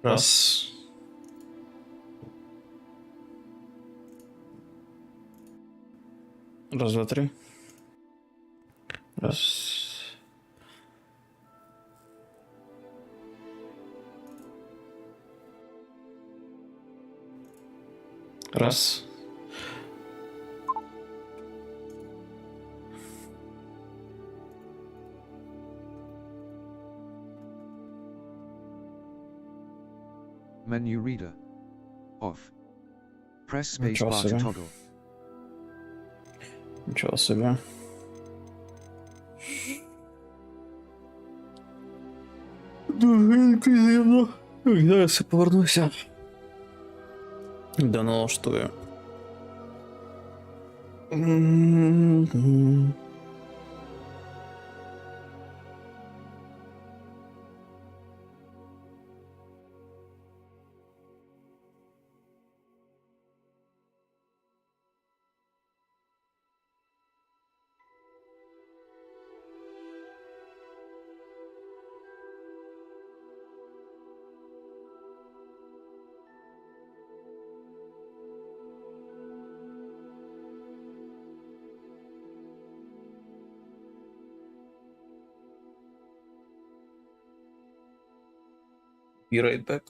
Раз. Раз, два, три. Раз. Раз. Menu reader. Off. Press space Ничего bar to себе. toggle. Ничего себе. Дуже приємно. Зараз я повернуся. Да налаштую. Be right back.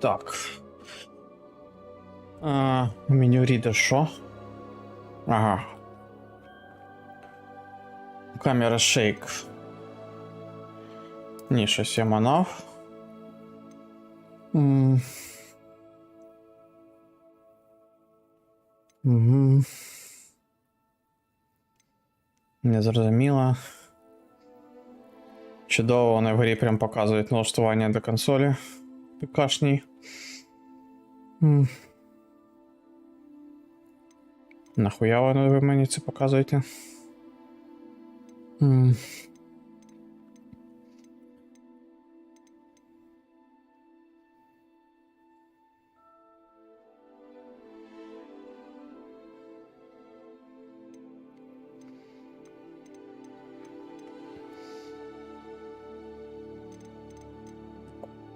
Так. Меню рідер, що? Ага. Камера шейк. Ні, щось я манав. Угу. Не зрозуміло. Чудово, вони в грі прям показують налаштування до консолі. ПКшній. Нахуя ви мені це показуєте?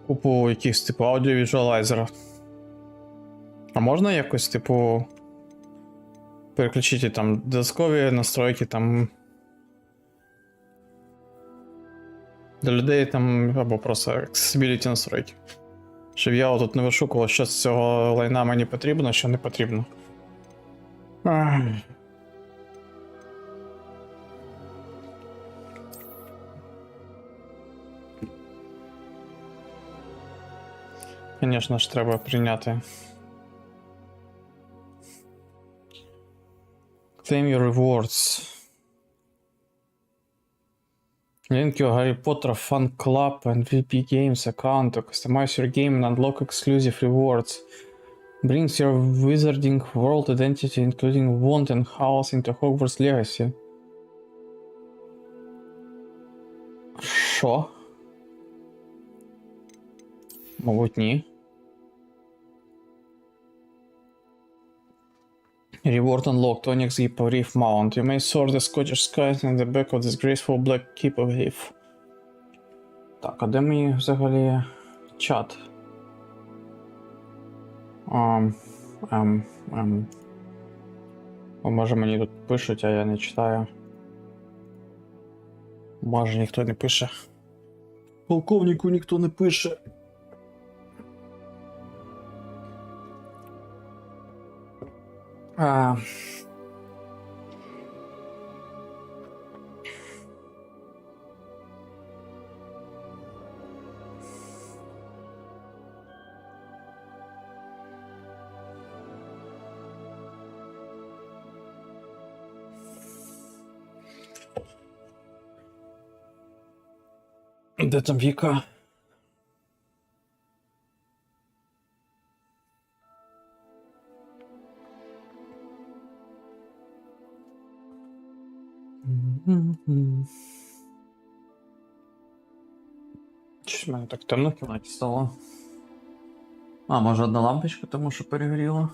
Купу якихось типу аудіовізуалайзера. А можна якось, типу, переключити там додаткові настройки там для людей там, або просто accessibility настройки. Щоб я отут не вишукував, що з цього лайна мені потрібно, що не потрібно. Звісно ж, треба прийняти. Claim your rewards. Link your Harry Potter fan club and VP Games account to customize your game and unlock exclusive rewards. Brings your wizarding world identity, including wand and house, into Hogwarts Legacy. Що? Мабуть, ні. Reward unlocked, Onyx Keep of Reef Mount. You may soar the Scottish skies in the back of this graceful black keep of Reef. Так, а де мій взагалі чат? Може мені тут пишуть, а я не читаю. Може ніхто не пише. Полковнику ніхто не пише. Де там Віка? Щось в мене так темно в кімнаті стало. А, може одна лампочка, тому що перегоріла.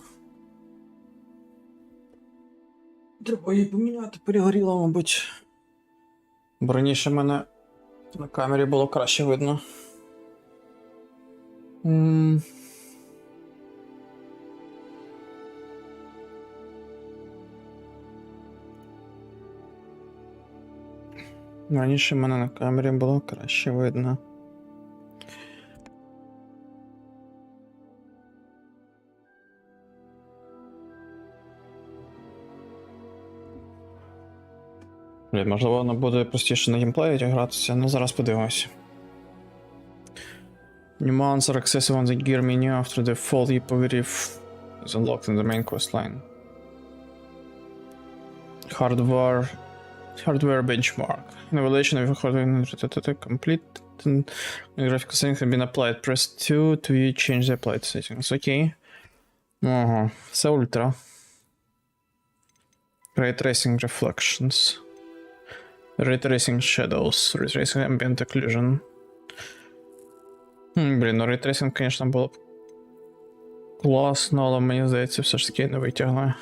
Треба її поміняти, перегоріла, мабуть. Бо раніше мене на камері було краще видно. Раніше мене на камері було краще видно. Блін, можливо, воно буде простіше на геймплеї гратися, але зараз подивимося. New mounts are accessible on the gear menu after the full heap of reef is unlocked in the main quest line. Hardware benchmark. An evaluation of hardware complete. Graphical settings have been applied. Press 2 to change the applied settings. Окей. Ага, це ультра. Ray tracing reflections. Ray tracing shadows. Ray tracing ambient occlusion. Блін, ну Ray tracing, конечно, було б класно, але мені здається, все ж таки не витягне.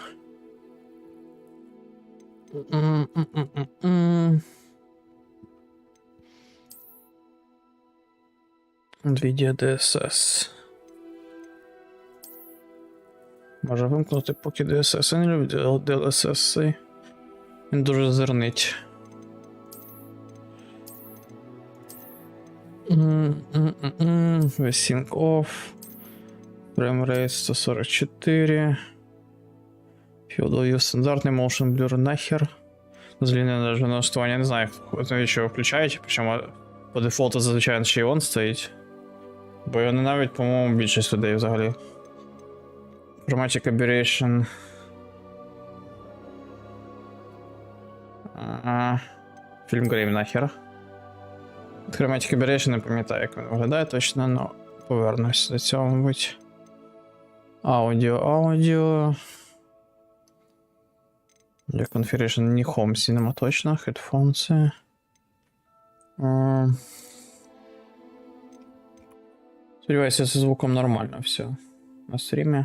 Nvidia DSS. Може вимкнути поки DSS. Я не люблю DLSS. Він дуже зернить. Sync off. Frame rate 144. Field of view стандартний, motion blur нахер. Злінне налаштування, не знаю, навіщо його включають, причому по дефолту зазвичай ще й он стоїть. Бо його ненавидять, по-моєму, більшість людей взагалі. Chromatic aberration. Фільм Грейм нахер. Chromatic aberration не пам'ятаю, як він виглядає точно, але повернусь до цього, мабуть. Аудіо. Для configuration не Home Cinema точно, headphones. Сподіваюся, зі звуком нормально все на стрімі.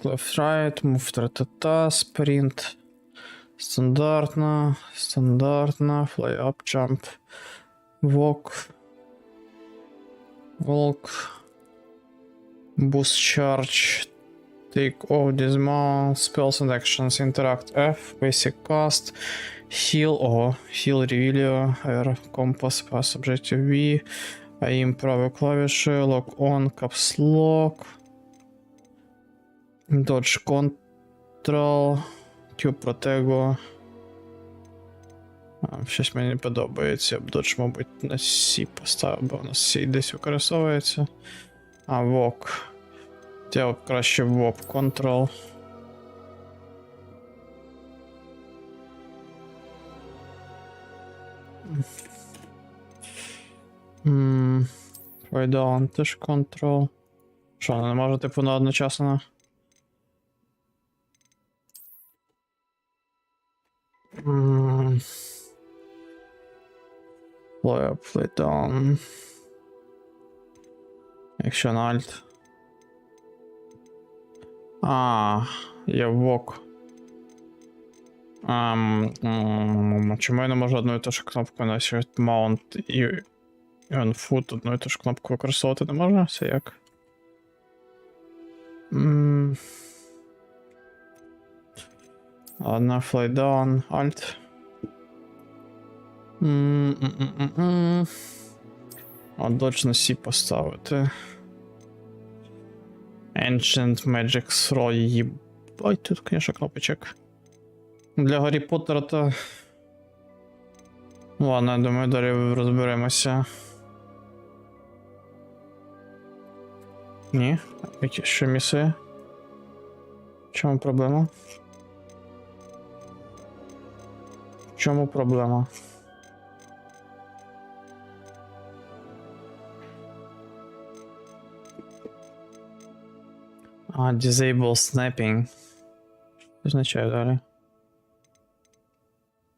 Left right, move тра-та-та, sprint. Стандартно, fly up, jump, walk, boost charge, take off, dismount, spells and actions, interact F, basic cast, heal, heal, reveal, air, compass, pass, objective V, aim правою клавішею, lock on, caps lock, dodge control, Q Protego. Щось мені не подобається. Dodge, мабуть, на C поставив, бо у нас C десь використовується. Walk. Я краще Walk Control. Fly down теж Control. Що, не може типу на одночасно? Fly up, fly down. Action Alt. Є walk. Чому я не можу одну і ту ж кнопку на Mount і on foot одну і ту ж кнопку використовувати не можна? Це як? Ладно, fly down, Alt. Dodge на C поставити. Ancient Magic Throw, єбай, тут, конечно, кнопочок. Для Гаррі Поттера то... Ладно, я думаю, далі розберемося. Ні, які ще міси? В чому проблема? В чому проблема? Disable snapping. Що означає далі?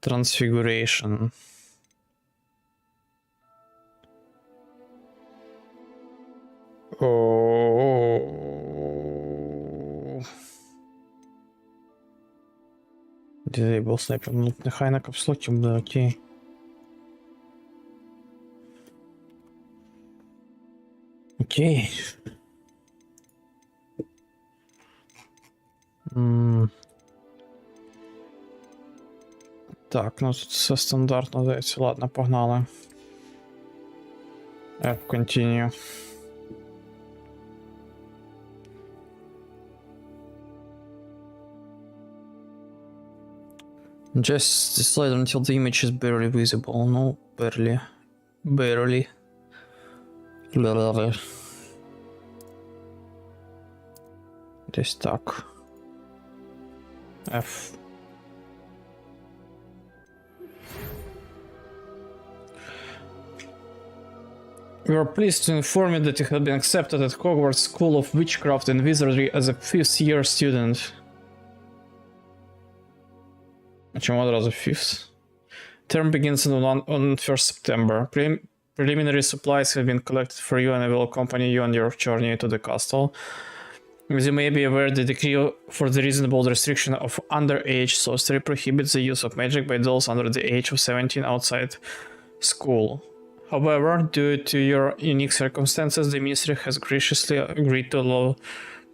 Transfiguration. Disable snapping. Ну, нехай на капслокі буде, окей. Окей. Так, ну тут все стандартно, здається. Ладно, погнали. F continue. Just slide until the image is barely visible. No, barely. Barely. Десь так. F. We are pleased to inform you that you have been accepted at Hogwarts School of Witchcraft and Wizardry as a 5th year student. А чому одразу 5th? Term begins on 1st September. Preliminary supplies have been collected for you and I will accompany you on your journey to the castle. As you may be aware, the decree for the reasonable restriction of underage sorcery prohibits the use of magic by those under the age of 17 outside school. However, due to your unique circumstances, the Ministry has graciously agreed to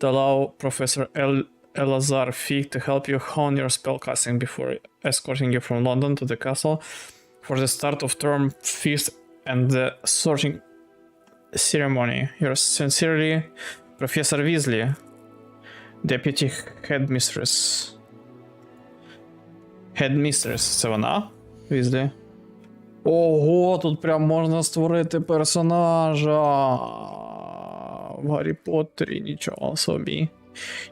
allow Professor Elazar fee to help you hone your spellcasting before escorting you from London to the castle for the start of term feast and the sorting ceremony. Yours sincerely, Professor Weasley, Deputy Headmistress. Headmistress, це вона? Weasley? Ого, тут прям можна створити персонажа в Гаррі Поттері, нічого собі.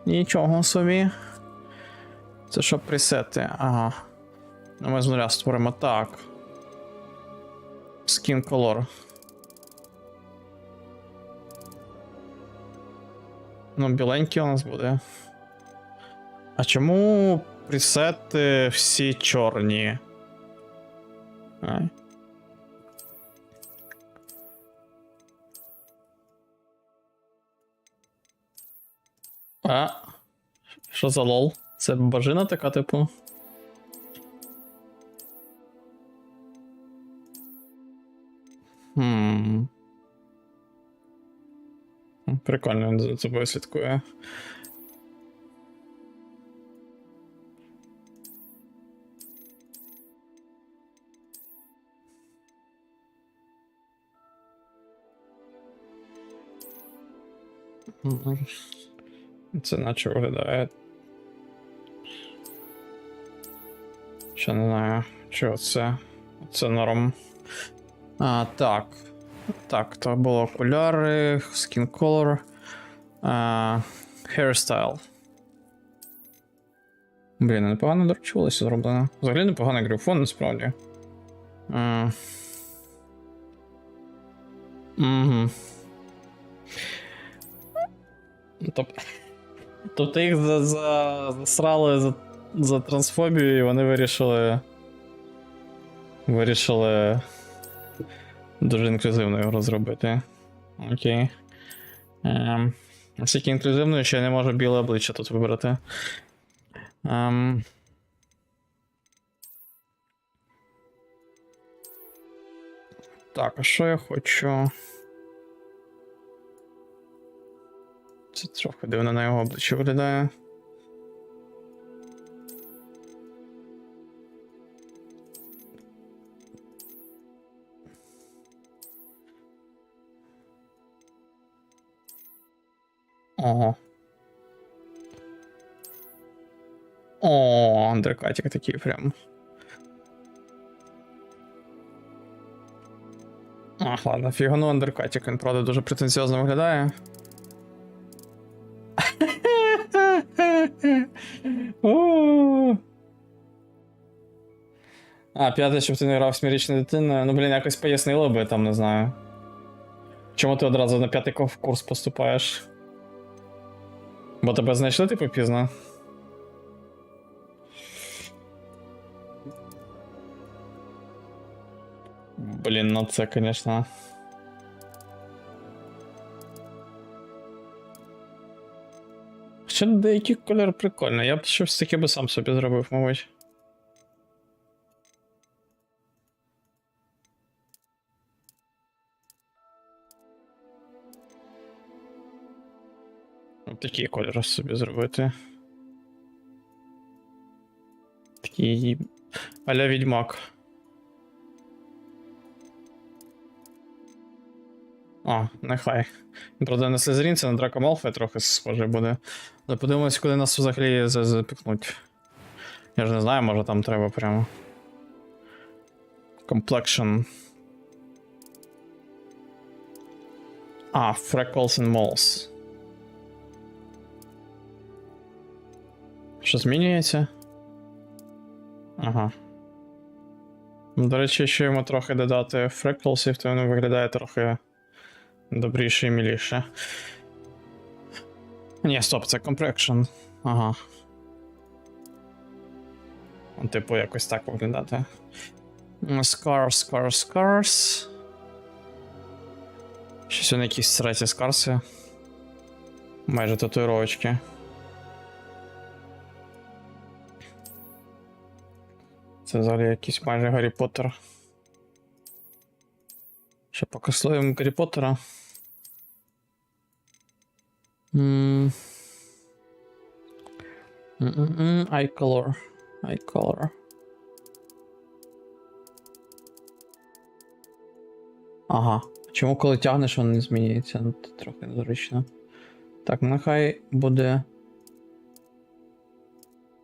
Нічого собі. Це що пресети? Ага. Ну ми з нуля створимо так. Skin color. Ну, біленький у нас буде. А чому пресети всі чорні? А, що за лол? Це бажина така, типу? Прикольно, він за тобою слідкує. Це наче виглядає. Ще не знаю, що це. Це норм. Так. Так, то було окуляри, skin color, hairstyle. Блін, непогано, до речі, волосся зроблено. Взагалі непоганий грифон, насправді. Угу. Тобто їх засрали за трансфобію, і вони вирішили дуже інклюзивно його розробити. Окей. Оскільки інклюзивно, ще я не можу біле обличчя тут вибрати. Так, а що я хочу? Це трохи дивно на його обличчя виглядає. Ого. О, андеркатик такий прям. Ладно, фігану андеркатик, він, правда, дуже претенціозно виглядає. П'яте, щоб ти не грав смірічною дитиною. Ну, блін, якось пояснило би, там, не знаю. Чому ти одразу на 5-й курс поступаєш? Бо тебе знайшли, типу, пізно? Блін, ну це, конечно. Ще деякий колір прикольний. Я б щось таке би сам собі зробив, мабуть. Такий колір собі зробити. Такий а-ля Відьмак. Нехай. Правда, на Слизерін це на Драко Малфоя трохи схоже буде. Але подивимось, куди нас взагалі запікнуть. Я ж не знаю, може там треба прямо. Complexion. Freckles and moles. Що змінюється? Ага. До речі, ще йому трохи додати фреклсів, то він виглядає трохи добріше і міліше. Ні, стоп, це complexion. Ага. Типу, якось так виглядати. Scars. Щось вони якісь сраті скарси. Майже татуїровочки. Це взагалі якийсь майже Гаррі Поттер. Ще покаслуємо Гаррі Поттера. Eye color. Eye color. Ага. Чому коли тягнеш, воно не змінюється? Ну, це трохи незручно. Так, нехай буде.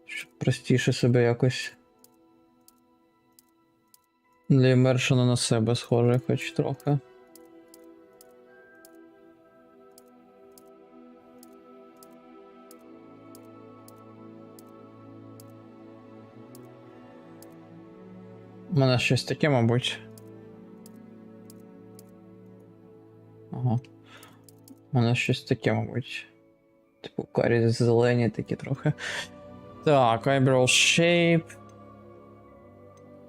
Щоб простіше себе якось. Для імершена на себе схоже, хоч трохи. У мене щось таке, мабуть. Ага. У мене щось таке, мабуть. Типу карі зелені такі трохи. Так, eyebrow shape.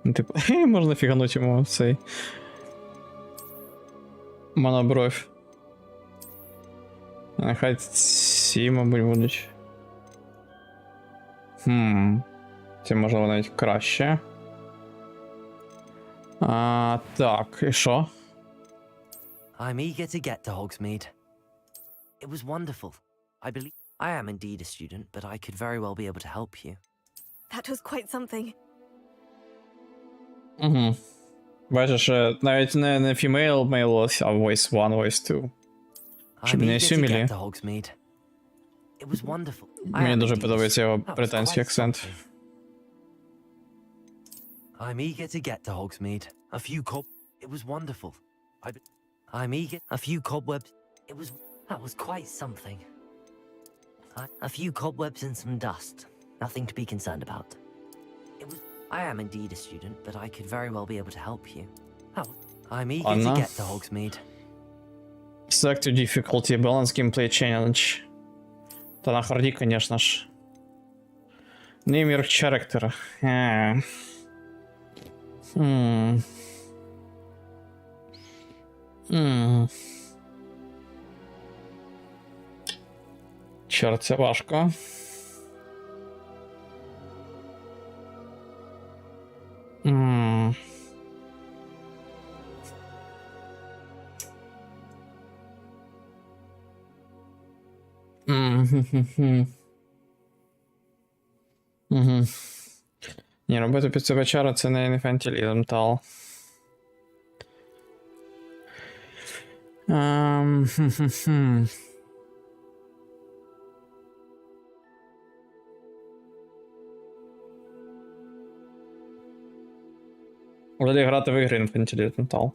Ну, типу, можна фігануть йому цей. Монобровь. Нехай ці, мабуть, будуть. Це можливо навіть краще. Так, і що? I'm eager to get to Hogsmeade. It was wonderful. I am indeed a student, but I could very well be able to help you. That was quite something. Угу. Бачиш, навіть не female male, а voice 1, voice 2. Щоб I'm не eager to асюмілі. get to Hogsmeade. It was wonderful. I Мені am дуже indeed a подобається його student. That was британський quite акцент. something. I'm eager to get to Hogsmeade. It was wonderful. I'm eager. A few cobwebs. That was quite something. A few cobwebs and some dust. Nothing to be concerned about. I am indeed a student, but I could very well be able to help you. I'm eager to Ладно. get to Hogsmeade. Select your difficulty, balance gameplay challenge. Та на харді, конечно ж. Name your character. Чорт, це важко. Ні, робити під себе чара це не інфантилізм, тал. Взагалі грати в ігри інфантилізм, тал.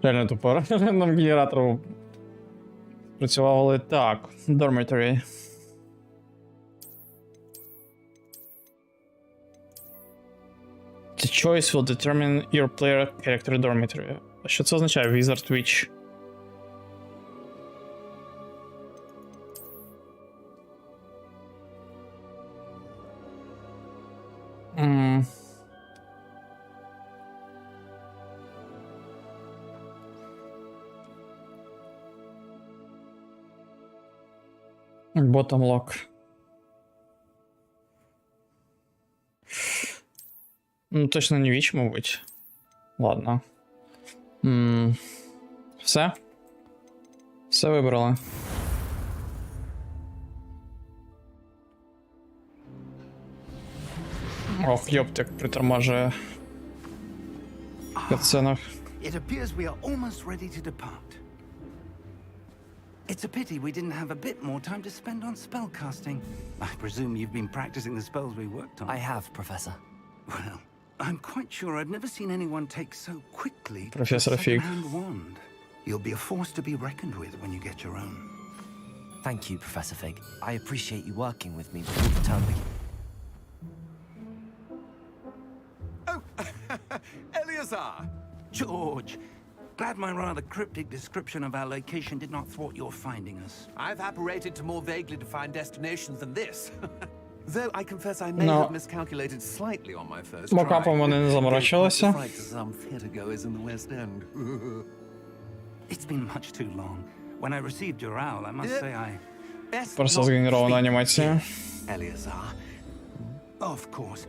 Реально тупо рандом генератору працювали так. Dormitory. The choice will determine your player character dormitory. Що це означає? Wizard Witch. Bottom lock. Ну, точно не віч, мабуть. Ладно. Все? Все вибрали. Ох, йоптик притормажує в катсценах. It appears we are almost ready to depart. It's a pity we didn't have a bit more time to spend on spellcasting. I presume you've been practicing the spells we worked on. I have, Professor. Well, I'm quite sure I've never seen anyone take so quickly to a Professor Fig. second-hand wand. You'll be a force to be reckoned with when you get your own. Thank you, Professor Fig. I appreciate you working with me before the term begins. Oh, Eleazar! George, glad my rather cryptic description of our location did not thwart your finding us. I've apparated to more vaguely defined destinations than this. Though I confess I may No. have miscalculated slightly on my first try. Мокапом вони не заморочилися. Fright to some theatergoers in the West End. It's been much too long. When I received your owl, I must say I... Best Просто not згенерована speak анімація. Eleazar. Of course.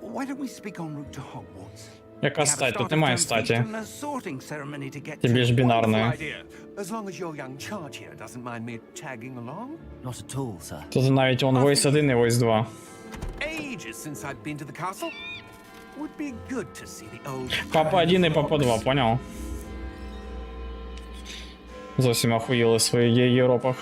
Why don't we speak en route to Hogwarts? Яка стать? Тут немає статі. A sorting ceremony to get Тим більш бінарної. Idea. As long as your young charge here doesn't mind me tagging along. Not at all, sir. Тут навіть он Voice 1 і Voice 2. Ages since I've been to the castle. Would be good to see the old... Папа 1 і папа 2, поняв? Зовсім охуїли в своїх Європах.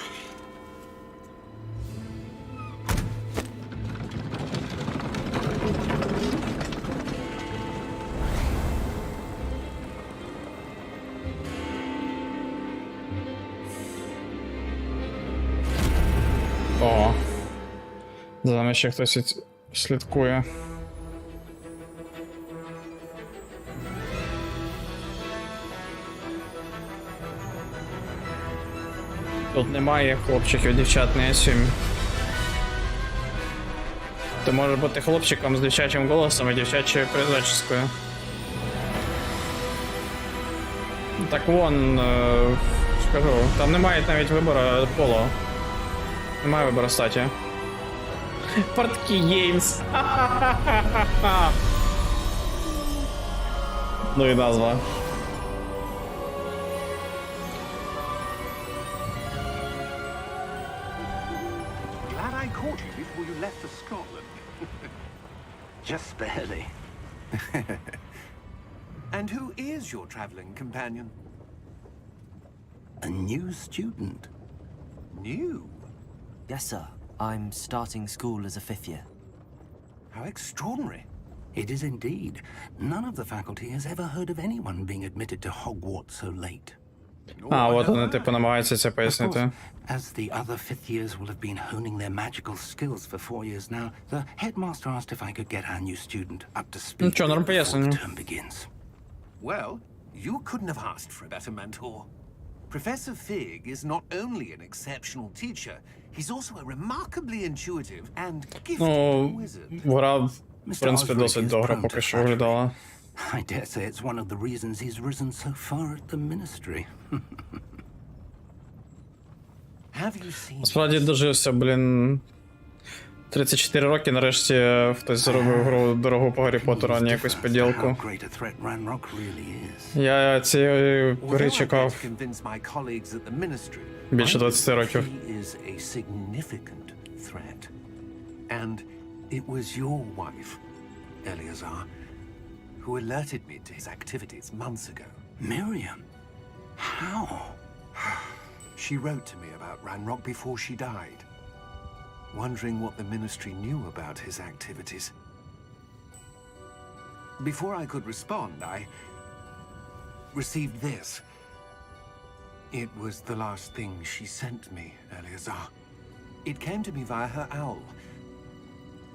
О, за нами ще хтось слідкує. Тут немає хлопчиків, дівчат, не сім. Ти можеш бути хлопчиком з дівчачим голосом і дівчачою призначкою. Так вон, скажу, там немає навіть вибору поло. Немає вибору статі. Портки Геймс. Ну і назва. Glad I caught you before you left for Scotland. Just barely. And who is your traveling companion? A new student. New? Yes, sir. I'm starting school as a 5th year. How extraordinary. It is indeed. None of the faculty has ever heard of anyone being admitted to Hogwarts so late. А, от вони типу намагаються це Of пояснити. course, as the other fifth years will have been honing their magical skills for 4 years now, the headmaster asked if I could get our new student up to speed Нічого, норм before пояснення. the term begins. Well, you couldn't have asked for a better mentor. Professor Fig is not only an exceptional teacher, he's also a remarkably intuitive and gifted Ну, wizard. гра, в принципі, досить добре поки що виглядала. I dare say it's one of the reasons he's risen so far at the ministry. Have you seen Насправді дожився, блін. 34 роки, нарешті хтось зробив гру дорогу по Гаррі Поттеру, а не якусь поділку. How great a threat Ranrock really is. Я цієї гри Although I had чекав to convince my colleagues at the ministry, більше I 20 think років. he is a significant threat. And it was your wife, Eleazar, who alerted me to his activities months ago. Miriam? How? She wrote to me about Ranrock before she died, wondering what the ministry knew about his activities. Before I could respond, I received this. It was the last thing she sent me, Eleazar. It came to me via her owl,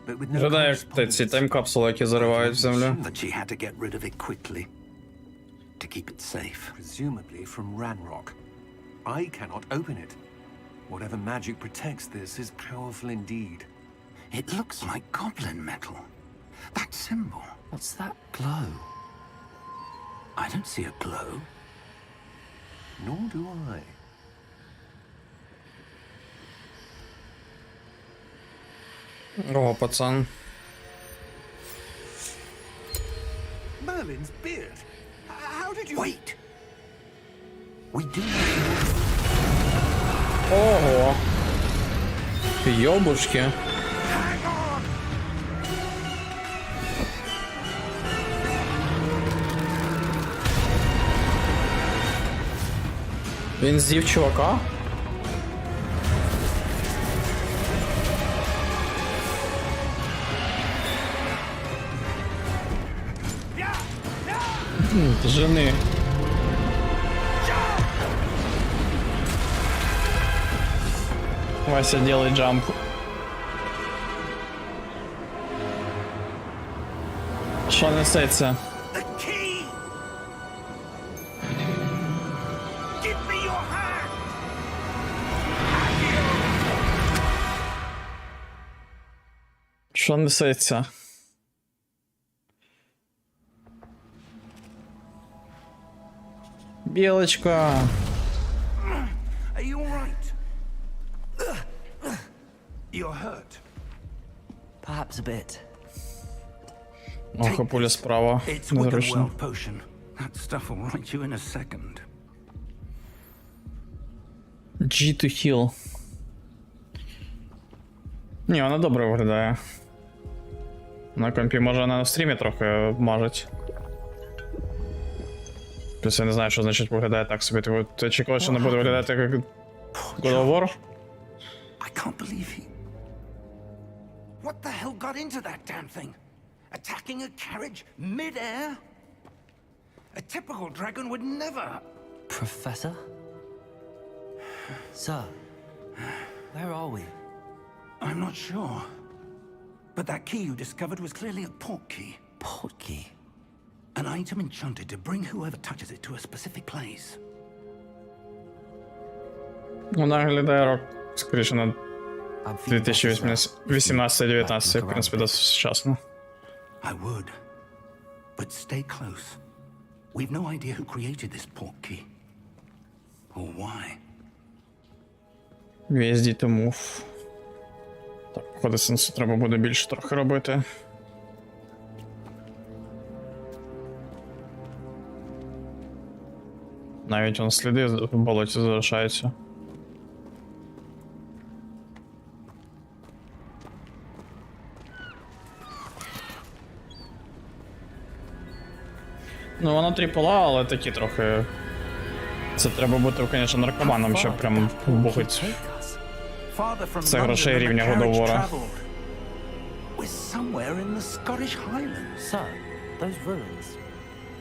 but with no Виглядає як ці correspondence. таймкапсули, які заривають в землю. That she had to get rid of it quickly. To keep it safe. Presumably from Ranrock. I cannot open it. Whatever magic protects this is powerful indeed. It looks like goblin metal. That symbol. What's that glow? I don't see a glow. Nor do I. О, пацан. Merlin's beard. How did you... Wait! We do Ого. Йобушки. Hang on! Він з'їв чувака? Жени. Вася, делай джамп. Що несеться? The key! Give me your hand! Що несеться? Білочка. Are you all right? You're hurt. Perhaps a bit. Ох, пуля справа. It's Незручно. Wiggenweld potion. That stuff will right you in a second. G to heal. Ні, вона добре виглядає. На компі може вона на стрімі трохи мажить. Плюс я не знаю, що значить виглядає так собі. Ти очікував, що не буде виглядати як God of War? I can't believe he... What the hell got into that damn thing? Attacking a carriage mid-air? A typical dragon would never... Professor? Sir, where are we? I'm not sure. But that key you discovered was clearly a port key. Port key? An item enchanted to bring whoever touches it to a specific place. Вона виглядає рок, скоріше, на I'm feeling better, sir. 2018-19, в принципі, досить сучасно. I would. But stay close. We've no idea who created this port key. Or why. VSD to move. Так, походу сенсу треба буде більше трохи робити. Навіть вон сліди в болоті залишаються. Ну, воно тріпала, але такі трохи. Це треба бути, звісно, наркоманом, щоб прям бухать. Farther from Це London грошей than the рівня carriage God of War. travelled. We're somewhere in the Scottish Highlands. Sir, those ruins.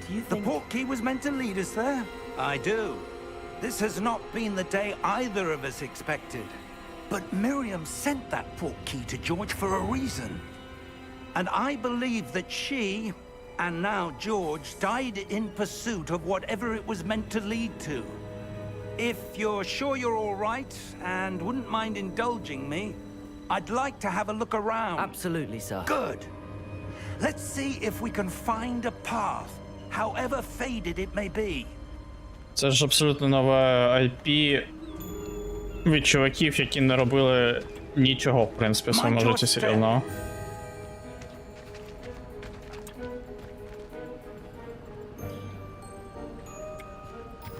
Do you The think... port key was meant to lead us there? I do. This has not been the day either of us expected. But Miriam sent that port key to George for a reason. And I believe that she, and now George, died in pursuit of whatever it was meant to lead to. If you're sure you're all right and wouldn't mind indulging me, I'd like to have a look around. Absolutely, sir. Good. Let's see if we can find a path, however faded it may be. Це ж абсолютно нове IP від чуваків, які не робили нічого, в принципі, в своєму житті серйозного.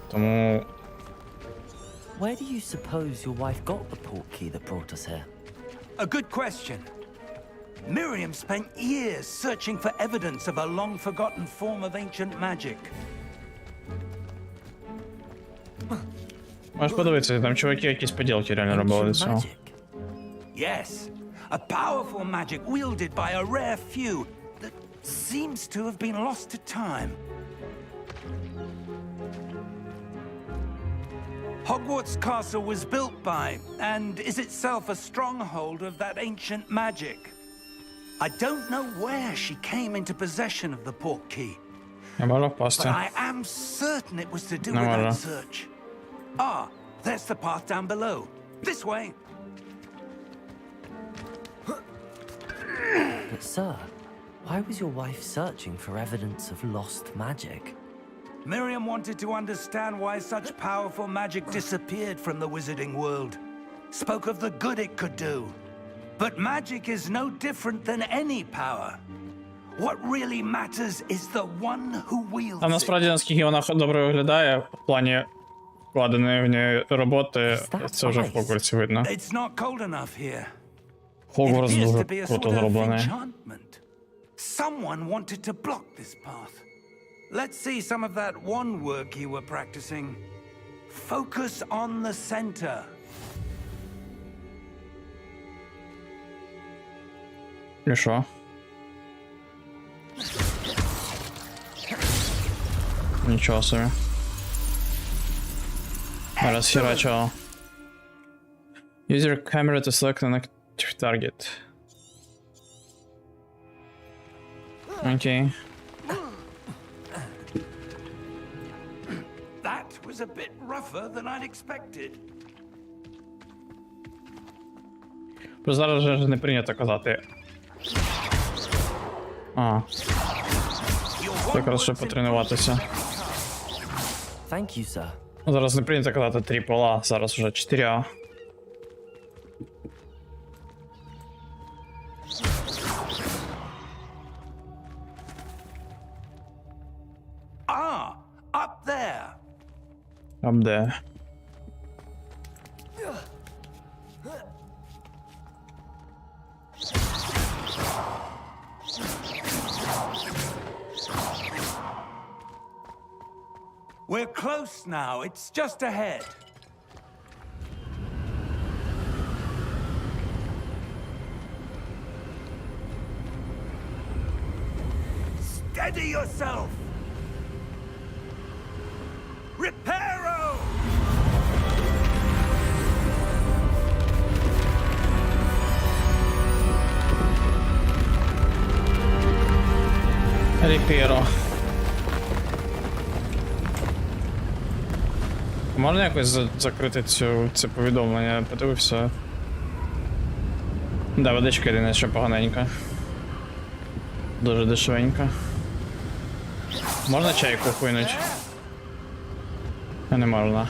Тому Where do you suppose your wife got the port key that brought us here? A good question. Miriam spent years searching for evidence of a long-forgotten form of ancient magic. можеш подивитися, там чуваки якісь поділки реально робили до Ancient цього. magic? Yes, a powerful magic wielded by a rare few that seems to have been lost to time. Hogwarts Castle was built by, and is itself a stronghold of that ancient magic. I don't know where she came into possession of the port key, Я можу but впасти. I am certain it was to do No with matter. that search. Ah, there's the path down below. This way. But sir, why was your wife searching for evidence of lost magic? Miriam wanted to understand why such powerful magic disappeared from the wizarding world. Spoke of the good it could do. But magic is no different than any power. What really matters is the one who wields А it. насправді, наскільки вона добре виглядає в плані вкладеної в неї роботи, це вже в Хогвартсі видно. It's not cold enough here. Хогвартс It appears дуже to be a круто sort of зроблений. enchantment. Someone wanted to block this path. Let's see some of that wand work you were practicing. Focus on the center. І що? Нічого собі. Розхерачило. Use your camera to select an active target. Окей. That was a bit rougher than I'd expected. Бо зараз же не прийнято казати. А, Your так wand раз щоб work's потренуватися. Thank you, sir. Зараз не прийнято казати трипл-А, зараз вже 4А. Ah, up there. Там де? We're close now. It's just ahead. Steady yourself. Reparo! Репіро. Можна якось закрити це повідомлення? Я подивився. Да, водичка єдине, що поганенька. Дуже дешевенька. Можна чайку хуйнуть? А не можна.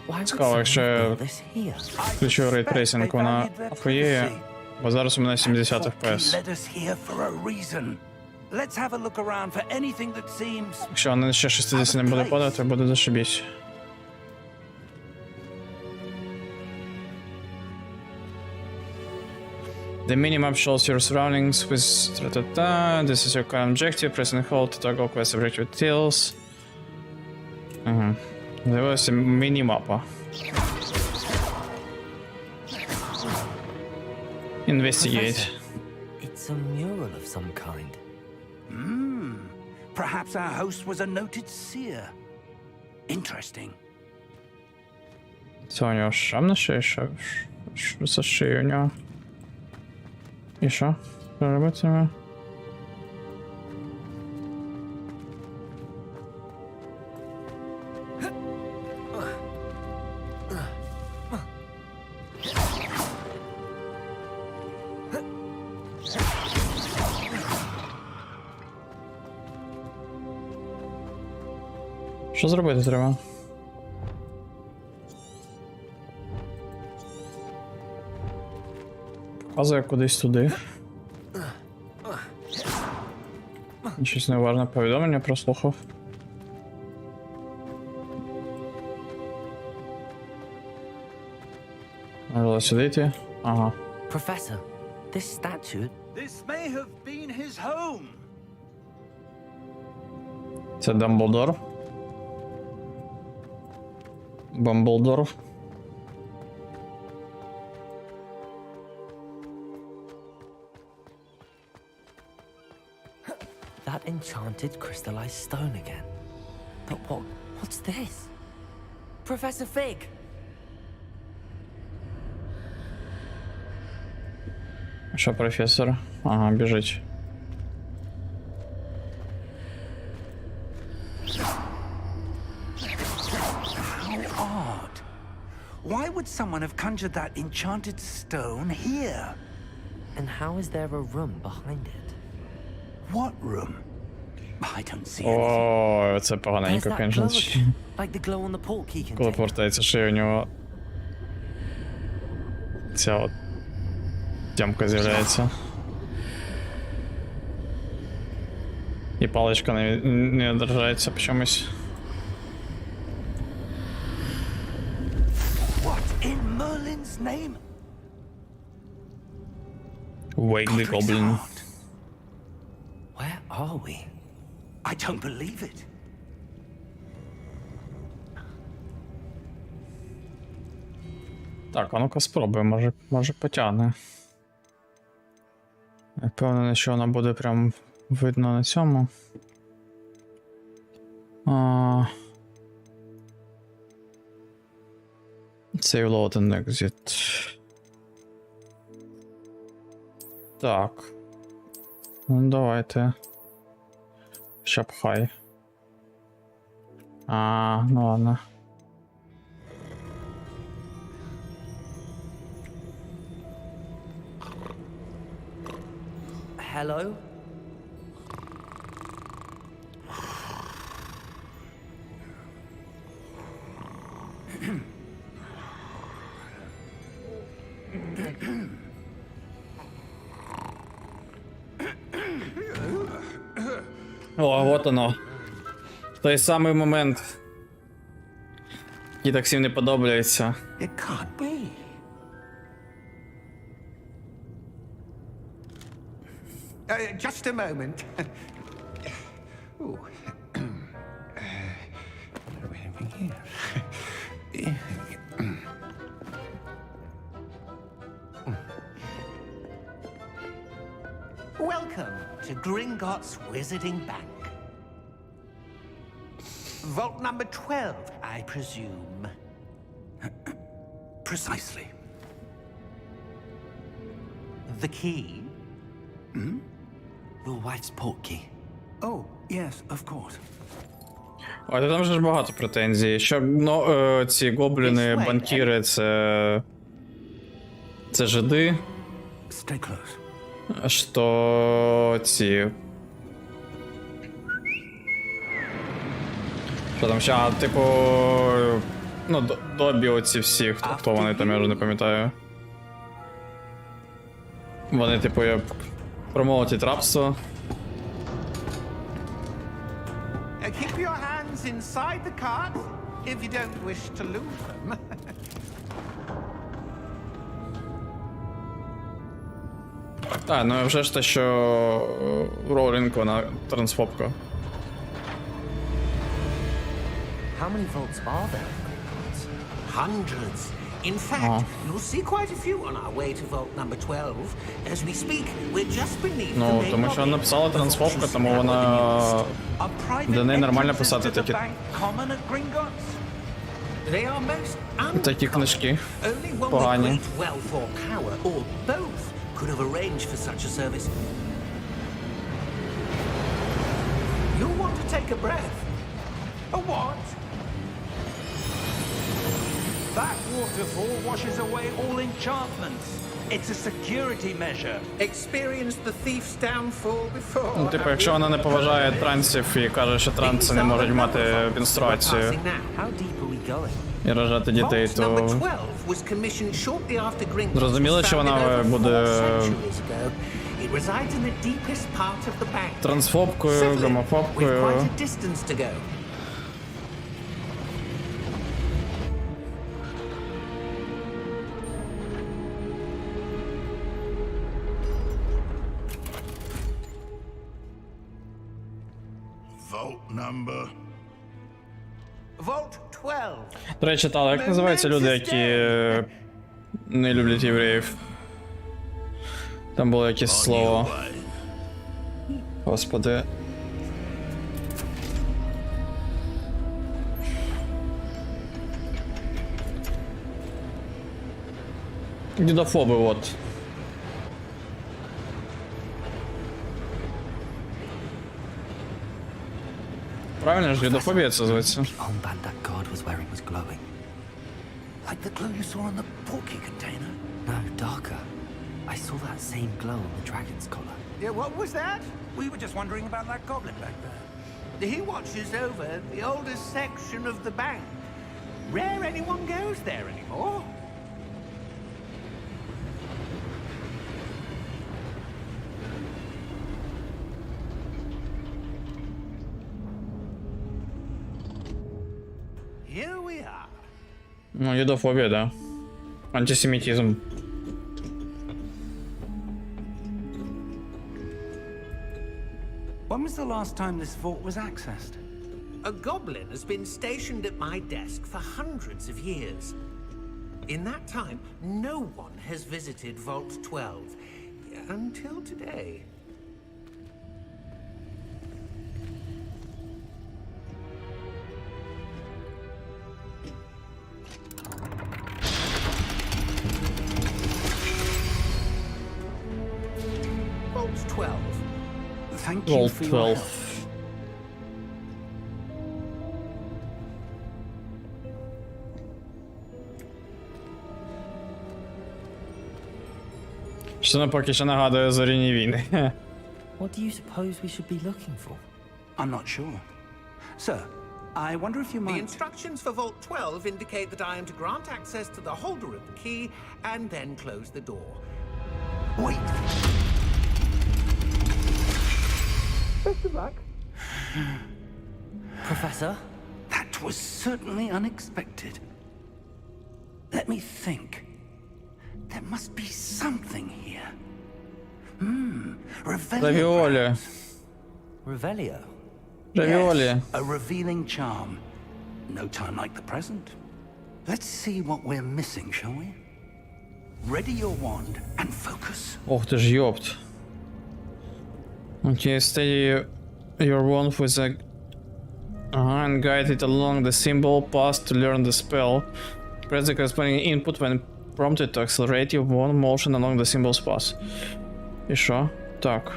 Why would Цікаво, someone якщо я build this here? включу рейтрейсинг, вона охуєє, бо зараз у мене 70 FPS. Led us here for a reason. Let's have a look around for anything that seems. Якщо вона ще 60 не буде падати, буде зашибісь. The minimap shows your surroundings with ta-ta-ta. This is your current objective. Press and hold to toggle quest objective details. Ага. З'явилася мінімапа. Investigate. It's a mural of some kind. Perhaps our host was a noted seer. Interesting. Це у нього шрам на шиї? Що за шиє у нього? І що? Що робиться? Що зробити треба? Показує кудись туди. Щось неважне повідомлення прослухав. Можливо сюди йти? Ага. Professor, this statue. This may have been his home. Це Дамблдор. Бамблдор. That enchanted crystallized stone again. But what's this? Professor Fig! Що, професор? Ага, біжить. How odd. Why would someone have conjured that enchanted stone here? And how is there a room behind it? What room? I don't see anything. О, це There's поганенько, that конечно. glow again, like the glow on the portkey Коли container. повертається шия, у нього ця от тямка з'являється. І паличка не держається по чомусь. What in Merlin's name? Wake the Godric's Goblin. heart. Where are we? I don't believe it. Так, а ну-ка спробуємо, може потягне. Я впевнений, що вона буде прям видно на цьому. Save load and exit. Так. Ну давайте. Шапхай. Ну ладно. hello? О, вот оно. Той самий момент, який так всім не подобається. It can't be. Just a moment. Ooh. What do we have in here? Welcome to Gringotts Wizarding Bank. Vault number 12, I presume. Precisely. The key? Your wife's portkey. Oh, yes, of course. Ой, та там же ж багато претензій. Що ці гобліни, банкіри, це жиди. Stay close. Що ці. Що там ще, типу. Ну, добі оці всі, хто вони там, я вже не пам'ятаю. Вони, типу, промовлять рабство. Keep your hands inside the cart if you don't wish to lose them. Так, ну вже ж те, що Роулінг, вона трансфобка. How many vaults are there in Gringotts? Hundreds. In fact, you'll see quite a few on our way to vault number 12. As we speak, we're just beneath the Ну, main тому що вона lobby. написала трансфобка, тому вона Are private для неї нормально entrances писати to the такі, bank common at Gringotts? They are most такі uncommon. книжки. Only one with Погані. great wealth or power, or both, could have arranged for such a service. You want to take a breath? A what? That waterfall washes away all enchantments. It's a security measure. Experienced the thief's downfall before. Ну, типу, якщо вона не поважає трансів і каже, що транси не можуть мати менструацію How deep are we going? і рожати дітей, Vault number то 12 was commissioned shortly after Gringotts Зрозуміло, was що founded вона over буде 4 centuries ago. It resides in the deepest part of the bank. трансфобкою, Civilian, with гомофобкою. quite a distance to go. Vault number. Vault 12. До речі, Тала, як називаються люди, які не люблять євреїв? Там було якесь слово. Господи. Дідофоби, от. Правильно ж, дідофобія це зветься. Armband that guard was wearing was glowing. Like the glow you saw on the porky container. No, darker. I saw that same glow on the dragon's collar. Yeah, what was that? We were just wondering about that goblin back there. He watches over the oldest section of the bank. Rare anyone goes there anymore. Here we are. Ну, дідофобія, да. Антисемітизм. When was the last time this vault was accessed? A goblin has been stationed at my desk for hundreds of years. In that time, no one has visited Vault 12. Until today. Vault 12. Thank you Vault for your 12. help. Що поки що нагадує зоряні війни. What do you suppose we should be looking for? I'm not sure. Sir, I wonder if you The might... instructions for Vault 12 indicate that I am to grant access to the holder of the key and then close the door. Wait! Best of luck. Professor? That was certainly unexpected. Let me think. There must be something here. Revelio. Равиоли. Revelio? Равиоли. Yes, a revealing charm. No time like the present. Let's see what we're missing, shall we? Ready your wand and focus. Ох ты ж ёпт. Okay, steady your wand with a... and guide it along the symbol path to learn the spell. Press the corresponding input when prompted to accelerate your wand motion along the symbol's path. И шо? Так.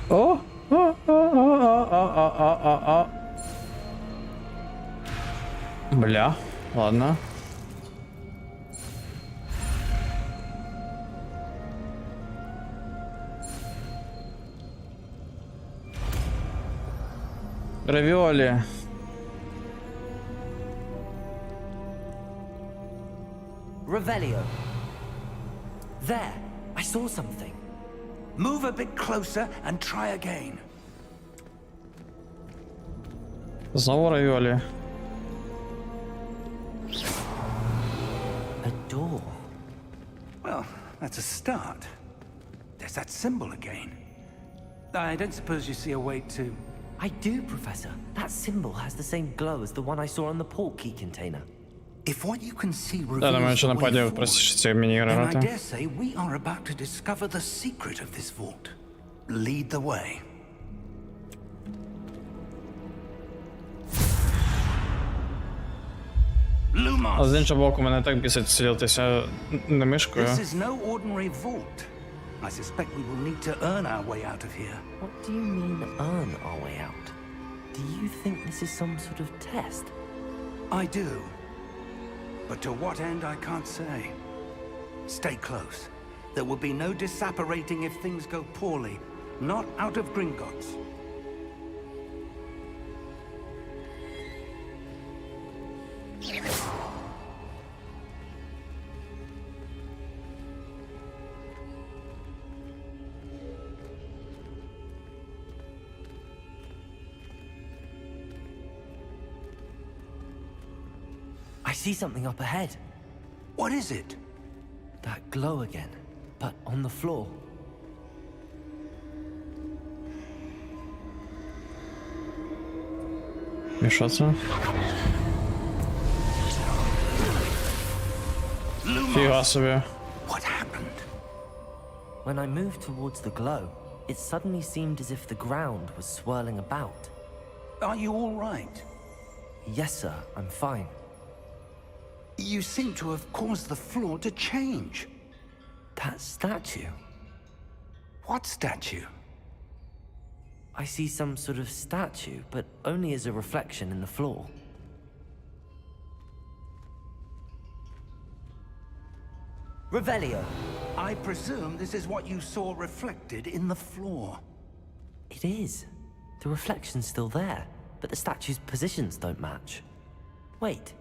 О! Бля, ладно. Равиоли. Revelio. There, I saw something. Move a bit closer and try again. Снова равиоли. A door. Well, that's a start. There's that symbol again. I don't suppose you see a way to... I do, Professor. That symbol has the same glow as the one I saw on the port key container. If what you can see Да, думаю, reveals что the way нападет forward, простите мини-игры, then I да? dare say we are about to discover the secret of this vault. Lead the way. А з Lumos! іншого боку, мене так бісить сидітися на мишкою. This is no ordinary vault. I suspect we will need to earn our way out of here. What do you mean, earn our way out? Do you think this is some sort of test? I do. But to what end, I can't say. Stay close. There will be no disapparating if things go poorly. Not out of Gringotts. I see something up ahead. What is it? That glow again, but on the floor. І що це? Фіга собі. What happened? When I moved towards the glow, it suddenly seemed as if the ground was swirling about. Are you all right? Yes, sir, I'm fine. You seem to have caused the floor to change. That statue. What statue? I see some sort of statue, but only as a reflection in the floor. Revelio. I presume this is what you saw reflected in the floor. It is. The reflection's still there, but the statue's positions don't match. Wait.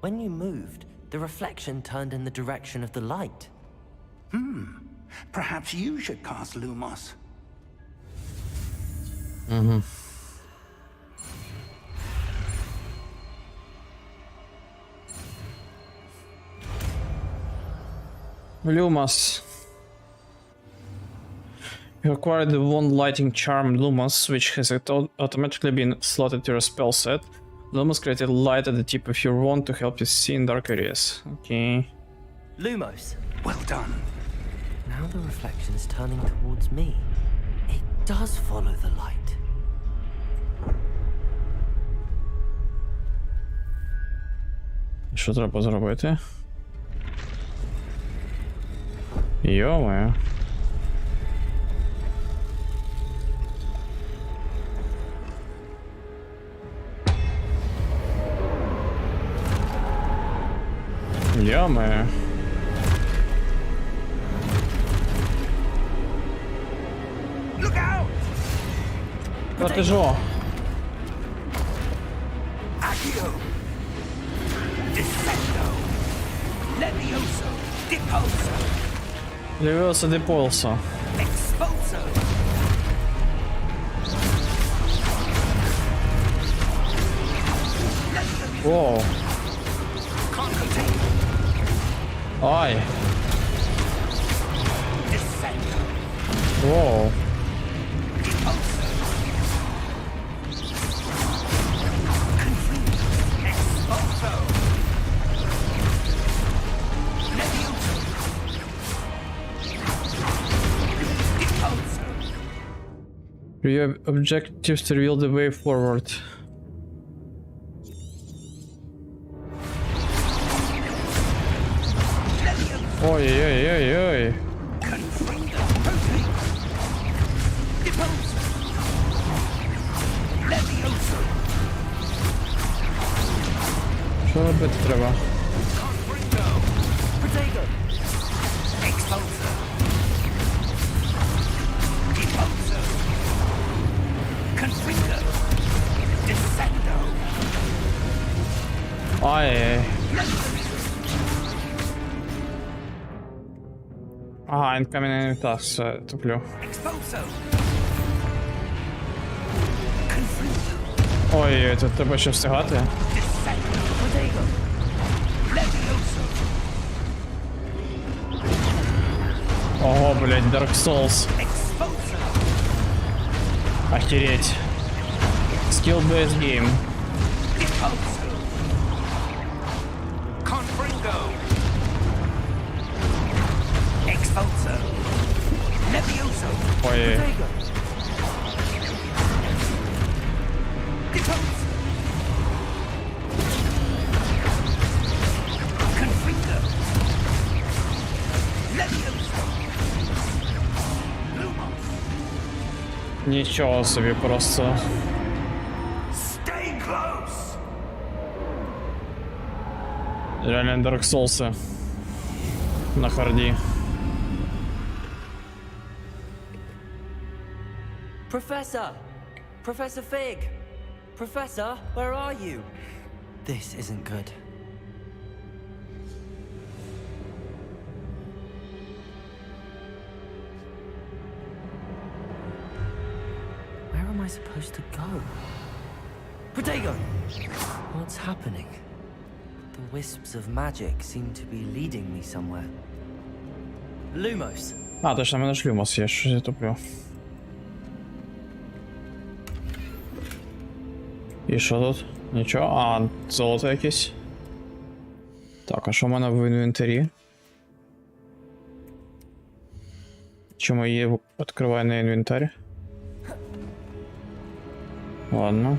When you moved, the reflection turned in the direction of the light. Perhaps you should cast Lumos. Lumos. You acquired the wand lighting charm Lumos, which has automatically been slotted to your spell set. Lumos created light at the tip of your wand to help you see in dark areas. Okay. Lumos. Well done. Now the reflection's turning towards me. It does follow the light. Що треба зробити? Йо-моє. Йо-моє. Протежо. Accio. Descendo. Levioso. Deposo. Левиоса Деполсо. Expulso. Воу. Concretino. Ай. Descendo. Воу. Deposo. Expulso. Levioso. Deposo. Your objectives to reveal the way forward. Ой-ой-ой-ой. Confringo. Rotate. Deposo. Levioso. Що робити треба? Confringo. Protego. Expulso. Deposo. Confringo. Descendo. Ай. Ага, incoming task, все, туплю. Expulso. Confringo. Ой, тут треба ще встигати. Descendo. Protego. Levioso. Ого, блять, Dark Souls. Expulso. Охереть. Skill-based game. Deposo. Confringo. Expulso. Levioso. Ой. Protego. Deposo. Confringo. Levioso. Lumos. Нічого собі просто. Stay close. Реально Dark Souls. На харді. Professor! Professor Fig! Professor, where are you? This isn't good. Where am I supposed to go? Protego! What's happening? The wisps of magic seem to be leading me somewhere. Lumos! А, точно, в мене ж Люмос є, що я туплю. І що тут? Нічого? А, золото якесь. Так, а що в мене в інвентарі? Чому її відкриваю на інвентарі? Ладно.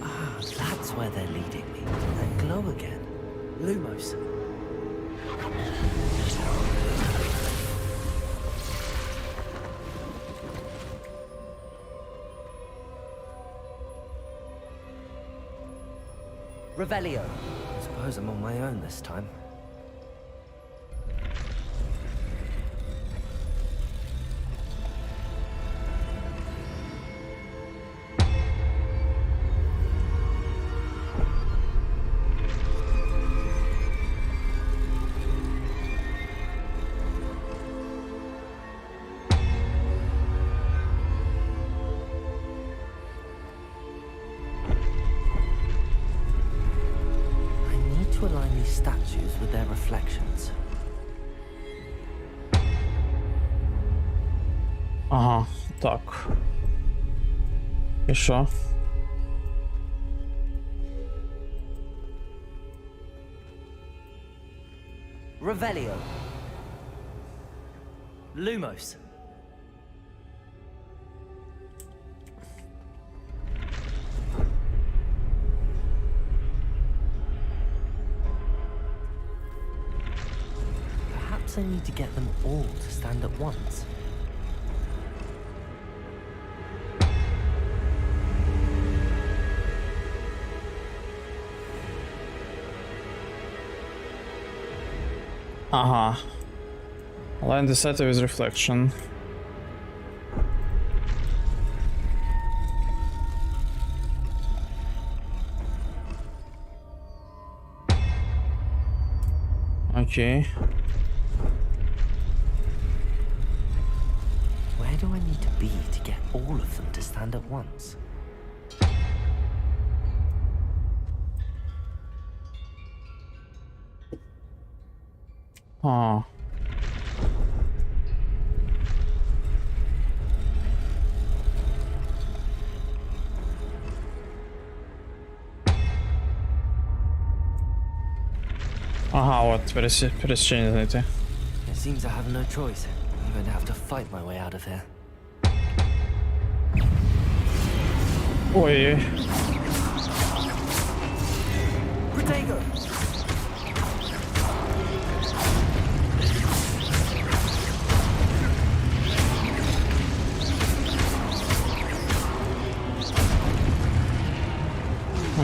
Ah, that's where they're leading me. That glow again. Lumos. Revelio. I suppose I'm on my own this time. To align these statues with their reflections. Ага, так. І що? Revelio. Lumos. Perhaps I need to get them all to stand at once. Ага. Align the set with reflection. Окей. Where do I need to be to get all of them to stand at once? А. Ага, от пересечення знайти. It seems I have no choice. I'm going to have to fight my way out of here. Ой. Protego!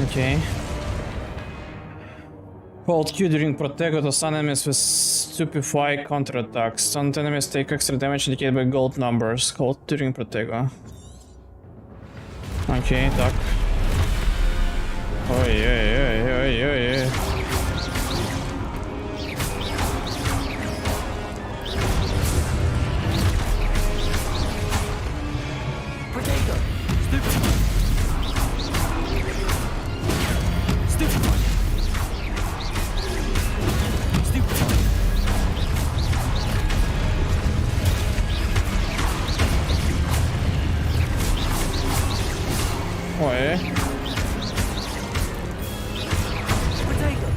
Окей. Hold Q during Protego to stun enemies with Stupefy counterattacks. Stunned enemies take extra damage indicated by gold numbers. Hold during Protego. Окей, так. Ой-ой-ой-ой-ой-ой. Protego! Stupefy! Stupefy! Ой. Protego!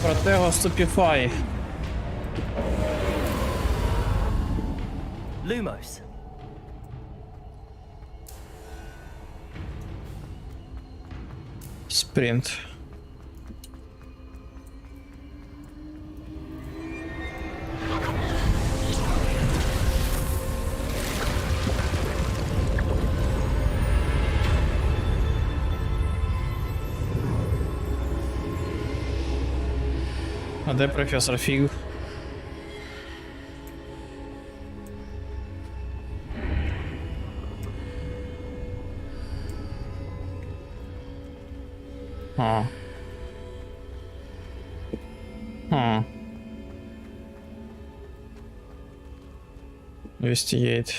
Protego Stupefy. Lumos! Спринт. А де професор Фіг? А. А. Investigate.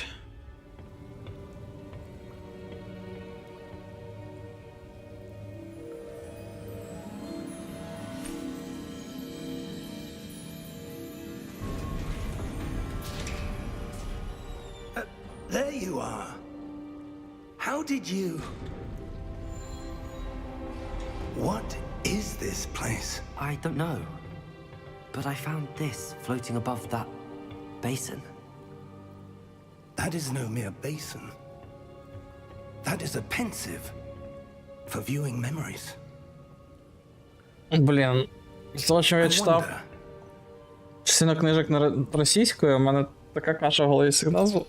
There you are. How did you... What is this place? I don't know. But I found this floating above that basin. That is no mere basin. That is a pensive for viewing memories. Блін, з того, що я I читав wonder, частину книжок на російською, у мене така каша в голові цих назв.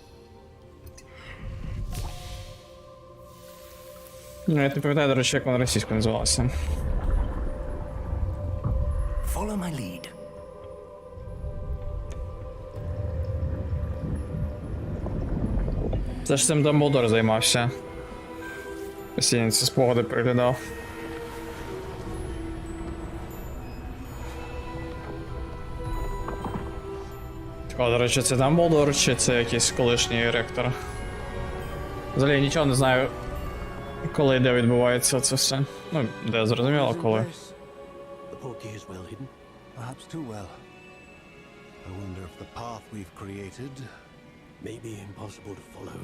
Ну, я не пам'ятаю, до речі, як вона російською називалася. follow my lead. Це ж цим Дамблдор займався. Постійно ці спогади переглядав. Цікаво, до речі, це Дамблдор чи це якийсь колишній ректор? Взагалі я нічого не знаю, коли і де відбувається це все. Ну, де зрозуміло, коли. The portkey is well hidden. Perhaps too well. I wonder if the path we've created may be impossible to follow.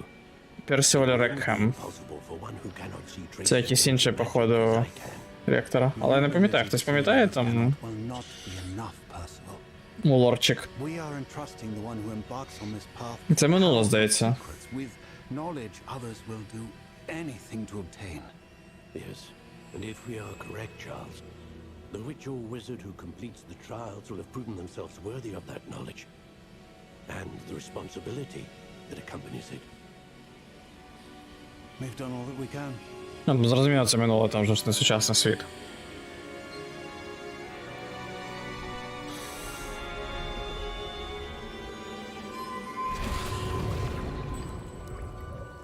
Персіоль Рекхем. Impossible for one who cannot see traces. Це якийсь інший, as походу, well as I can. ректора. Але я не пам'ятаю, хтось пам'ятає там Will not be enough personal. лорчик. We are entrusting the one who embarks on this path. Це минуло, здається. Secrets. With knowledge others will do anything to obtain. Yes, and if we are correct, Charles, the witch or wizard who completes the trials will have proven themselves worthy of that knowledge, and the responsibility that accompanies it. We've done all that we can. Ну, зрозуміло, це минуло, там вже ж не сучасний світ.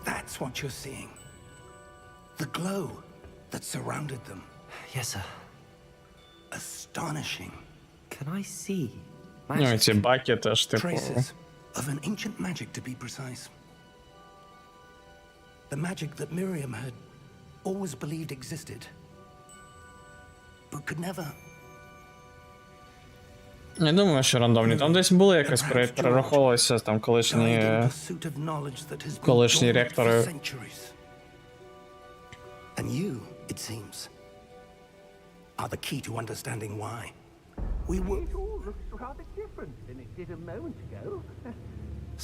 That's what you're seeing. The glow that surrounded them. Yes, sir. Astonishing. Can I see? Ну і ці баки теж, типу. Traces of an ancient magic, to be precise. The magic that Miriam had always believed existed, but could never. Не думаю, що рандомні. Там десь були якось перераховувалися там колишні ректори. And you, it seems, are the key to understanding why. We were. It all looks rather different than it did a moment ago.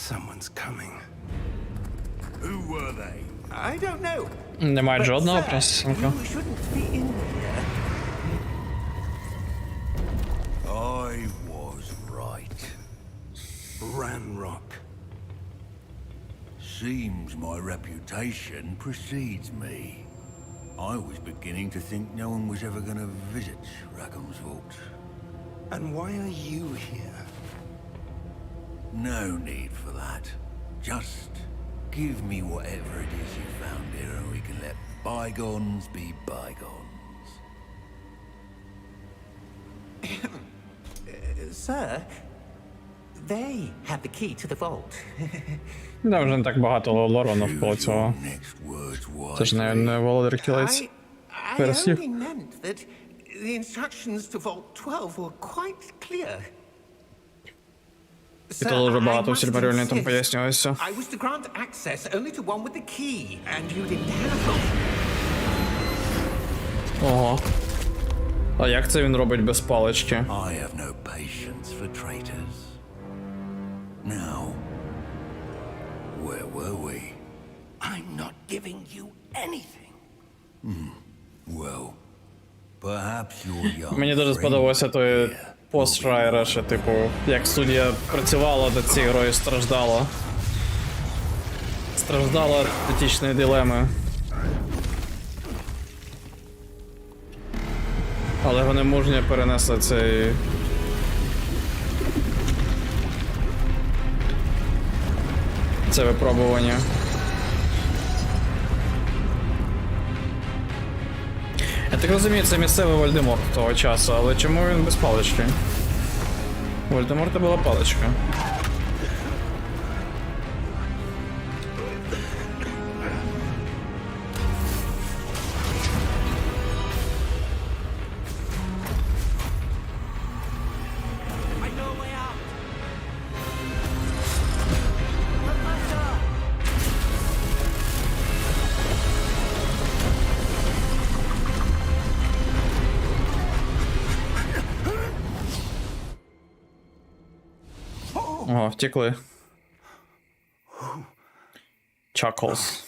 Someone's coming. Who were they? I don't know. Немає But, жодного sir, пресінку. you shouldn't be in here. I was right. Ranrock. Seems my reputation precedes me. I was beginning to think no one was ever going to visit Rackham's vault. And why are you here? No need for that. Just give me whatever it is you found here and we can let bygones be bygones. Sir, they have the key to the vault. Да, вже не так багато лору навколо цього. Next words Це ж не володар кілець. I Персів. only meant that the instructions to Vault 12 were quite clear. І то дуже багато в Сільмаріоні там пояснювалося. I was to grant access only to one with the key, and you didn't have it. Ого. А як це він робить без палички? I have no patience for traitors. Now, where were we? I'm not giving you anything. Well, perhaps your young Мені дуже friend сподобався той here пост Шрайера, що, типу, як студія працювала над цією грою, страждала. Страждала від етичної дилеми. Але вони мужньо перенесли цей... це випробування. Я так розумію, це місцевий Вольдеморт того часу, але чому він без палички? У Вольдеморта була паличка. Ого, втекли. Chuckles.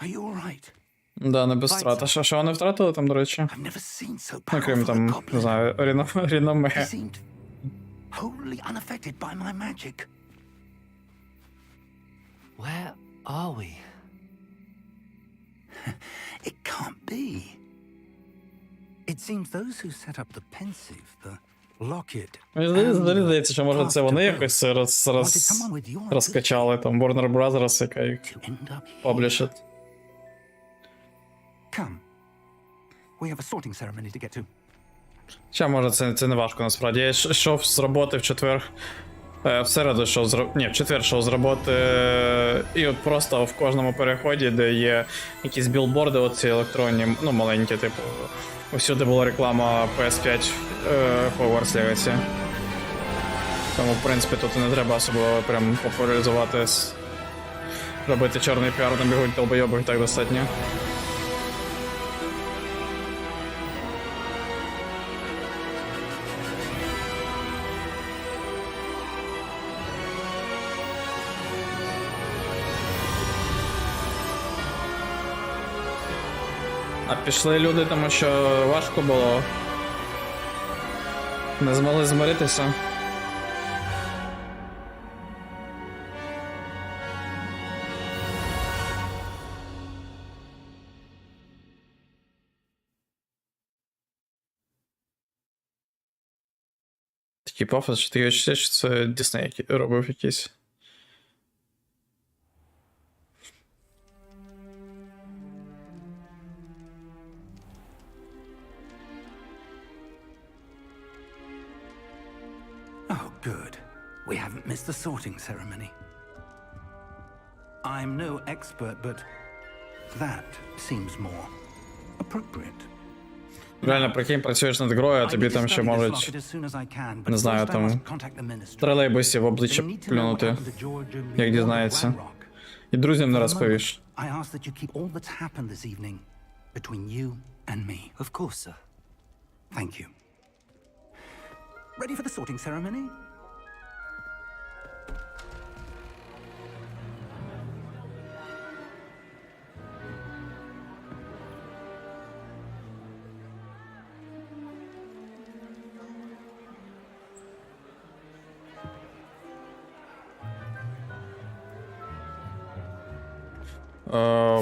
Are you all right? Да, не без втрат. А що вони втратили там, до речі? I've never seen so Ну, крім powerful a там, не goblin. знаю, He реноме. seemed wholly unaffected by my magic. Where are we? It can't be. It seems those who set up the pensive, the locket, Мені здається, що може це вони якось це розкачали, там, Warner Brothers, яка їх to end up here. паблішить. Come. We have a sorting ceremony to get to. Хоча, може, це не важко насправді. Я йшов з роботи в четвер. В середу йшов в четвер йшов з роботи. І от просто в кожному переході, де є якісь білборди, оці електронні, ну, маленькі, типу. Усюди була реклама PS5 Гогвартс Легасі. Тому, в принципі, тут не треба особливо прям популяризуватись. Робити чорний піар на бігуть долбойобах так достатньо. А пішли люди, тому що важко було. Не змогли змиритися. Такий пафос, що таке відчуття, що це Дісней робив якийсь. Good. We haven't missed the sorting ceremony. I'm no expert, but that seems more appropriate. Реально, прикинь, працюєш над грою, а тобі там ще можуть, не знаю, там, тролейбусі в обличчя плюнути, як дізнається. І друзям не розповіш. I ask that you keep all that's happened this evening between you and me. Of course, sir. Thank you. Ready for the sorting ceremony?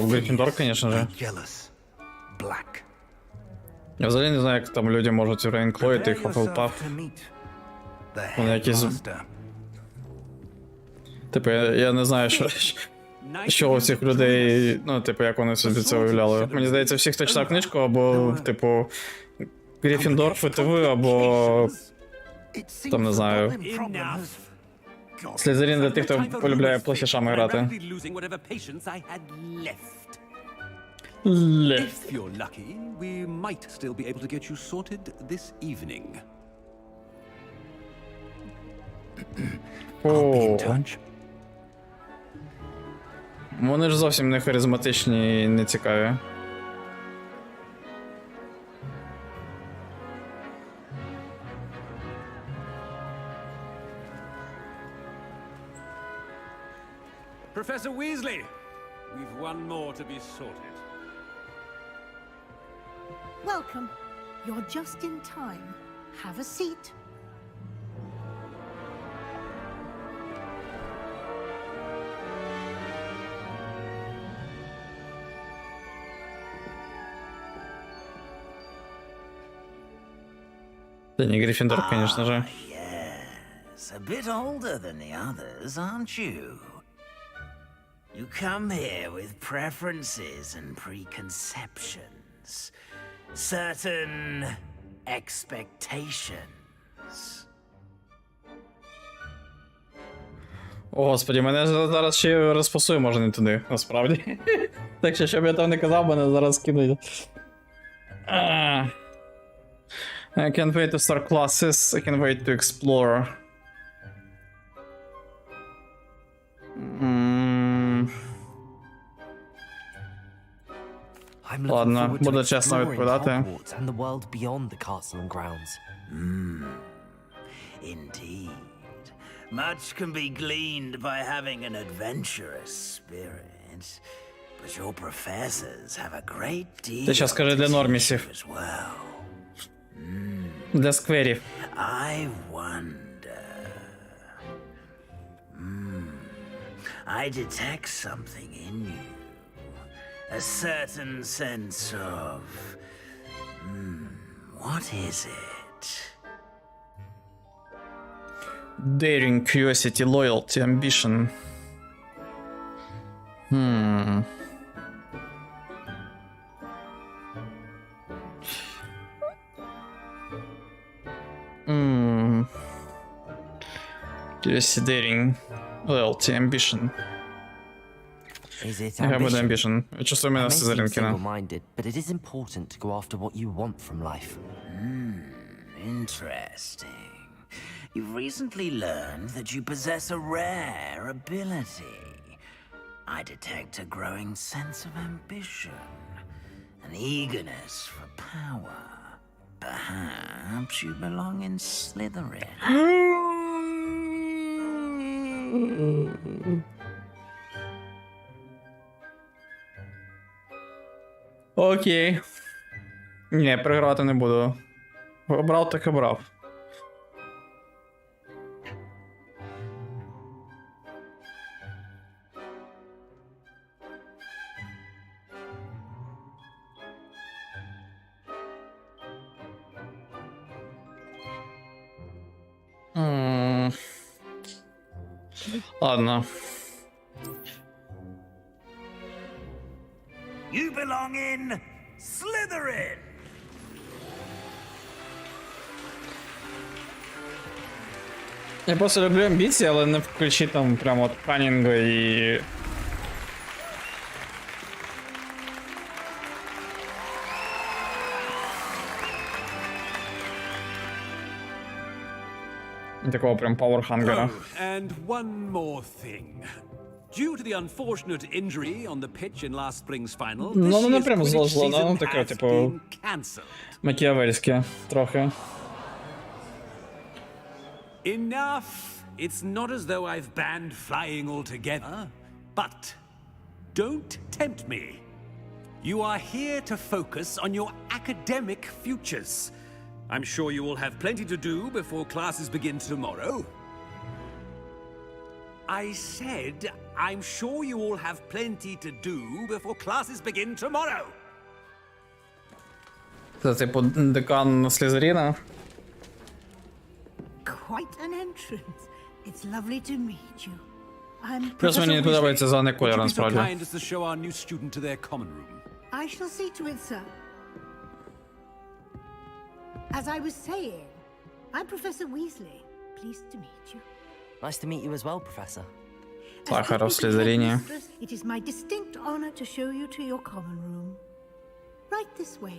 В Гриффіндор, конечно же. Jealous. Black. Я взагалі не знаю, як там люди можуть Рейнкло і Хафелпаф. Вони якісь... Типу, я не знаю, що у цих людей, ну, типу, як вони собі це уявляли. Мені здається, всі, хто читав книжку, або, типу, Гриффіндор, ФТВ, або, там, не знаю, Слизерін для тих, хто полюбляє плохішами грати. If you're lucky, we might still be able to get you sorted this evening. О, вони ж зовсім не харизматичні і не цікаві. Professor Weasley, we've one more to be sorted. Welcome. You're just in time. Have a seat. Да не Гриффиндор, конечно же. Yes, a bit older than the others, aren't you? You come here with preferences and preconceptions. Certain expectations. О, господі, мене зараз ще розпасує, може, не туди, насправді. Так що, щоб я там не казав, мене зараз кинуть. I can't wait to start classes, I can't wait to explore. I'm Ладно, looking forward to буду чесно exploring відповідати. Hogwarts and the world beyond the castle and grounds. Indeed. Much can be gleaned by having an adventurous spirit, but your professors have a great deal Ти щас скажи для нормісів. as well. Для скверів. I wonder. I detect something in you. A certain sense of... what is it? Daring, curiosity, loyalty, ambition. Curiosity, daring, loyalty, ambition. Is it Я буду ambition? ambition. Чувствую I мене may seem Слизеринкіна. single-minded, but it is important to go after what you want from life. Interesting. You've recently learned that you possess a rare ability. I detect a growing sense of ambition, an eagerness for power. Perhaps you belong in Slytherin. Окей. Ні, програти не буду. Обрав, так обрав. Ладно. You belong in Slytherin! Я просто люблю амбіції, але не в ключі там прямо от канінгу і... Такого прям пауэрхангера. And one more thing. Due to the unfortunate injury on the pitch in last spring's final, Ну, this ну не year's прям Quidditch зло-зло, season ну таке, has типу, been cancelled. макіавельське трохи. Enough! It's not as though I've banned flying altogether, but don't tempt me. You are here to focus on your academic futures. I'm sure you will have plenty to do before classes begin tomorrow. I said, I'm sure you all have plenty to do before classes begin tomorrow. Це типу декан Слізеріна. Quite an entrance. It's lovely to meet you. I'm Плюс мені не подобається зелений колір, Would you be so насправді. kind as to show our new student to their common room? I shall see to it, sir. As I was saying, I'm Professor Weasley. Pleased to meet you. Nice to meet you as well, Professor. Сахара в Слізеріні. It is my distinct honor to show you to your common room. Right this way.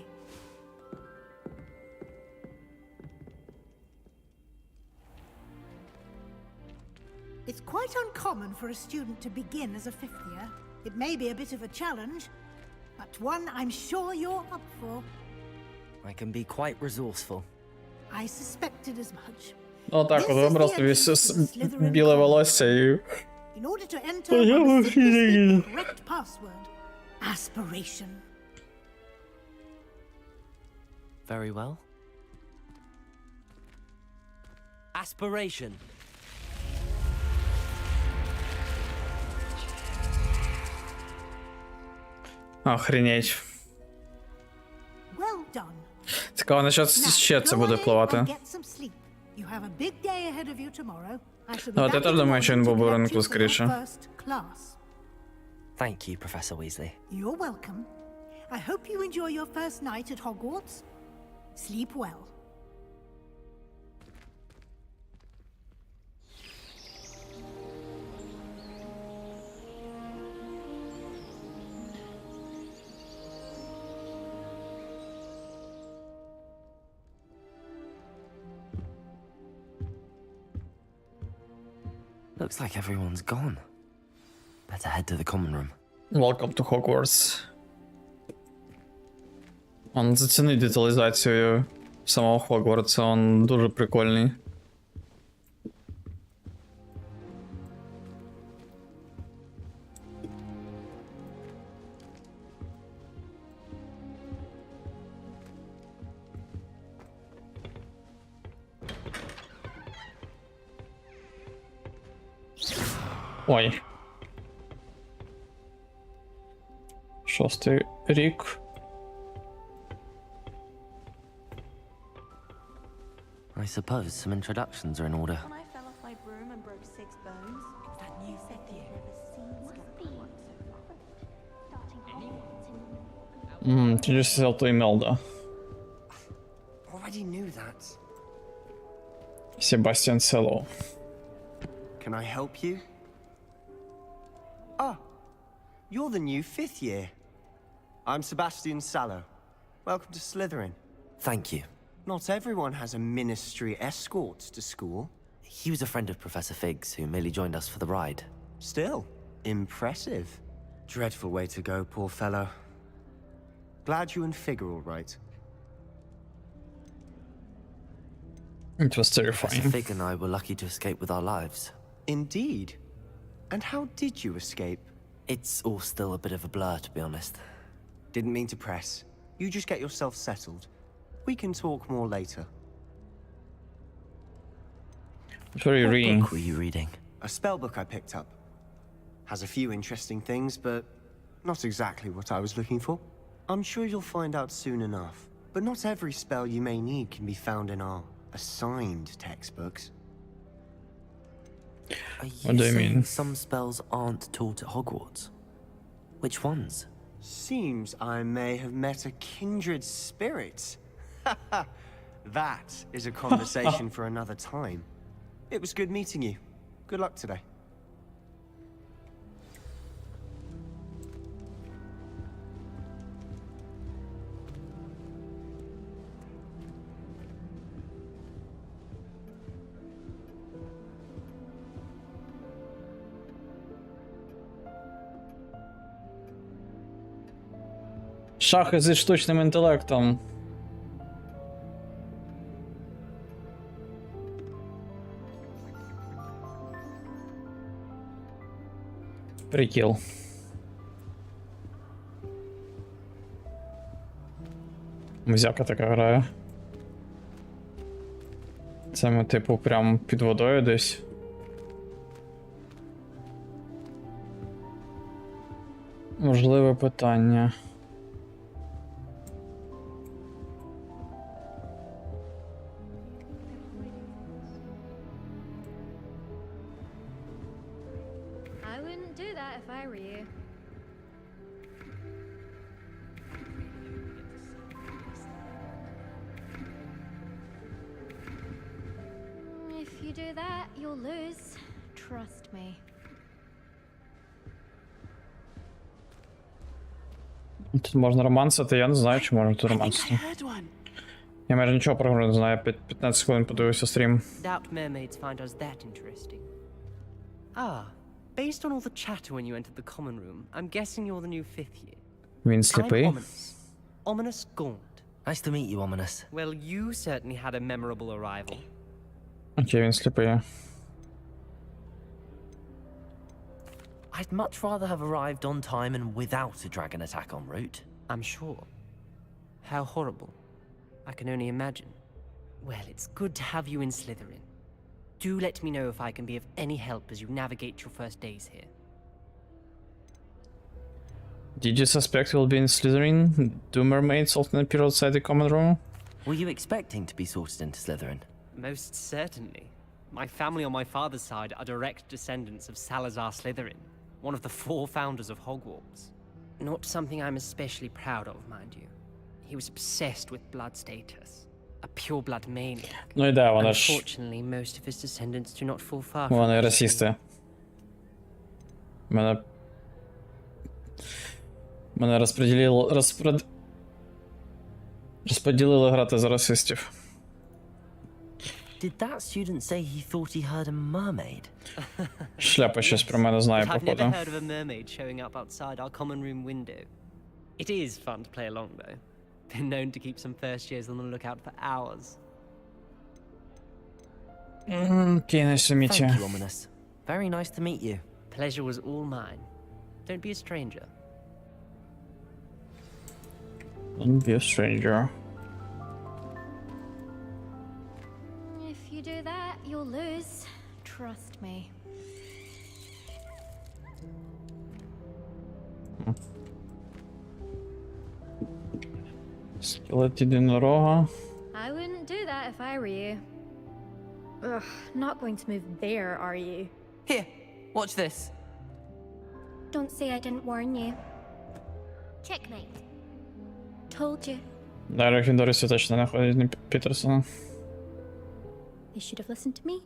It's quite uncommon for a student to begin as a fifth year. It may be a bit of a challenge, but one I'm sure you're up for. I can be quite resourceful. I suspected as much. Ну так, от вибрав собі біле волосся і... In order to enter one simple the correct password, aspiration. Very well. Aspiration. Охренеть. Well done. Цікаво, на що ще це буде впливати. Get some sleep. You have a big day ahead of you tomorrow. I shall be Ну, от я back теж in думаю, the що він morning був to би collect ранку you for your скоріше. first class. Thank you, Professor Weasley. You're welcome. I hope you enjoy your first night at Hogwarts. Sleep well. Looks like everyone's gone. Better head to the common room. Welcome to Hogwarts. Он зацінить деталізацію самого Хогвартса, он дуже прикольний. Ой. 6-й рік. I suppose some introductions are in order. When I fell off my broom and broke 6 bones, that new fifth year Introduce yourself to Imelda. Already knew that. Sebastian Cello. Can I help you? Ah, you're the new fifth year. I'm Sebastian Sallow. Welcome to Slytherin. Thank you. Not everyone has a ministry escort to school. He was a friend of Professor Fig's who merely joined us for the ride. Still, impressive. Dreadful way to go, poor fellow. Glad you and Fig are all right. It was terrifying. Professor Fig and I were lucky to escape with our lives. Indeed. And how did you escape? It's all still a bit of a blur, to be honest. Didn't mean to press. You just get yourself settled. We can talk more later. What were you What reading? book were you reading? A spellbook I picked up. Has a few interesting things, but not exactly what I was looking for. I'm sure you'll find out soon enough. But not every spell you may need can be found in our assigned textbooks. Are you What do you saying mean? some spells aren't taught at Hogwarts? Which ones? Seems I may have met a kindred spirit. That is a conversation for another time. It was good meeting you. Good luck today. Шахи зі штучним інтелектом. Прикіл. Музяка така грає. Це ми, типу, прям під водою десь. Можливе питання. I wouldn't do that if I were you. If you do that, you'll lose. Trust me. Тут можна романсити, я не знаю, чи можна тут романсити. Я майже нічого про гру не знаю, 15 хвилин подивився стрім. Doubt mermaids find us that interesting. Ah, based on all the chatter when you entered the common room, I'm guessing you're the new 5th year. Він сліпий? I'm Ominous. Ominous Gaunt. Nice to meet you, Ominous. Well, you certainly had a memorable arrival. Окей, він сліпий. I'd much rather have arrived on time and without a dragon attack en route. I'm sure. How horrible. I can only imagine. Well, it's good to have you in Slytherin. Do let me know if I can be of any help as you navigate your first days here. Did you suspect you'll be in Slytherin? Do mermaids often appear outside the common room? Were you expecting to be sorted into Slytherin? Most certainly. My family on my father's side are direct descendants of Salazar Slytherin, one of the 4 founders of Hogwarts. Not something I'm especially proud of, mind you. He was obsessed with blood status. A pure-blood maniac. Ну і да, вона ж... Unfortunately, most of his descendants do not fall far from Вони us. расисти. Мене розподілили грати за расистів. Did that student say he thought he heard a mermaid? Шляпа щось про мене знає, But I've never походу. heard of a mermaid showing up outside our common room window. It is fun to play along, though. Been known to keep some first years on the lookout for hours. Окей, nice to meet you. Thank you, Ominous. Very nice to meet you. Pleasure was all mine. Don't be a stranger. Don't be a stranger. If you do that, you'll lose. Trust me. Скелет єдинорога. I wouldn't do that if I were you. Ugh, not going to move there, are you? Here, watch this. Don't say I didn't warn you. Checkmate. Told you. Да, Гриффіндорці точно не ходять на Пітерсона. They should have listened to me.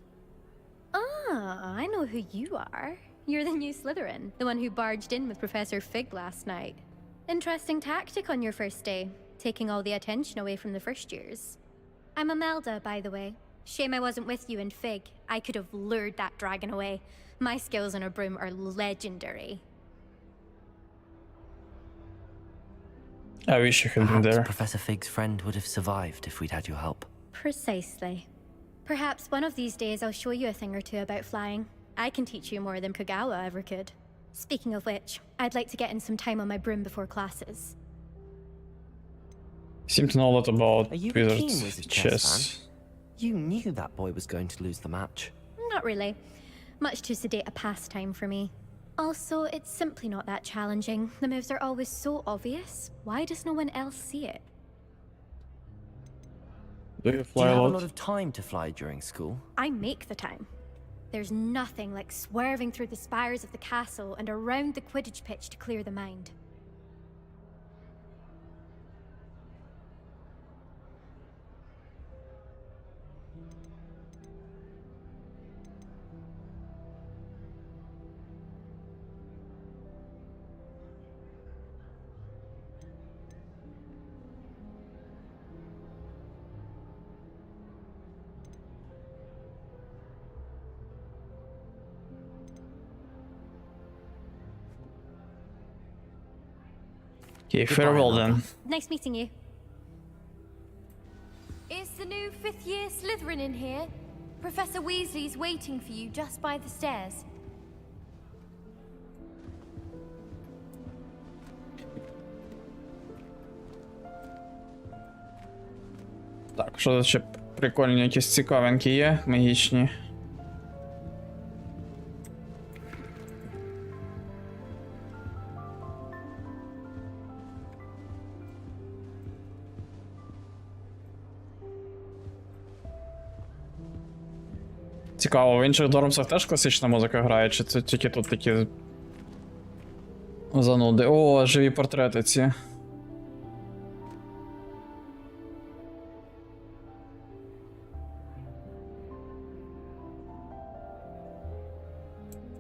Ah, I know who you are. You're the new Slytherin, the one who barged in with Professor Fig last night. Interesting tactic on your first day, taking all the attention away from the first years. I'm Imelda, by the way. Shame I wasn't with you in Fig. I could have lured that dragon away. My skills on a broom are legendary. I wish you had been Perhaps there. Professor Fig's friend would have survived if we'd had your help. Precisely. Perhaps one of these days I'll show you a thing or two about flying. I can teach you more than Kogawa ever could. Speaking of which, I'd like to get in some time on my broom before classes. Seem to know a lot about Are you a keen wizards wizard chess chess. You knew that boy was going to lose the match. Not really. Much too sedate a pastime for me. Also, it's simply not that challenging. The moves are always so obvious. Why does no one else see it? Do you Do you fly a have a lot? lot of time to fly during school? I make the time. There's nothing like swerving through the spires of the castle and around the Quidditch pitch to clear the mind. Okay, farewell then. Nice meeting you. Is the new 5th year Slytherin in here? Professor Weasley's waiting for you just by the stairs. Так, що тут ще прикольні якісь цікавинки є, магічні. Цікаво, в інших Дормсах теж класична музика грає, чи це тільки тут такі зануди? О, живі портрети ці.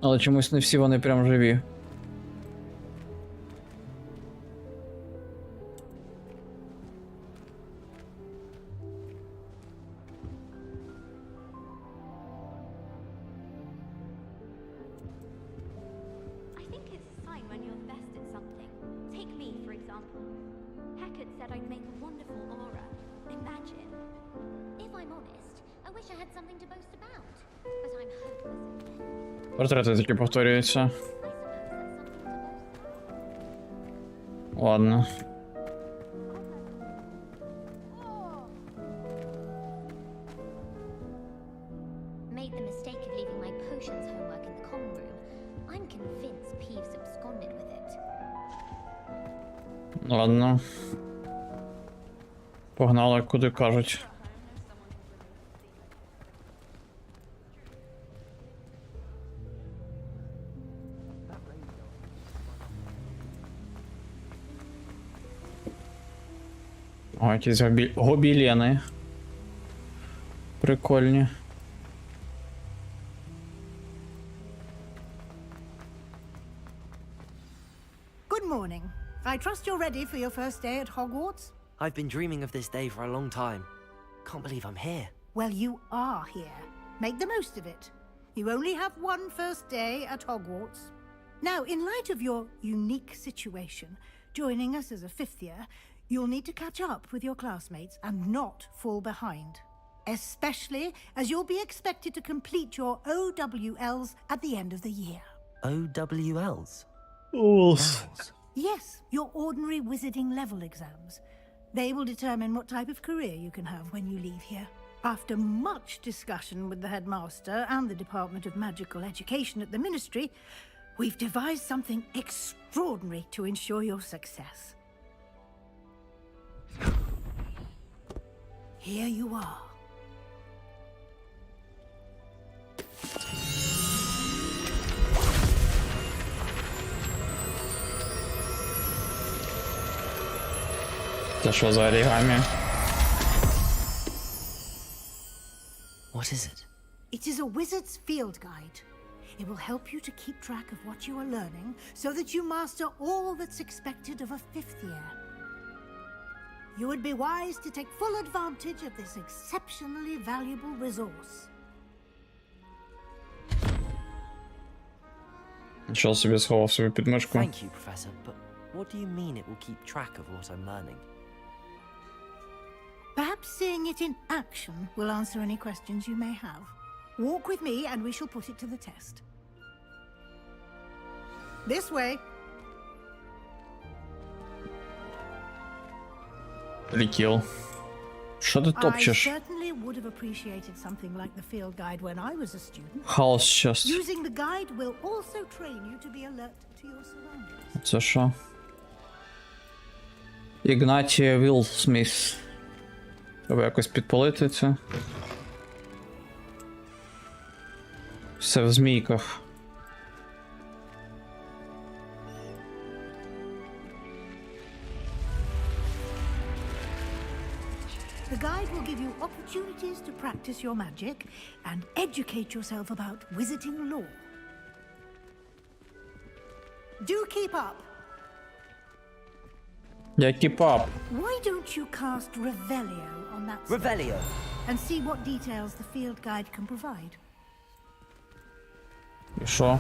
Але чомусь не всі вони прям живі. I think it's a sign when you're the best at something. Take me, for example. Hackett said I'd make a wonderful aura. Imagine. If I'm honest, I wish I had something to boast about. But I'm hopeless at this. Портрети такі повторюються. Ладно. Made the mistake of leaving my potions homework in the common room. I'm convinced Peeves absconded with it. Ладно. Погнали, куди кажуть. О, якісь гобілени. Прикольні. Good morning. I trust you're ready for your first day at Hogwarts? I've been dreaming of this day for a long time. Can't believe I'm here. Well, you are here. Make the most of it. You only have one first day at Hogwarts. Now, in light of your unique situation, joining us as a 5th year, you'll need to catch up with your classmates and not fall behind. Especially as you'll be expected to complete your OWLs at the end of the year. OWLs? Yes, your ordinary wizarding level exams. They will determine what type of career you can have when you leave here. After much discussion with the headmaster and the Department of Magical Education at the Ministry, we've devised something extraordinary to ensure your success. Here you are. Це що за орігамі? What is it? It is a wizard's field guide. It will help you to keep track of what you are learning so that you master all that's expected of a 5th year. You would be wise to take full advantage of this exceptionally valuable resource. Нічого собі сховав собі під мишку. Thank you, Professor, but what do you mean it will keep track of what I'm learning? Perhaps seeing it in action will answer any questions you may have. Walk with me and we shall put it to the test. This way. Прикіл. Що ти I топчеш? certainly would have appreciated something like the field guide when I was a student. Хаос щас. Using the guide will also train you to be alert to your surroundings. Це що? Ігнатія Вілсміс. Треба якось підпалити це. Все в змійках. The guide will give you opportunities to practice your magic and educate yourself about wizarding lore. Do keep up. Я кіпап. Why don't you cast Revelio on that spell Revelio? and see what details the field guide can provide? І що?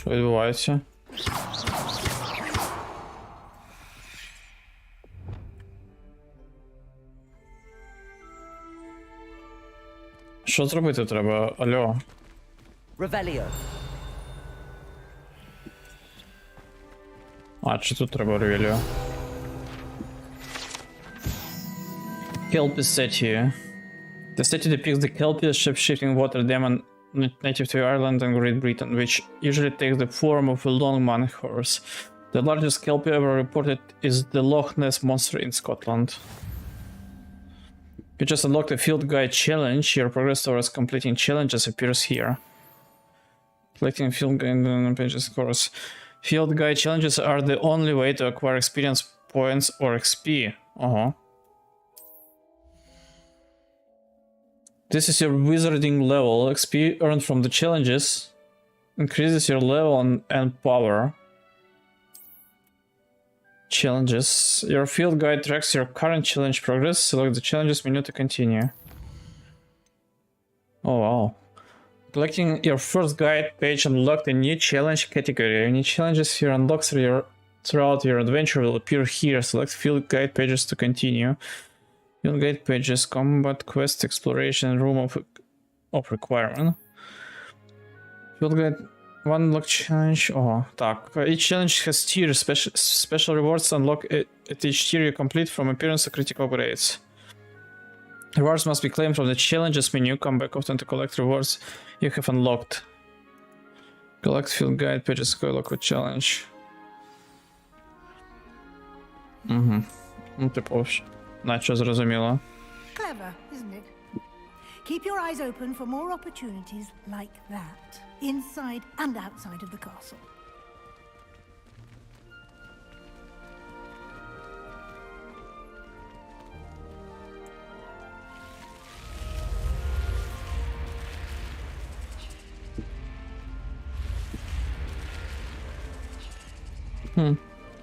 Що відбувається? Що зробити треба? Алло. Revelio. А, чи тут треба ревеліо? Kelpie statue. The statue depicts the Kelpie, shape-shifting water demon native to Ireland and Great Britain, which usually takes the form of a long man horse. The largest Kelpie ever reported is the Loch Ness monster in Scotland. You just unlocked a field guide challenge. Your progress towards completing challenges appears here. Collecting field guide pages course. Field guide challenges are the only way to acquire experience points or XP. This is your wizarding level. XP earned from the challenges increases your level and power. Challenges. Your field guide tracks your current challenge progress. Select the challenges menu to continue. Oh wow. Collecting your first guide page unlocked a new challenge category. Any challenges here unlocked throughout your adventure will appear here. Select field guide pages to continue. Field guide pages, combat, quest, exploration, room of requirement. Field guide, one unlock challenge. Oh, так. Each challenge has tiers. Special rewards unlock at each tier you complete from appearance to critical grades. Rewards must be claimed from the challenges menu. Come back often to collect rewards you have unlocked. Collect field guide pages to unlock a challenge. Ну, типу, наче зрозуміло. Clever, isn't it? Keep your eyes open for more opportunities like that, inside and outside of the castle.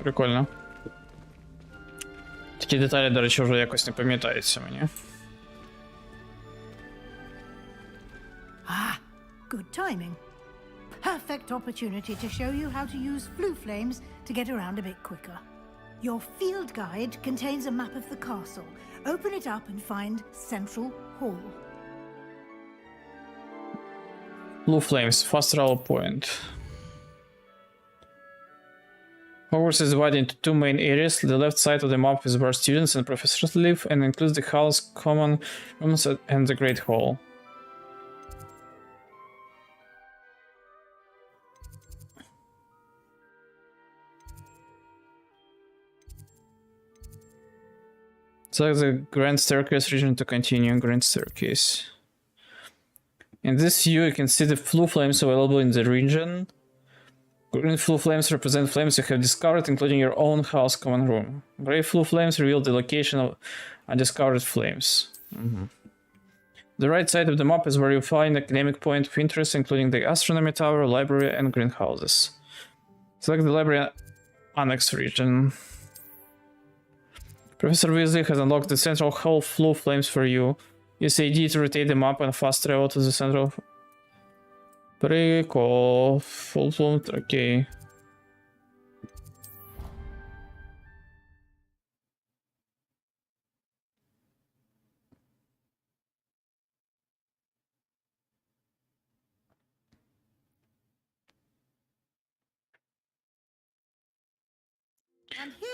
Прикольно. Такі деталі, до речі, вже якось не пам'ятаються мені. Ah, good timing. Perfect opportunity to show you how to use flue flames to get around a bit quicker. Your field guide contains a map of the castle. Open it up and find Central Hall. Blue Flames, fast travel point. Hogwarts is divided into two main areas. The left side of the map is where students and professors live and includes the hall's common rooms and the Great Hall. Select the Grand Staircase region to continue. Grand Staircase. In this view, you can see the flue flames available in the region. Green flue flames represent flames you have discovered, including your own house common room. Gray flue flames reveal the location of undiscovered flames. The right side of the map is where you find academic point of interest, including the astronomy tower, library, and greenhouses. Select the library annex region. Professor Weasley has unlocked the central hall flue flames for you. Use AD to rotate the map and fast travel to the central. Прикол. Full flame, окей.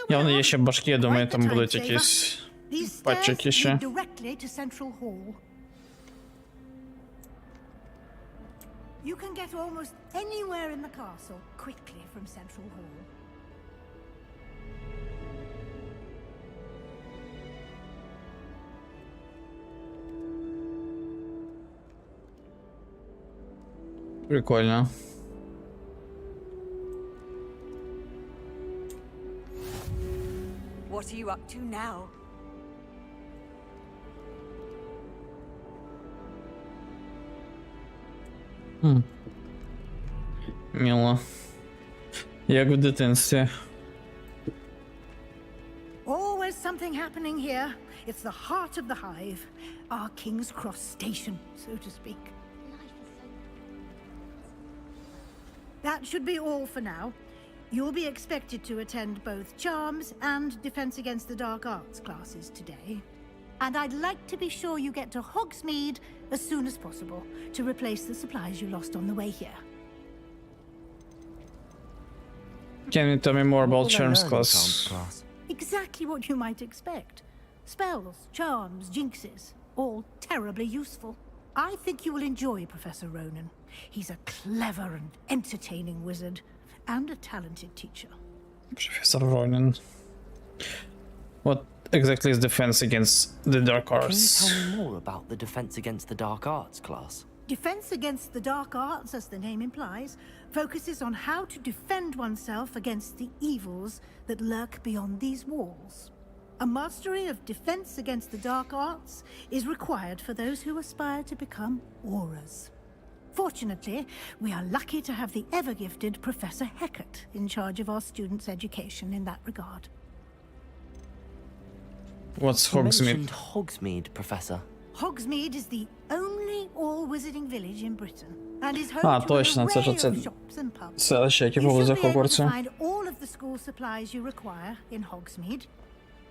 Явно є ще башки, я думаю, там будуть якісь патчики ще. You can get almost anywhere in the castle quickly from Central Hall. Прикольно. What are you up to now? Мило. Як в дитинстві. Always something happening here. It's the heart of the hive. Our King's Cross station, so to speak. That should be all for now. You'll be expected to attend both Charms and Defense Against the Dark Arts classes today. And I'd like to be sure you get to Hogsmeade as soon as possible to replace the supplies you lost on the way here. Can you tell me more about Charms class? Exactly what you might expect. Spells, charms, jinxes, all terribly useful. I think you will enjoy Professor Ronan. He's a clever and entertaining wizard, and a talented teacher. Professor Ronan. What exactly is Defense Against the Dark Arts? Can you tell me more about the Defense Against the Dark Arts class? Defense Against the Dark Arts, as the name implies, focuses on how to defend oneself against the evils that lurk beyond these walls. A mastery of Defense Against the Dark Arts is required for those who aspire to become auras. Fortunately, we are lucky to have the ever-gifted Professor Hecat in charge of our students' education in that regard. What's You Hogsmeade? mentioned Hogsmeade, Professor. Hogsmeade is the only all-wizarding village in Britain and is home А, to точно, an це ж array оце of shops and pubs. селище, яке You should поблизу be able to Хогвартсу. find all of the school supplies you require in Hogsmeade.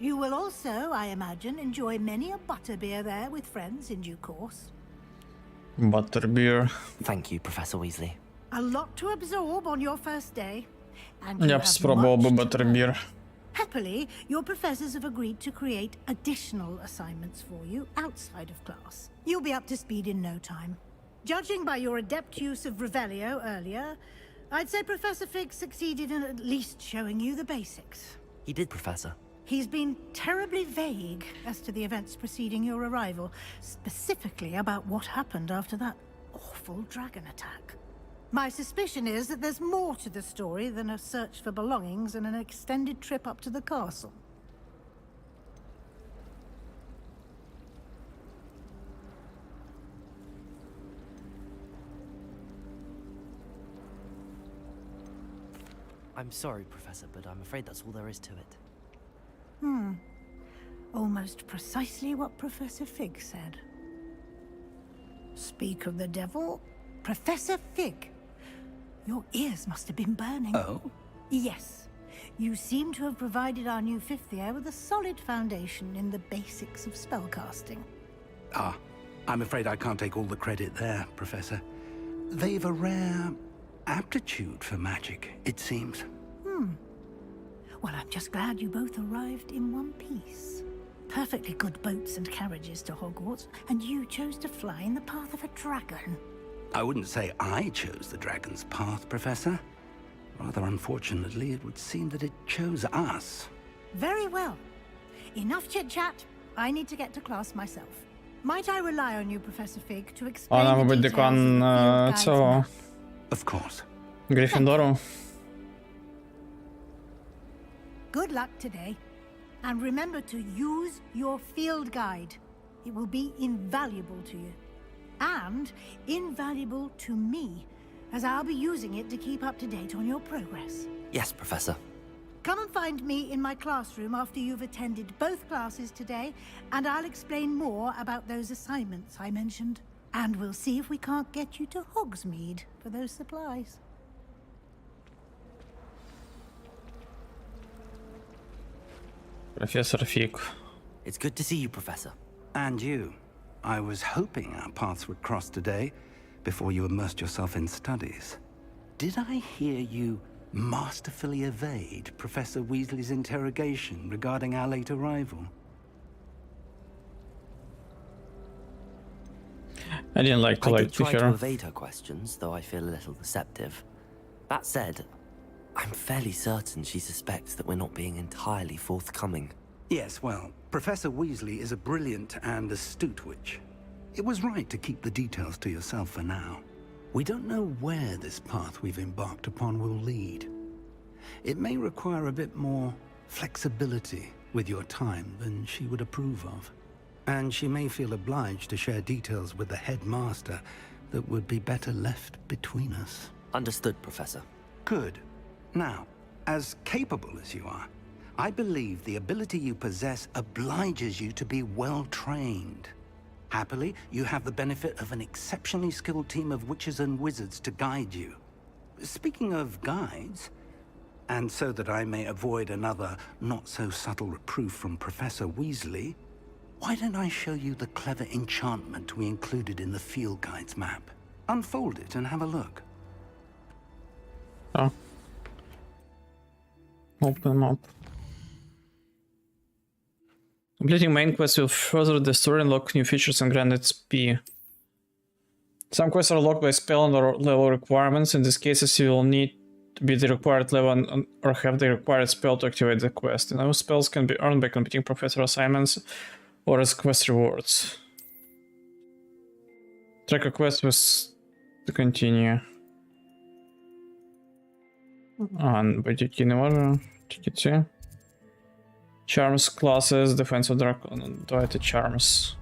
You will also, I imagine, enjoy many a butterbeer there with friends in due course. Butterbeer. Thank you, Professor Weasley. A lot to absorb on your first day. And you Я б have спробував би much to Butterbeer. learn. Happily, your professors have agreed to create additional assignments for you outside of class. You'll be up to speed in no time. Judging by your adept use of Revelio earlier, I'd say Professor Fig succeeded in at least showing you the basics. He did, Professor. He's been terribly vague as to the events preceding your arrival, specifically about what happened after that awful dragon attack. My suspicion is that there's more to the story than a search for belongings and an extended trip up to the castle. I'm sorry, Professor, but I'm afraid that's all there is to it. Almost precisely what Professor Fig said. Speak of the devil, Professor Fig. Your ears must have been burning. Oh? Yes. You seem to have provided our new fifth year with a solid foundation in the basics of spellcasting. Ah, I'm afraid I can't take all the credit there, Professor. They've a rare aptitude for magic, it seems. Well, I'm just glad you both arrived in one piece. Perfectly good boats and carriages to Hogwarts, and you chose to fly in the path of a dragon. I wouldn't say I chose the dragon's path, Professor. Rather unfortunately, it would seem that it chose us. Very well. Enough chit-chat. I need to get to class myself. Might I rely on you, Professor Fig, to explain Вона, the мабуть, details декан of the field guide's цього map? Of course. Гриффіндору. Good luck today. And remember to use your field guide. It will be invaluable to you. And invaluable to me, as I'll be using it to keep up to date on your progress. Yes, Professor. Come and find me in my classroom after you've attended both classes today, and I'll explain more about those assignments I mentioned. And we'll see if we can't get you to Hogsmeade for those supplies. Профессор Фиг. It's good to see you, Professor. And you. I was hoping our paths would cross today, before you immersed yourself in studies. Did I hear you masterfully evade Professor Weasley's interrogation regarding our late arrival? I didn't like to I did try to hear. evade her questions, though I feel a little deceptive. That said, I'm fairly certain she suspects that we're not being entirely forthcoming. Yes, well, Professor Weasley is a brilliant and astute witch. It was right to keep the details to yourself for now. We don't know where this path we've embarked upon will lead. It may require a bit more flexibility with your time than she would approve of. And she may feel obliged to share details with the headmaster that would be better left between us. Understood, Professor. Good. Now, as capable as you are, I believe the ability you possess obliges you to be well trained. Happily, you have the benefit of an exceptionally skilled team of witches and wizards to guide you. Speaking of guides, and so that I may avoid another not-so-subtle reproof from Professor Weasley, why don't I show you the clever enchantment we included in the field guide's map? Unfold it and have a look. Oh. Open map. Completing main quests will further the story and unlock new features and grant XP. Some quests are locked by spell and or level requirements. In these cases, you will need to be the required level or have the required spell to activate the quest. And those spells can be earned by completing professor assignments or as quest rewards. Track a quest with to continue. Пойти не можу. Тільки ці. Charms classes, defensive dragon. Давайте charms.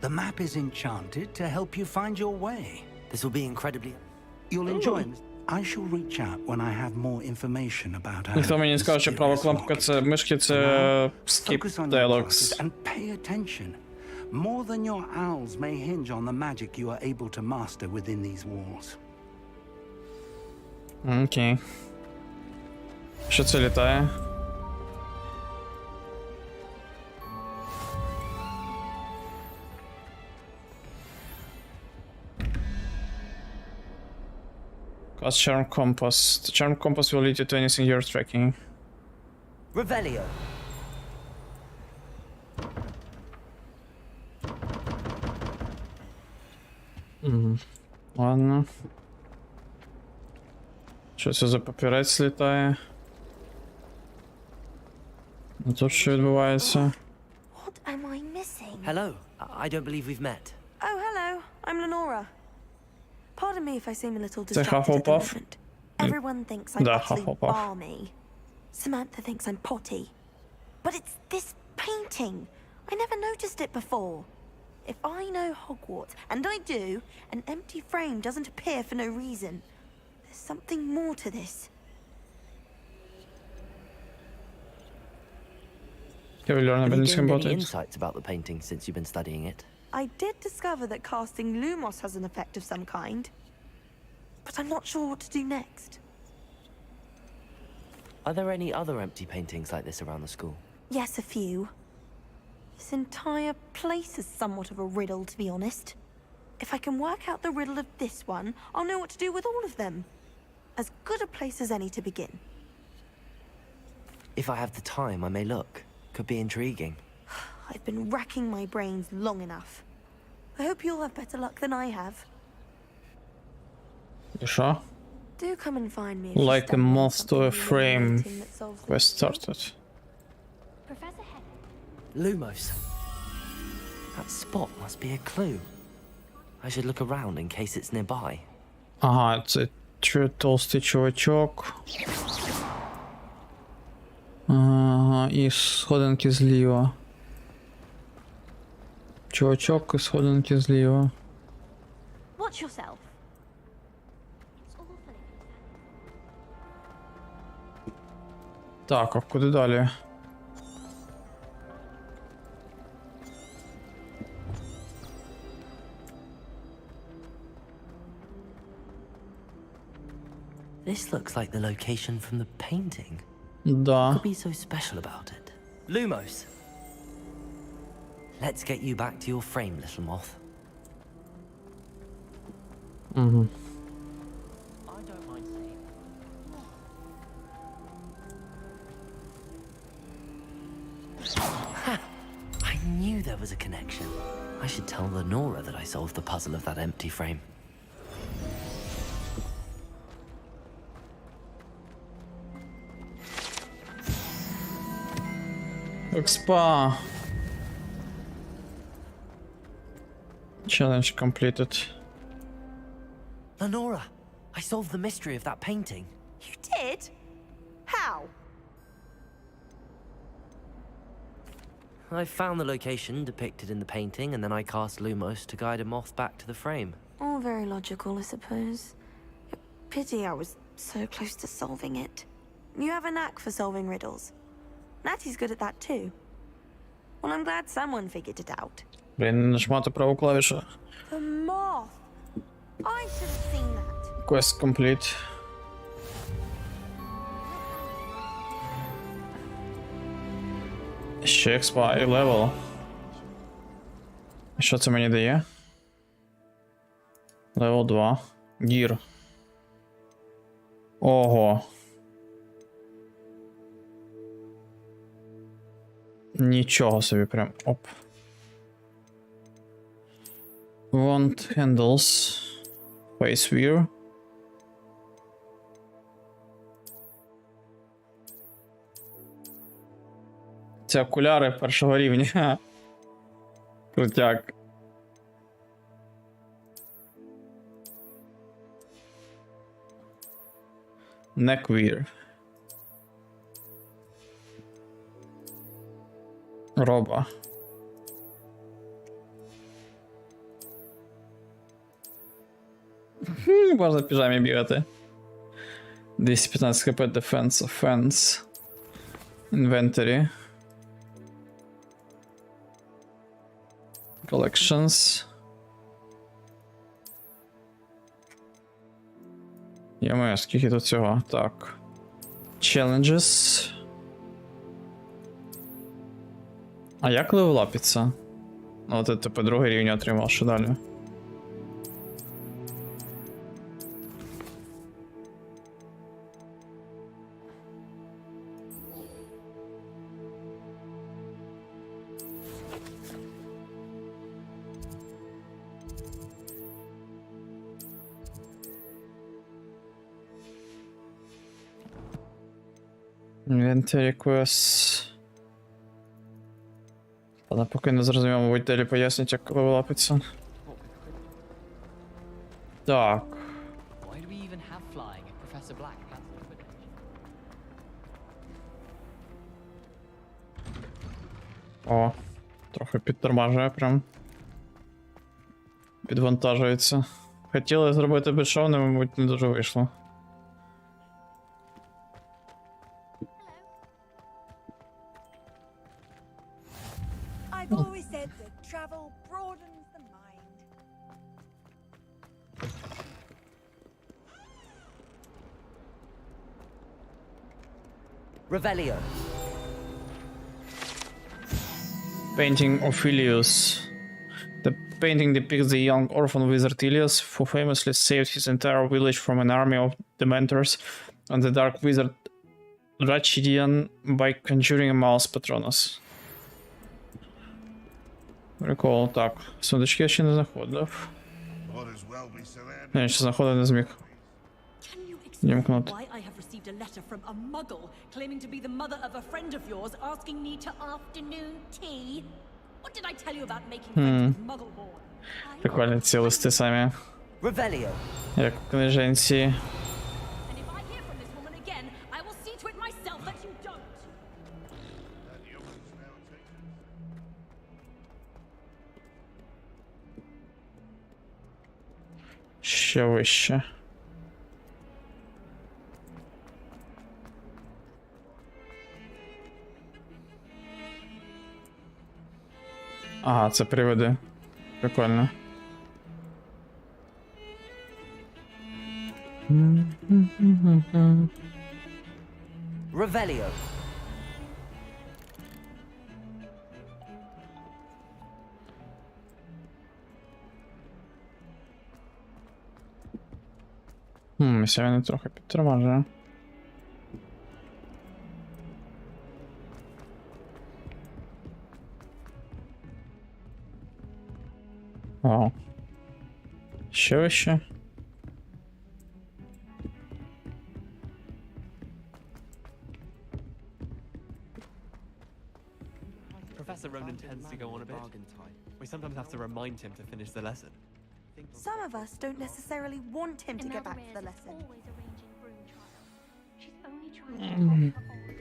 The map is enchanted to help you find your way. This will be incredibly... You'll enjoy it. I shall reach out when I have more information about her. Ніхто мені не сказав, що права кнопка це мишки, це skip dialogues. And pay attention. More than your owls may hinge on the magic you are able to master within these walls. Окей. Що це літає? Cast Charm Compass. The Charm Compass will lead you to anything you're tracking. Revelio. Ладно. Що це за папірець літає? А тут що відбувається? What am I missing? Hello. I don't believe we've met. Oh, hello. I'm Lenora. Pardon me if I seem a little Це distracted at the Hufflepuff? moment. Everyone thinks I'm Да, actually Hufflepuff. balmy. Samantha thinks I'm potty. But it's this painting. I never noticed it before. If I know Hogwarts, and I do, an empty frame doesn't appear for no reason. There's something more to this. Have you learned Have you anything gained about any it? insights about the painting since you've been studying it? I did discover that casting Lumos has an effect of some kind. But I'm not sure what to do next. Are there any other empty paintings like this around the school? Yes, a few. This entire place is somewhat of a riddle, to be honest. If I can work out the riddle of this one, I'll know what to do with all of them. As good a place as any to begin. If I have the time, I may look. Could be intriguing. I've been racking my brains long enough. I hope you'll have better luck than I have. І що? Do come and find me. If you Like a stumble on moth to a something frame. illuminating that solves the Quest mystery. started. Professor Head. Lumos. That spot must be a clue. I should look around in case it's nearby. Ага, це толстий чувачок. Ага, і сходинки зліва. Чувачок і сходинки зліва. Watch yourself. It's all for Так, а куди далі? This looks like the location from the painting. Да. Could be so special about it. Lumos. Let's get you back to your frame, little moth. Угу. I don't mind saying. Ha! I knew there was a connection. I should tell Lenora that I solved the puzzle of that empty frame. Экспа. Challenge completed. Lenora, I solved the mystery of that painting. You did? How? I found the location depicted in the painting, and then I cast Lumos to guide a moth back to the frame. All very logical, I suppose. Pity I was so close to solving it. You have a knack for solving riddles. Natty's good at that too. Well, I'm glad someone figured it out. Блін, не нажимати праву клавішу. The moth! I should have seen that. Quest complete. Ще expire level. І що це мені дає? Level 2. Gear. Ого. Нічого собі прям. Оп. Wand handles. Face wear. Це окуляри першого рівня. Крутяк. Neckwear. Роба. Можна в піжамі бігати. 215 хп defense, offense. Inventory. Collections. Йоме, скільки тут цього? Так. Challenges. А як левелапиться? Ну, от типу другий рівень отримав, що далі? Inventory quests. Але поки не зрозумів, мабуть, далі пояснять, як левелапиться. Так. Why do we even have flying if Professor Black cancelled Quidditch? О, трохи підтормажує прям. Підвантажується. Хотіли зробити безшовним, мабуть, не дуже вийшло. I've always said that travel broadens the mind. Revelio. Painting of Ilius. The painting depicts the young orphan wizard Ilius, who famously saved his entire village from an army of Dementors and the dark wizard Rachidian by conjuring a mouse Patronus. Прикол, так. Сундучки я ще не знаходив. Я ще знаходив, не зміг. Німкнути. Why I have received a letter from a muggle claiming to be the mother of a friend of yours asking me to afternoon tea? What did I tell you about making friends with muggle-born? Прикольні ці листи самі. Revelio. Як у книженці. And if I hear from this woman again, I will see to it myself that you don't. Ще вище. Ага, це приводи. Прикольно. Revelio. Ся мене трохи підтормажує. Вау. Ще вище. Professor Ronan tends to go on a bit. We sometimes have to remind him to finish the lesson. Some of us don't necessarily want him to get back to the lesson. Always arranging broom trials. She's only trying to help her old.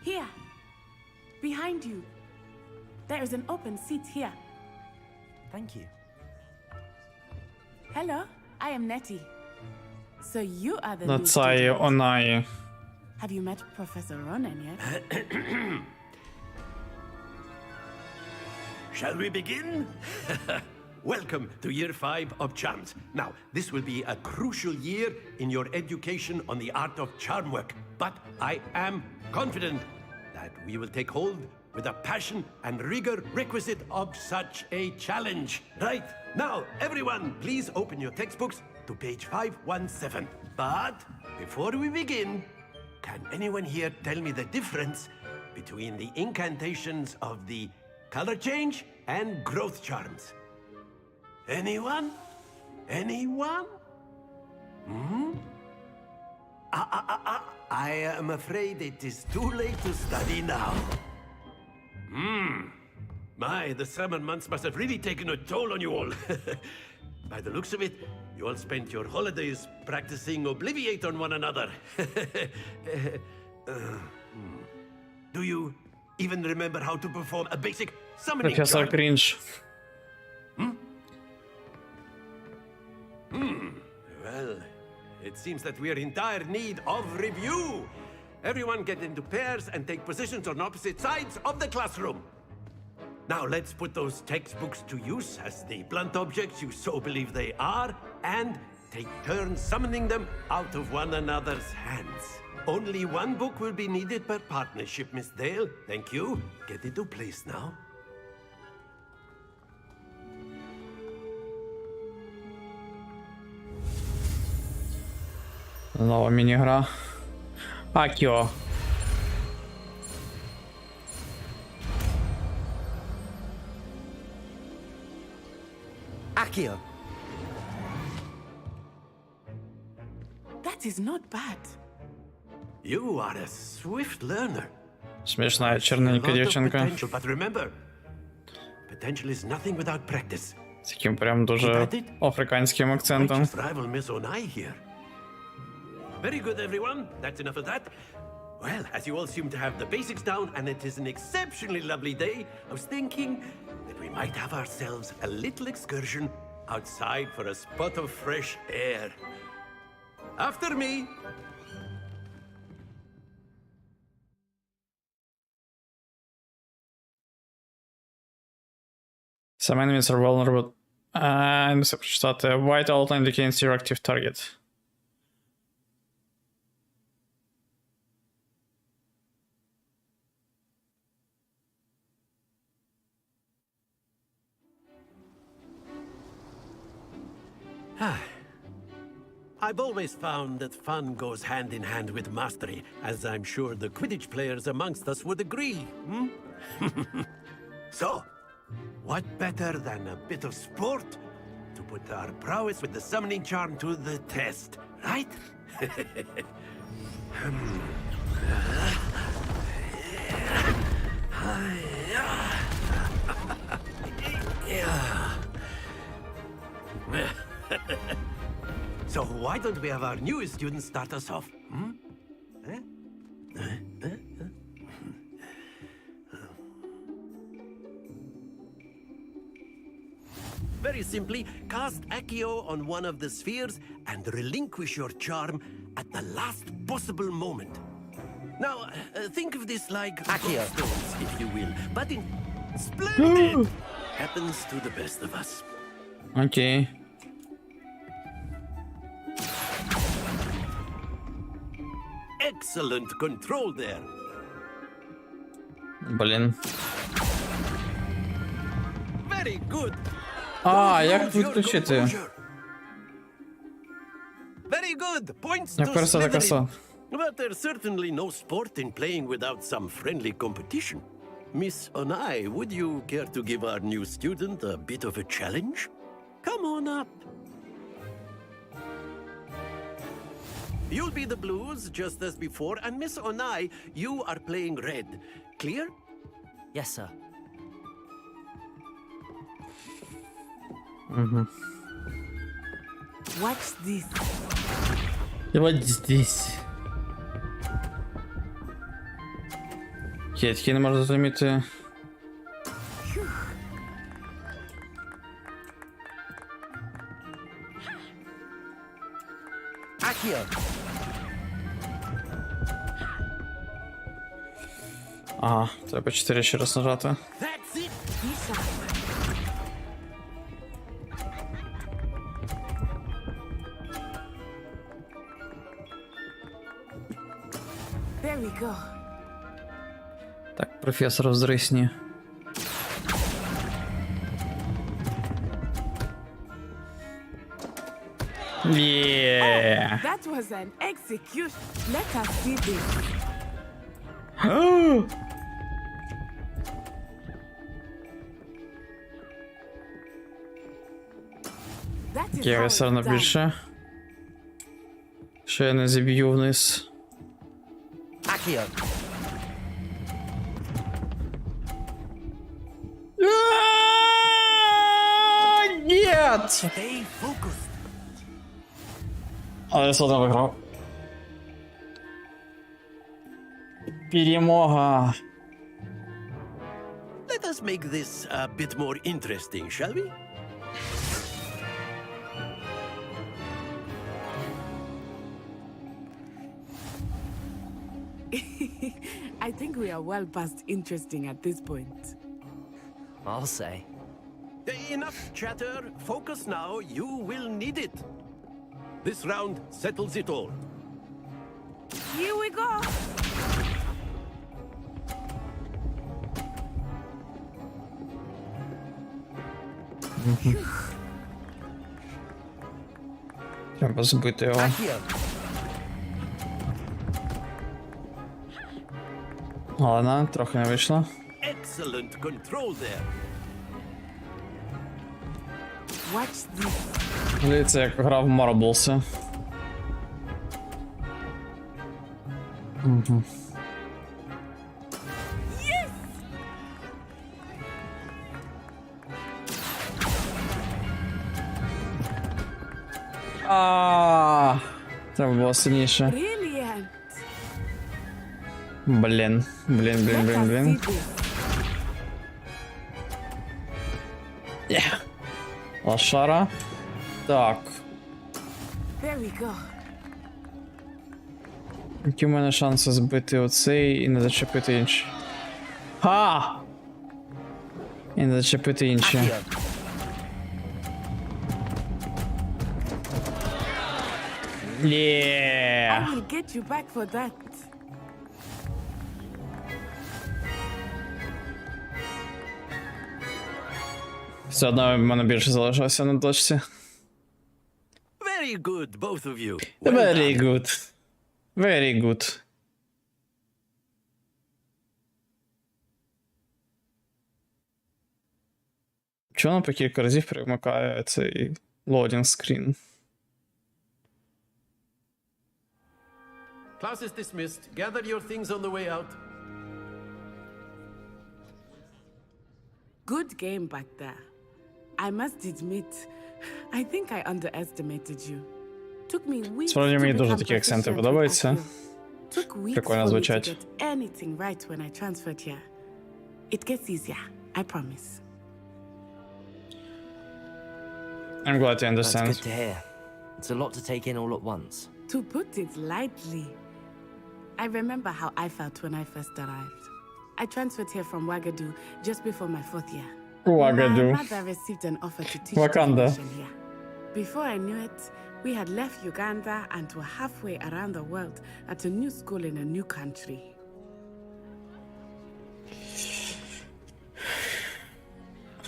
Here, behind you. There is an open seat here. Thank you. Hello, I am Nettie. So you are the На new цаї student. Онаї. Have you met Professor Ronan yet? Shall we begin? Welcome to year 5 of charms. Now, this will be a crucial year in your education on the art of charm work. But I am confident that we will take hold with the passion and rigor requisite of such a challenge. Right, now, everyone, please open your textbooks to page 517. But before we begin, can anyone here tell me the difference between the incantations of the color change and growth charms? Anyone? Anyone? I am afraid it is too late to study now. My, the summer months must have really taken a toll on you all. By the looks of it, you all spent your holidays practicing Obliviate on one another. Do you even remember how to perform a basic summoning Профессор charm? Кринж. Well, it seems that we are in dire need of review. Everyone get into pairs and take positions on opposite sides of the classroom. Now let's put those textbooks to use as the blunt objects you so believe they are, and take turns summoning them out of one another's hands. Only one book will be needed per partnership, Miss Dale. Thank you. Get into place now. Нова міні-гра. Акіо. Accio. That is not bad. You are a swift learner. Смішна чорненька дівчинка. Potential, but remember, potential is nothing without practice. З таким прям дуже африканським акцентом. Just rival Miss Onai here. Very good, everyone. That's enough of that. Well, as you all seem to have the basics down, and it is an exceptionally lovely day, I was thinking that we might have ourselves a little excursion outside for a spot of fresh air. After me. Some enemies are vulnerable. Не все прочитати. White outline indicates your active target. I've always found that fun goes hand in hand with mastery, as I'm sure the Quidditch players amongst us would agree. So, what better than a bit of sport to put our prowess with the summoning charm to the test, right? So why don't we have our newest student start us off? Very simply, cast Accio on one of the spheres and relinquish your charm at the last possible moment. Now, think of this like Accio stones, if you will, but in splendid happens to the best of us. Окей. Excellent control there. Блін. Very good. Як відключити? Very good. Points Як to краса, краса. Slytherin. But there's certainly no sport in playing without some friendly competition. Miss Onai, would you care to give our new student a bit of a challenge? Come on up. You'll be the blues, just as before, and Miss Onai, you are playing red. Clear? Yes, sir. What's this? І от здесь. Я таки не можу зрозуміти. Accio. Ага, треба 4 ще раз нажати. That's it. Misha, There we go. Так, професор взрисні. Yeah. That was an execution. Let us see this. That is Я how все одно it's done. більше. Ще я не зіб'ю вниз. Accio. Нет! Stay focused. Але я все одно виграв. Перемога. Let us make this a bit more interesting, shall we? I think we are well past interesting at this point. I'll say. Enough chatter. Focus now. You will need it. This round settles it all. Here we go. Треба збити його. Accio. Ладно, трохи не вийшло. Excellent control there. Watch this. Дивіться, як грав в Марблси. Треба було сильніше. Brilliant. Блін. Лошара. Так. There we go. Які в мене шанси збити оцей і не зачепити інші? Ха! І не зачепити інші. Accio. Yeah. I will get you back for that. Все одно в мене більше залишилося на точці. Very good, both of you. Very good. Very good. Чого воно по кілька разів перемикає цей loading screen? Class is dismissed. Gather your things on the way out. Good game back there. I must admit, I think I underestimated you. Took me weeks Справді to мені дуже become такі акценти proficient with подобаються. Accio. Took weeks Прикольно for me to звучать. get anything right when I transferred here. It gets easier, I promise. I'm glad you That's understand. good to hear. It's a lot to take in all at once. To put it lightly, I remember how I felt when I first arrived. I transferred here from Wagadu just before my 4th year. Wagadu. My mother received an offer to teach Wakanda. education here. Before I knew it, we had left Uganda and were halfway around the world at a new school in a new country.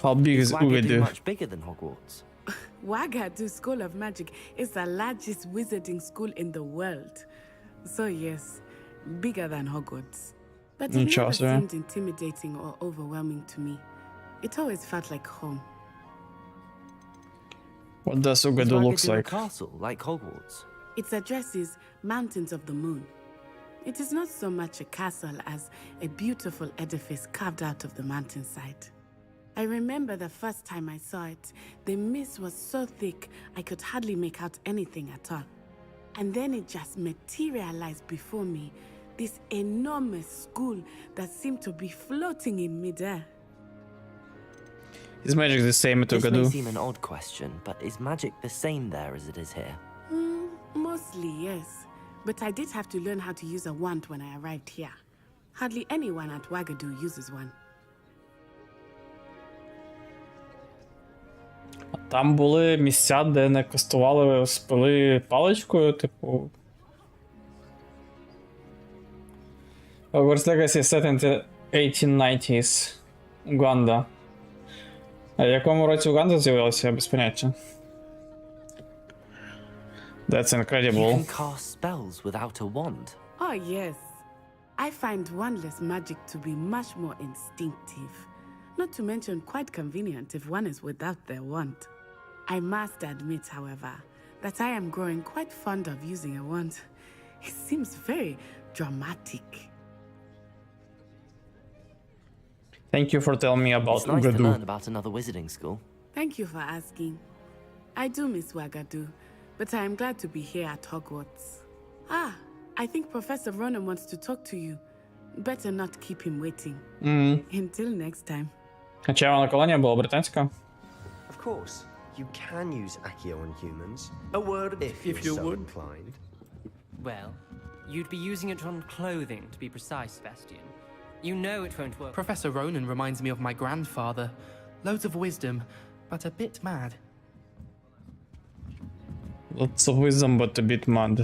How big is Wagadu Ugadu? much bigger than Hogwarts? Wagadu School of Magic is the largest wizarding school in the world. So yes, bigger than Hogwarts. But it Нічого never собі. seemed intimidating or overwhelming to me. It always felt like home. What does Is Ugadu looks Wagadu a like? castle like Hogwarts? Its address is Mountains of the Moon. It is not so much a castle as a beautiful edifice carved out of the mountainside. I remember the first time I saw it, the mist was so thick I could hardly make out anything at all. And then it just materialized before me, this enormous school that seemed to be floating in midair. Is magic the same at This may Ugadu? seem an odd question, but is magic the same there as it is here? Mostly, yes. But I did have to learn how to use a wand when I arrived here. Hardly anyone at Wagadu uses one. Там були місця, де не кастували спили паличкою, типу. Hogwarts Legacy is set in the 1890s. Уганда. А в якому році Уганда з'явилася, я без поняття. That's You incredible. can cast spells without a wand. Oh, yes. I find wandless magic to be much more instinctive. Not to mention quite convenient if one is without their wand. I must admit, however, that I am growing quite fond of using a wand. It seems very dramatic. Thank you for telling me about It's nice to Ugadu. learn about another wizarding school. Thank you for asking. I do miss Wagadu, but I am glad to be here at Hogwarts. Ah, I think Professor Ronan wants to talk to you. Better not keep him waiting. Until next time. Хоча вона колонія була британська. Of course, you can use Accio on humans. A word, if you you're so would. inclined. Well, you'd be using it on clothing, to be precise, Sebastian. You know it won't work. Professor Ronan reminds me of my grandfather. Loads of wisdom, but a bit mad. Lots of wisdom, but a bit mad.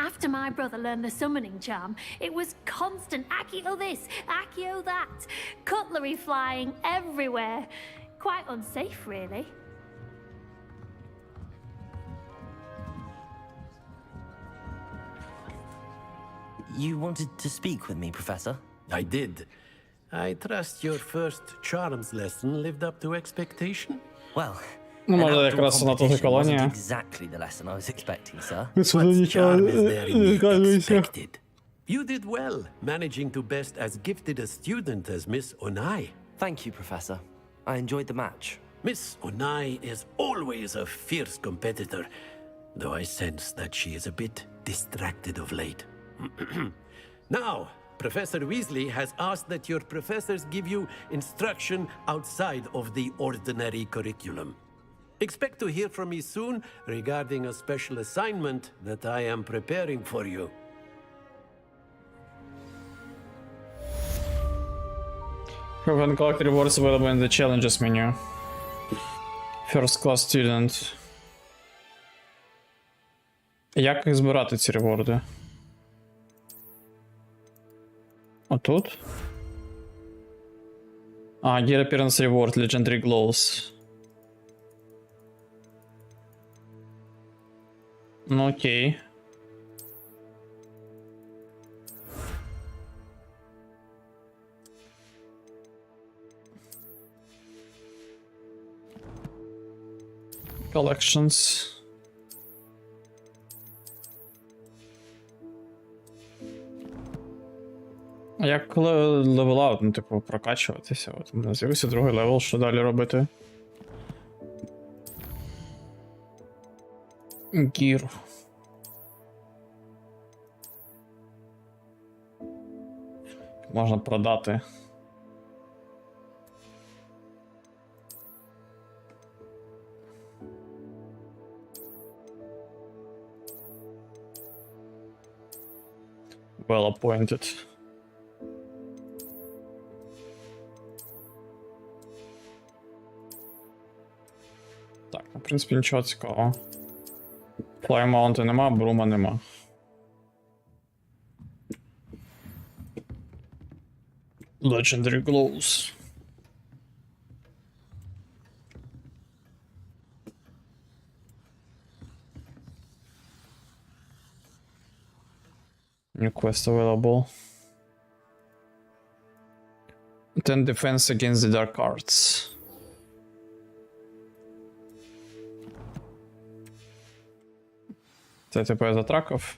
After my brother learned the summoning charm, it was constant Accio this, Accio that. Cutlery flying everywhere. Quite unsafe, really. You wanted to speak with me, Professor? I did. I trust your first charms lesson lived up to expectation? Well, Ну, an може, outdoor якраз на то competition колонія. wasn't exactly the lesson I was expecting, sir. Charm is there in me expected. You did well, managing to best as gifted a student as Miss Onai. Thank you, Professor. I enjoyed the match. Miss Onai is always a fierce competitor, though I sense that she is a bit distracted of late. Now, Professor Weasley has asked that your professors give you instruction outside of the ordinary curriculum. Expect to hear from me soon regarding a special assignment that I am preparing for you. You can collect rewards available in the challenges menu. First class student. Як їх збирати, ці реворди? Отут? Get appearance reward, legendary glows. Ну окей. Collections. Як левелаут, ну, типу, прокачуватися. От у мене з'явився другий левел, що далі робити? Гір. Можна продати. Well appointed. Так, в принципі, нічого цікавого. Флаймаунта нема, брума нема. Legendary glows. New quest available. 10 defense against the dark arts. Це типу я затракав?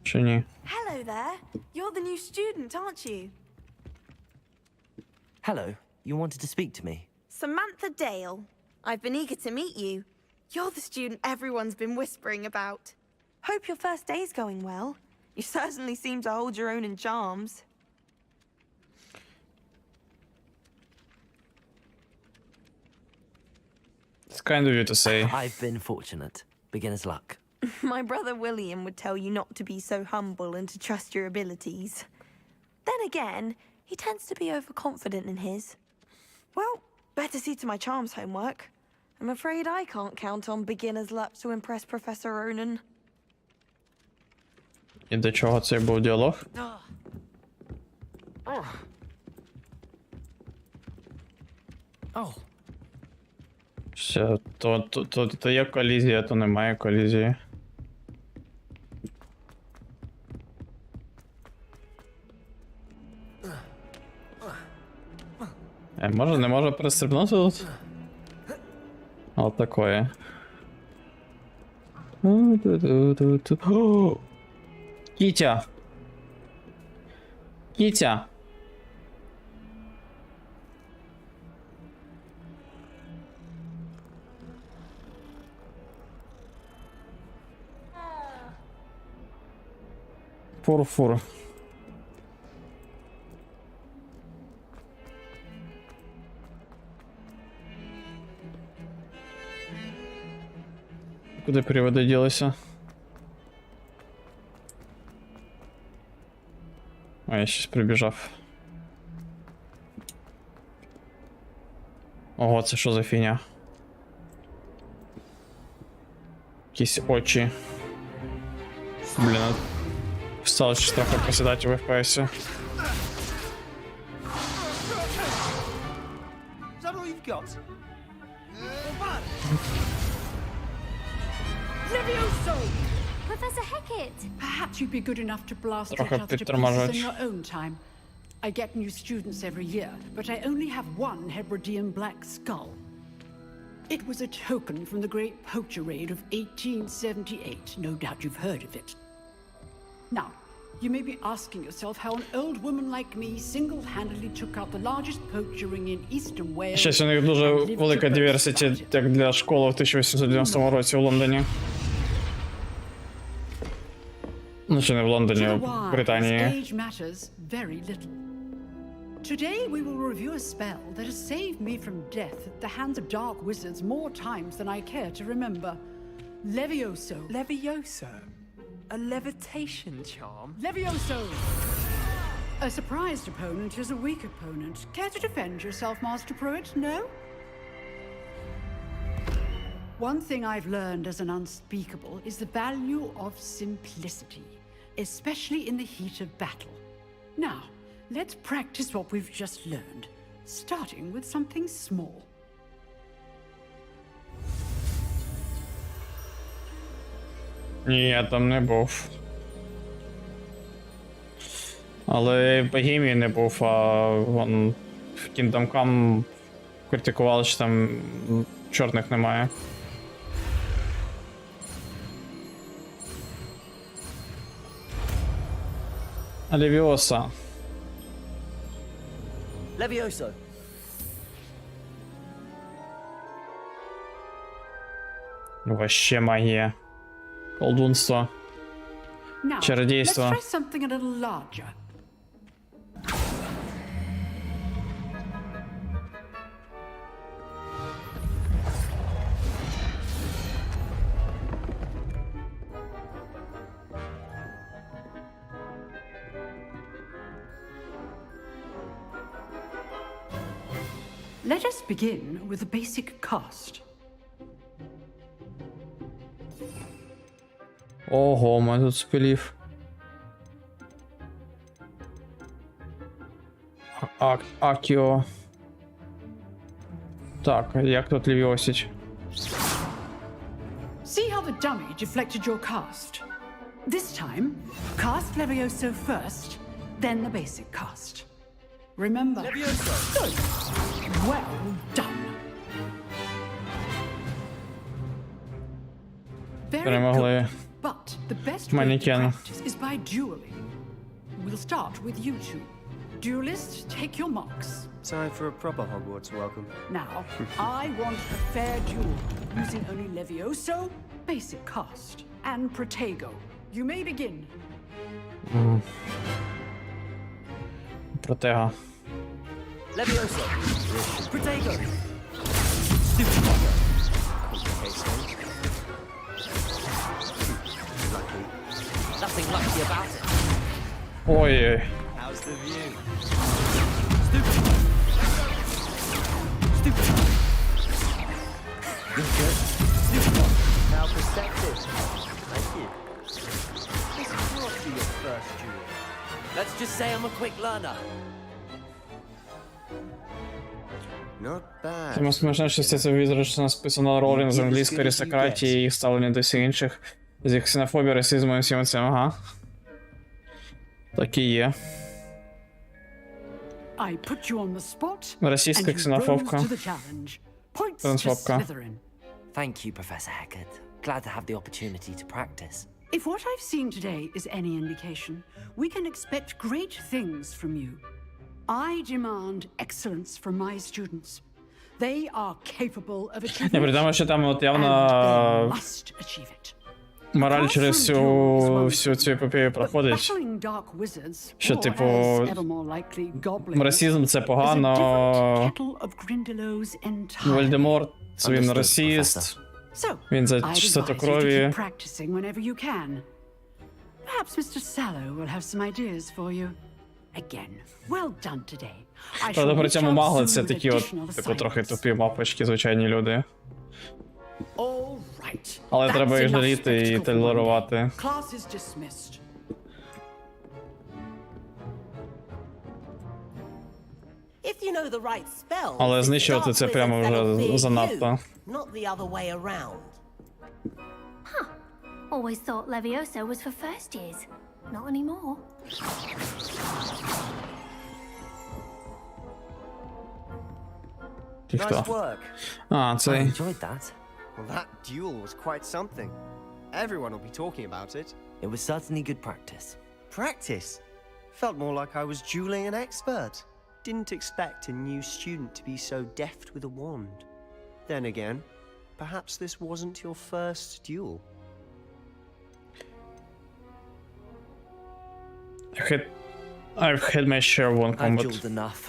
Чи ні? Hello there. You're the new student, aren't you? Hello, you wanted to speak to me? Samantha Dale. I've been eager to meet you. You're the student everyone's been whispering about. Hope your first day's going well. You certainly seem to hold your own in charms. It's kind of you to say. I've been fortunate. Beginner's luck. My brother William would tell you not to be so humble and to trust your abilities. Then again, he tends to be overconfident in his. Well, better see to my charms homework. I'm afraid I can't count on beginner's luck to impress Professor Ronan. І до чого цей був діалог? Oh, Все, то є колізія, то немає колізії. Може, не може перестрибнути тут? От такое. О! Кітя! Кітя! Фур-фур. Куди переводи ділися? А, я щось прибіжав. Ого, це що за фігня? Якісь очі. Блін, стало ще трохи посідати в FPS. Is that all you've got? Levioso! Professor Hecat! Perhaps you'd be good enough to blast each Trochę other to pieces підтормажувач. in your own time. I get new students every year, but I only have one Hebridean black skull. It was a token from the Great Poacher Raid of 1878. No doubt you've heard of it. Now, you may be asking yourself how an old woman like me single-handedly took out the largest poacher ring in eastern Wales. Щось у них дуже велика диверсія, як для школи в 1890 році в Лондоні. Ну, чи не в Лондоні, а в Британії. Age matters very little. Today we will review a spell that has saved me from death at the hands of dark wizards more times than I care to remember. Levioso. Levioso? A levitation charm? Levioso! A surprised opponent is a weak opponent. Care to defend yourself, Master Pruitt? No? One thing I've learned as an unspeakable is the value of simplicity, especially in the heat of battle. Now, let's practice what we've just learned, starting with something small. Ні, я там не був. Але в Богемії не був, а вон в Kingdom Come критикували, що там чорних немає. Левіоса. Levioso. Вообще магія. Колдунство. Now, let's Чародійство. try something a little larger. Let us begin with a basic cast. Ого, мене тут спилів. Акіо. Так, як тут левіосить? See how the dummy deflected your cast? This time, cast Levioso first, then the basic cast. Remember? Levioso! Good. Well done. Very Перемогли. good. But the best way to Манекен. practice is by dueling. We'll start with you two. Duelists, take your marks. Time for a proper Hogwarts welcome. Now, I want a fair duel, using only Levioso, basic cast, and Protego. You may begin. Протега. Levioso. Protego. Nothing lucky about it. Ой-ой. How's the view? How perceptive. Thank you. This must be your first duel. Let's just say I'm a quick learner. Not bad. Тому смішно, що це візручно списано Роулінг з англійської аристократії і їх ставлення до всіх інших, з їх ксенофобією, расизмом і всім цим, ага. Так і є. I put you on the spot, Російська and you ксенофобка. rose to the challenge. Points to Трансфобка. Slytherin. Thank you, Professor Hackett. Glad to have the opportunity to practice. If what I've seen today is any indication, we can expect great things from you. I demand excellence from my students. They are capable of achieving Я придумав, що там от and they явно must achieve it. мораль через всю цю епопею проходить. Battling dark wizards, Що, or, типу, as ever more likely, goblins, расизм це is a погано, different kettle of Grindylows entirely. Вольдеморт, він расист, So, він за I'd чистоту advise you to крові. keep practicing whenever you can. Perhaps Mr. Sallow will have some ideas for you. Again, well done today. I shall Правда, при reach цьому out магли soon це with такі от, additional типу, трохи assignments. тупі мапочки, звичайні люди. All right. Але That's треба їх enough жаліти і spectacle for one day. толерувати. Class is dismissed. If you know the right spell, Але знищувати це прямо вже занадто. not the other way around. Always thought Levioso was for first years. Not anymore. Ти хто? Nice work. А, I цей. enjoyed that. Well, that duel was quite something. Everyone will be talking about it. It was certainly good practice. Practice? Felt more like I was dueling an expert. Didn't expect a new student to be so deft with a wand. Then again, perhaps this wasn't your first duel. I've had my share of one I've combat. dueled enough.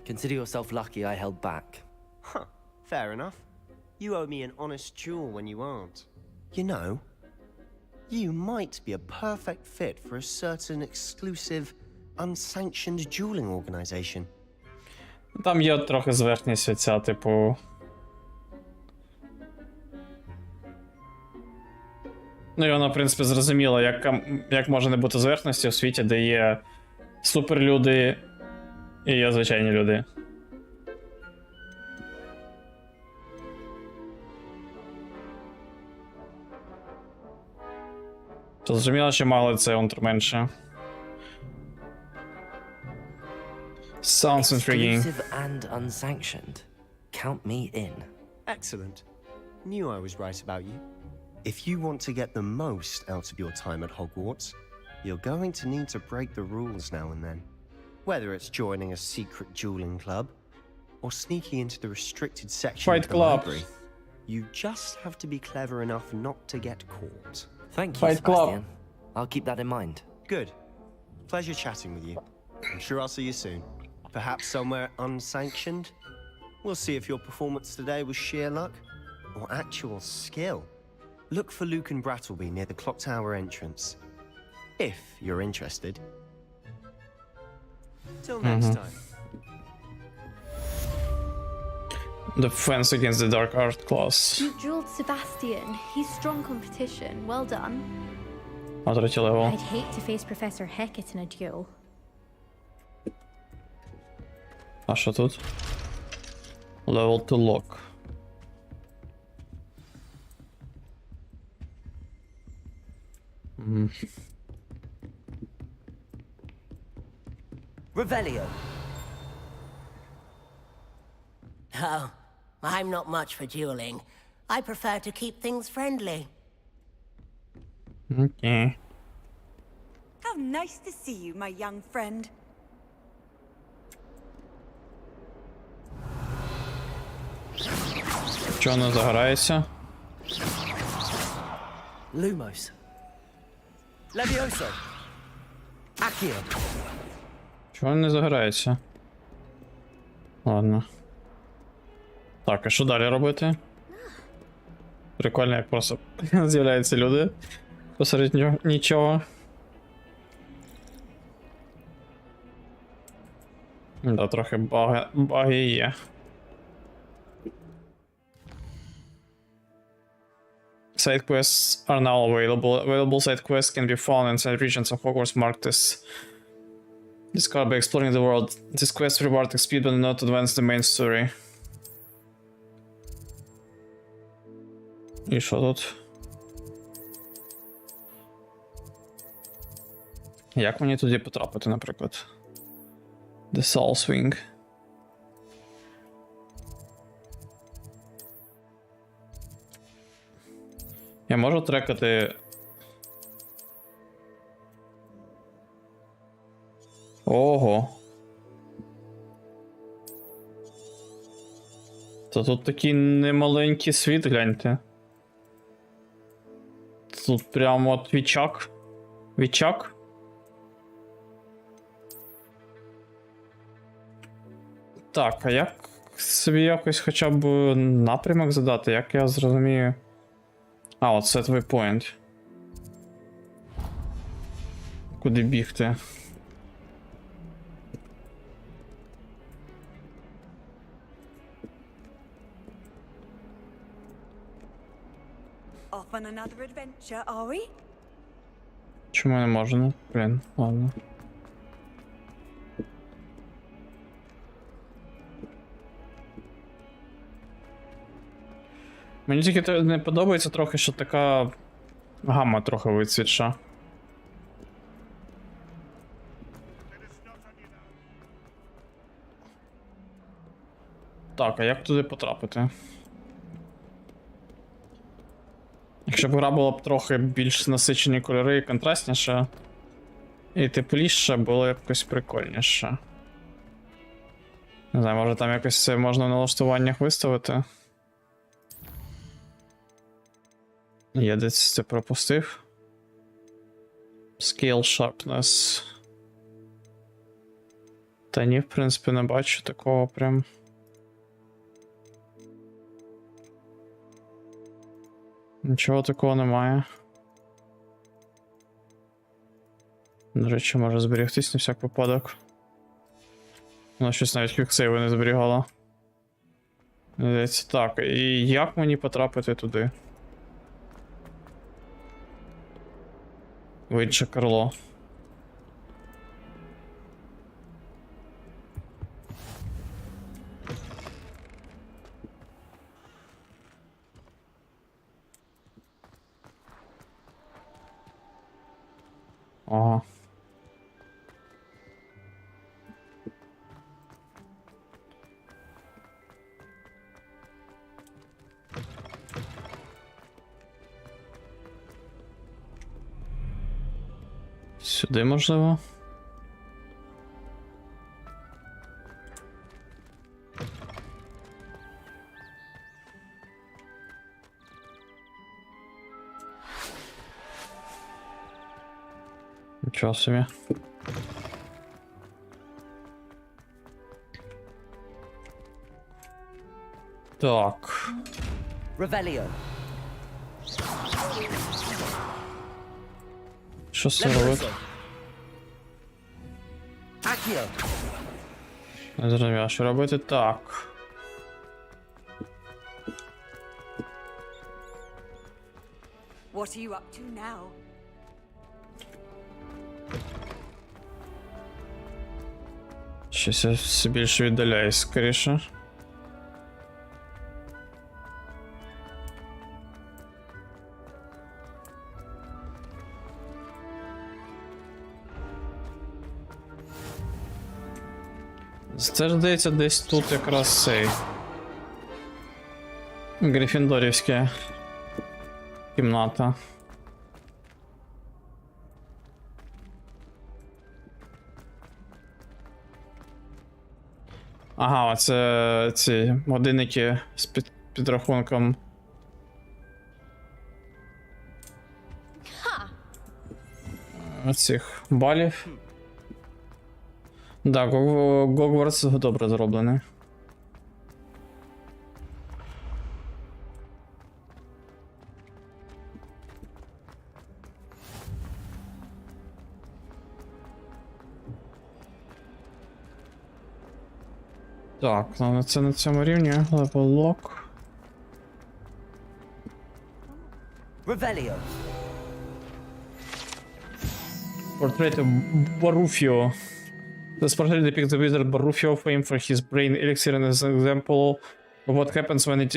Consider yourself lucky I held back. Huh, fair enough. You owe me an honest duel when you aren't. You know, you might be a perfect fit for a certain exclusive, unsanctioned dueling organization. Там є трохи зверхність оця, типу. Ну і вона, в принципі, зрозуміла, як може не бути зверхності у світі, де є суперлюди і є звичайні люди. Зрозуміло, що мало це унтерменше. Sounds intriguing. Exclusive and unsanctioned. Count me in. Excellent. Knew I was right about you. If you want to get the most out of your time at Hogwarts, you're going to need to break the rules now and then. Whether it's joining a secret dueling club, or sneaking into the restricted section Fight of the club. library, you just have to be clever enough not to get caught. Thank you, Fight club. Sebastian. I'll keep that in mind. Good. Pleasure chatting with you. I'm sure I'll see you soon. Perhaps somewhere unsanctioned? We'll see if your performance today was sheer luck or actual skill. Look for Luke and Brattleby near the clock tower entrance. If you're interested. Till next time. Defense against the dark art class. You drilled Sebastian. He's strong competition. Well done. На третій левел. I'd hate to face Professor Hackett in a duel. А що тут? Level to lock. Revelio. Oh, I'm not much for dueling. I prefer to keep things friendly. Окей. How nice to see you, my young friend. Чого не загорається? Lumos. Levioso. Accio. Чого не загорається? Ладно. Так, а що далі робити? Прикольно, як просто з'являються люди посеред нічого. Да, трохи баги є. Side quests are now available. Available side quests can be found in side regions of Hogwarts marked as discovered by exploring the world. These quests reward XP but do not advance the main story. І що тут? Як мені туди потрапити, наприклад? The Soul Swing. Я можу трекати. Ого. То тут такий немаленький світ, гляньте. Тут прямо от вічак. Вічак. Так, а як собі якось хоча б напрямок задати, як я зрозумію. А, от set waypoint. Куди бігти? Off on another adventure, are we? Чому не можна? Блін, ладно. Мені тільки не подобається трохи, що така гамма трохи вицвітша. Так, а як туди потрапити? Якщо б гра була б трохи більш насичені кольори і контрастніше, і тепліше, було б якось прикольніше. Не знаю, може там якось це можна в налаштуваннях виставити? Я десь це пропустив. Scale Sharpness. Та ні, в принципі, не бачу такого прям. Нічого такого немає. До речі, може зберігтись на всяк випадок. Воно щось навіть квіксейви не зберігало. Здається, так, і як мені потрапити туди? В інше крило. Ага. Сюди можливо. Нічого собі. Так. Revelio. Що це робить? Accio. Не зрозумів, що робити так. What are you up to now? Щось я все більше віддаляюсь, скоріше. Це ж здається десь тут якраз цей Гриффіндорівська кімната. Ага, оце ці годинники з підрахунком. Оцих балів. Да, Гогвартс добре зроблений. Так, ну це на цьому рівні. Level lock. Revelio. Portrait of Barufio. This portrait depicts the wizard Barufio, famed for his brain elixir and is an example of what happens when it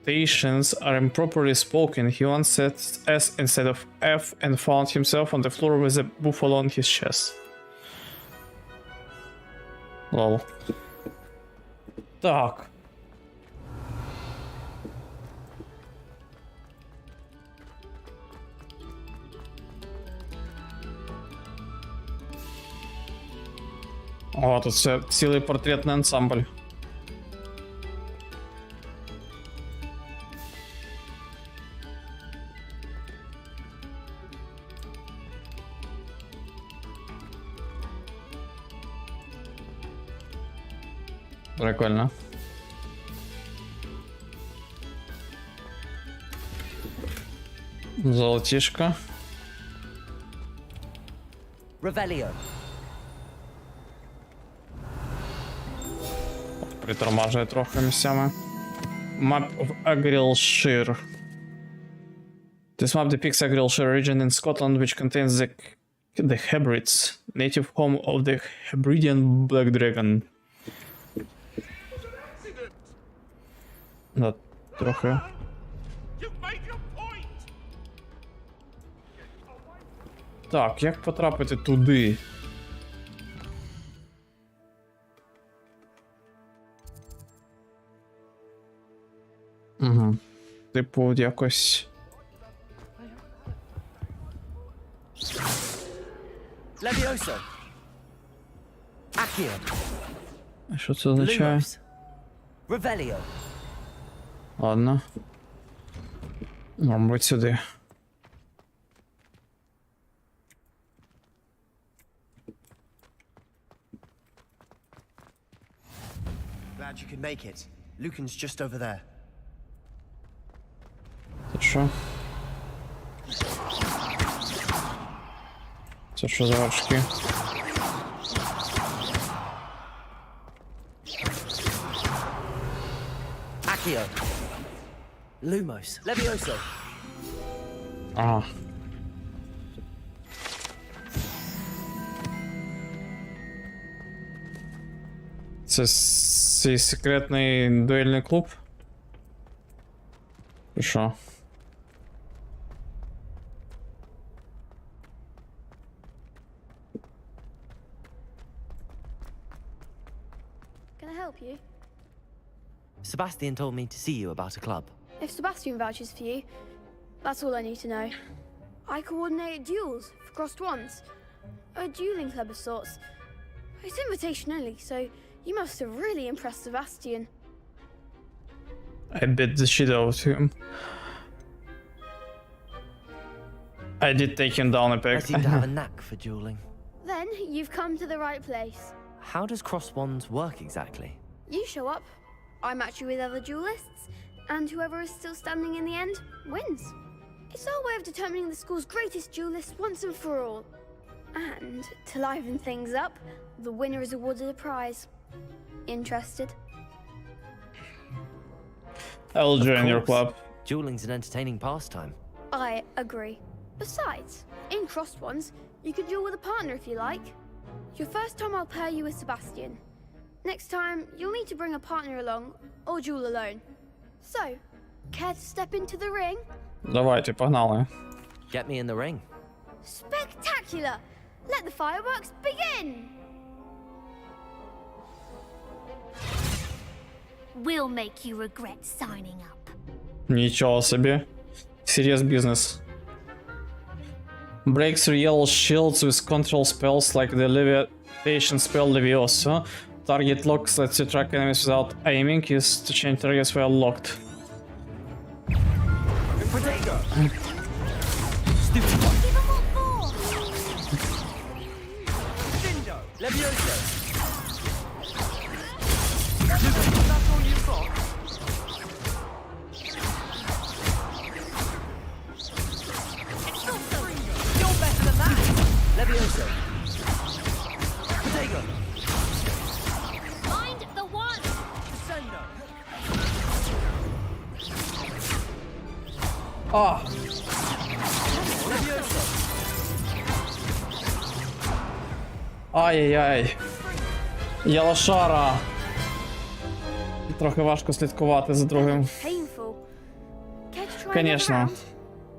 notations are improperly spoken. He once said S instead of F and found himself on the floor with a buffalo on his chest. Лол. Так. О, тут все цілий портретний ансамбль. Прикольно. Золотишко. Revelio. Притормажує трохи місцями. Map of Agrilshire. This map depicts Agrilshire region in Scotland, which contains the Hebrides, native home of the Hebridean Black Dragon. Да, трохи. Так, як потрапити туди? Угу. Типу, якось... Levioso. Accio. А що це означає? Revelio. Ладно. Мабуть, сюди. Glad you could make it. Lucan's just over there. Це що? Це що за вершки? Accio. Lumos. Levioso. Ага. Це цей секретний дуельний клуб? І що? Can I help you? Sebastian told me to see you about a club. If Sebastian vouches for you, that's all I need to know. I coordinate duels for crossed ones. A dueling club of sorts. It's invitation only, so you must have really impressed Sebastian. I bet the shit out of him. I did take him down a peg. I seem to have a knack for dueling. Then you've come to the right place. How does cross wands work exactly? You show up, I match you with other duelists, and whoever is still standing in the end wins. It's our way of determining the school's greatest duelist once and for all. And to liven things up, the winner is awarded a prize. Interested? I'll join your club. Dueling's an entertaining pastime. I agree. Besides, in crossed ones, you could duel with a partner if you like. Your first time I'll pair you with Sebastian. Next time, you'll need to bring a partner along, or duel alone. So, care to step into the ring? Давайте, погнали. Get me in the ring. Spectacular! Let the fireworks begin! We'll make you regret signing up. Нічого собі. Serious business. Breaks yellow shields with control spells like the levitation spell Levioso. Target locks lets you track enemies without aiming. Used to change targets while locked. Levioso. That's all you've got? It's not so. You're better than that. Levioso. Protego. Find the one! Descendo. Ah! Levioso. Ай-яй-яй. Я лошара. Трохи важко слідкувати за другим. Painful. Конечно.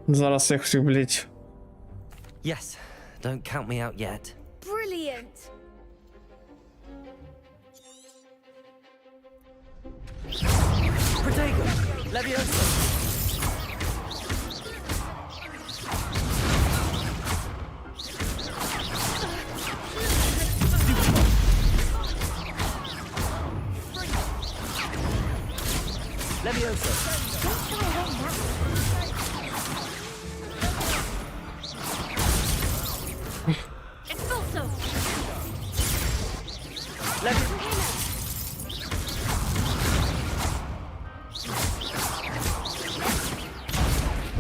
Зараз їх всіх, блять. Yes, don't count me out yet. Brilliant! Protego! Leviosa! Leviosa! Expulso!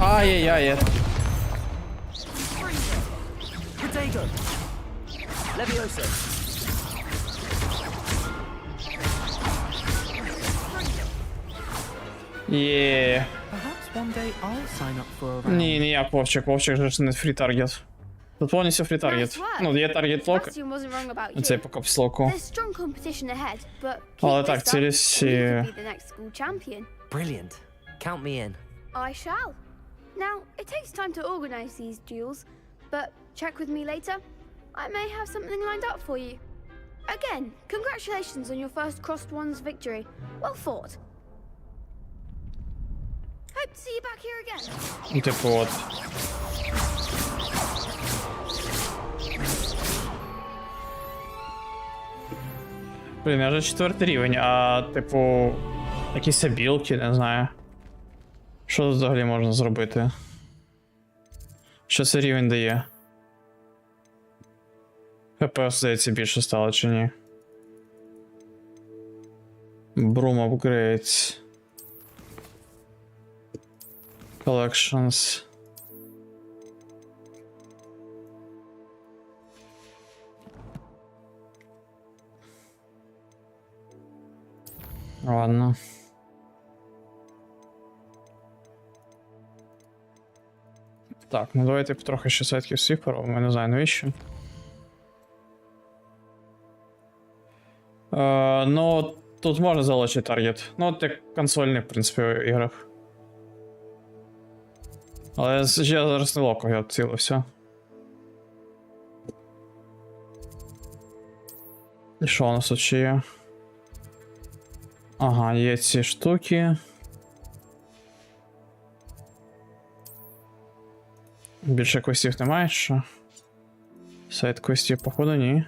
Ай-яй-яй. Protego! Leviosa! Є. Perhaps one day I'll sign up for a round. Ні, ніяк Вовчик. Вовчик же ж не фрі-таргет. Тут повністю фрі-таргет. Ну, є таргет-лок. Sebastian wasn't wrong about you. Цей по капслоку. There's strong competition ahead, but Але keep так, this ці up, and всі... you could be the next school champion. Brilliant. Count me in. I shall. Now, it takes time to organize these duels, but check with me later. I may have something lined up for you. Again, congratulations on your first Crossed Ones victory. Well fought. Hope to see you back here again. Типу от. Блін, я вже 4-й рівень, а типу... Якісь обілки, не знаю. Що тут взагалі можна зробити? Що цей рівень дає? ХП, здається, більше стало чи ні? Broom upgrades. Collections. Ладно. Так, ну давайте трохи ще сетків всіх поробимо, я не знаю навіщо. Ну, тут можна залишити таргет. Ну, от як консольних, в принципі, іграх. Але я зараз не локо, я цілився. І що у нас тут ще є? Ага, є ці штуки. Більше квестів немає, що? Сайт квестів, походу, ні.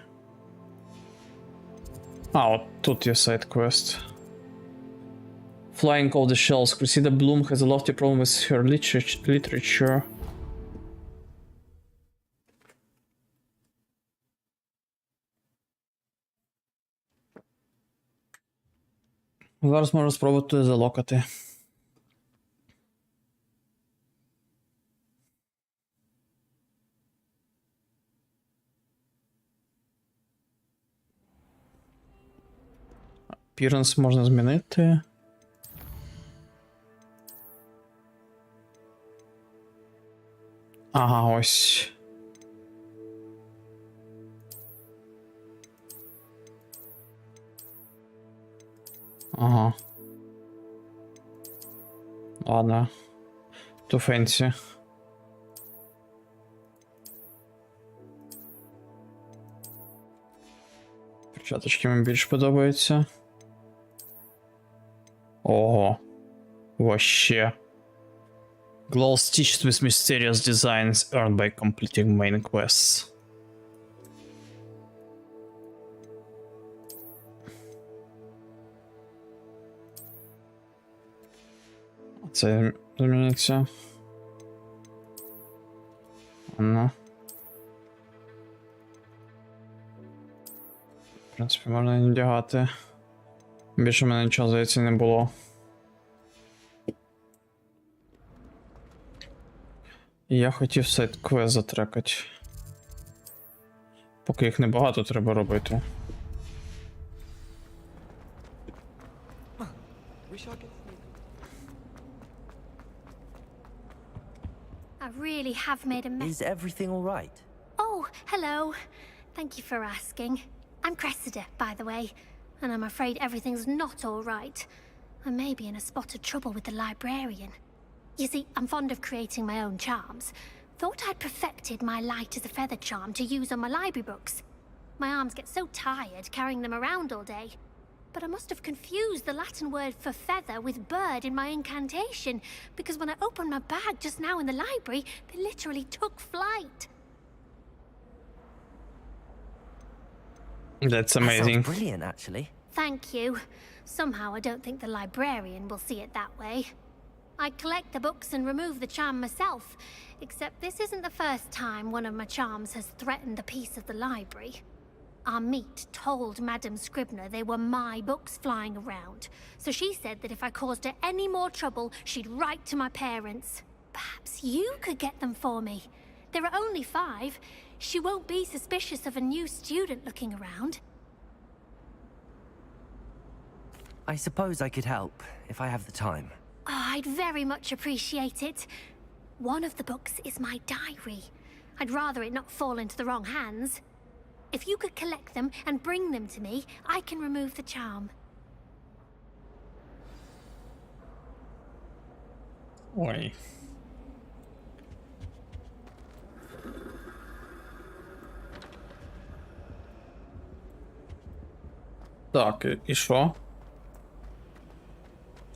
А, от тут є сайт квест. Flying of the Shells. Cressida Bloom has a lofty problem with her literature. Зараз можу спробувати залокати. Appearance можна змінити. Ага, ось. Ага. Ладно. Ту фенсі. Перчаточки мені більш подобаються. Ого. Вообще. Glow stitched with mysterious designs earned by completing main quests. Це зміниться. Ну. В принципі, можна не вдягати. Більше в мене нічого, здається, не було. І я хотів сайт квест затрекати. Поки їх небагато треба робити. I really have made a mess. Is everything all right? Oh, hello. Thank you for asking. I'm Cressida, by the way, and I'm afraid everything's not all right. I may be in a spot of trouble with the librarian. You see, I'm fond of creating my own charms. Thought I'd perfected my light as a feather charm to use on my library books. My arms get so tired carrying them around all day. But I must have confused the Latin word for feather with bird in my incantation, because when I opened my bag just now in the library, they literally took flight. That's amazing. That sounds brilliant, actually. Thank you. Somehow I don't think the librarian will see it that way. I collect the books and remove the charm myself, except this isn't the first time one of my charms has threatened the peace of the library. Our meet told Madame Scribner they were my books flying around, so she said that if I caused her any more trouble, she'd write to my parents. Perhaps you could get them for me. There are only 5. She won't be suspicious of a new student looking around. I suppose I could help, if I have the time. Oh, I'd very much appreciate it. One of the books is my diary. I'd rather it not fall into the wrong hands. If you could collect them and bring them to me, I can remove the charm. Ой. Так, і що?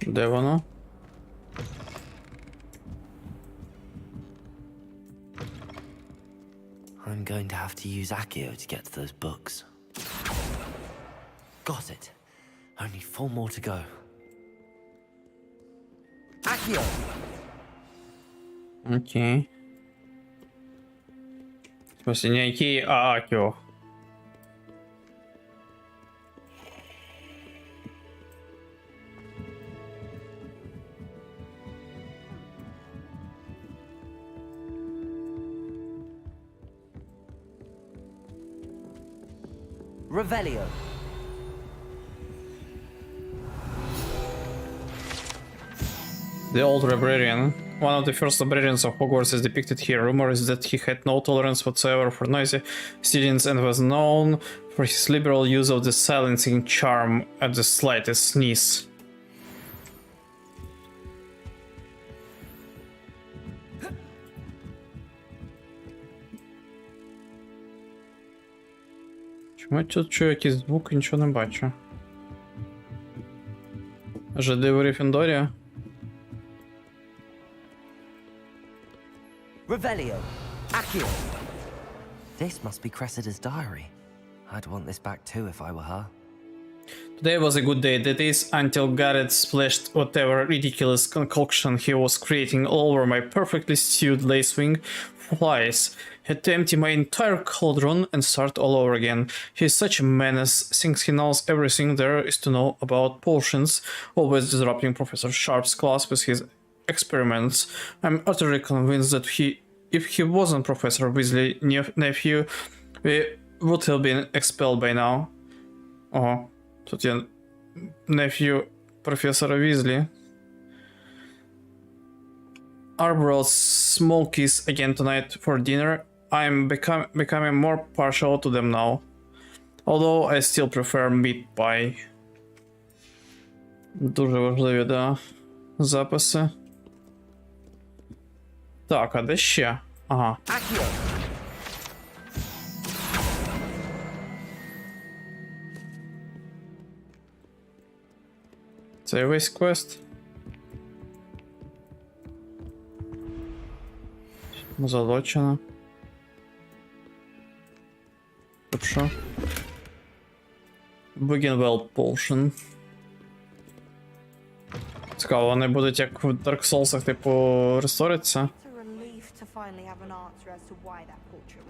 Де воно? I'm going to have to use Accio to get to those books. Got it. Only 4 more to go. Accio! Окей. В смысле, не Акей, а Акио. Revelio. The old librarian. One of the first librarians of Hogwarts is depicted here. Rumor is that he had no tolerance whatsoever for noisy students and was known for his liberal use of the silencing charm at the slightest sneeze. Чому я тут чую якийсь звук і нічого не бачу? ЖД в Гриффіндорі? Revelio. Accio. This must be Cressida's diary. I'd want this back too if I were her. Today was a good day, that is, until Garrett splashed whatever ridiculous concoction he was creating all over my perfectly stewed lacewing flies. Had to empty my entire cauldron and start all over again. He's such a menace, thinks he knows everything there is to know about potions, always disrupting Professor Sharp's class with his experiments. I'm utterly convinced that if he wasn't Professor Weasley's nephew, we would have been expelled by now. Ого, тут є nephew професора Weasley. Arbroath Smokies again tonight for dinner. I'm becoming more partial to them now. Although I still prefer meat pie. Дуже важливі, да, записи. Так, а де ще? Ага. Це весь квест. Залочено. Тут що? Bougainville Potion. Цікаво, вони будуть як в Dark Souls'ах, типу, ресториться?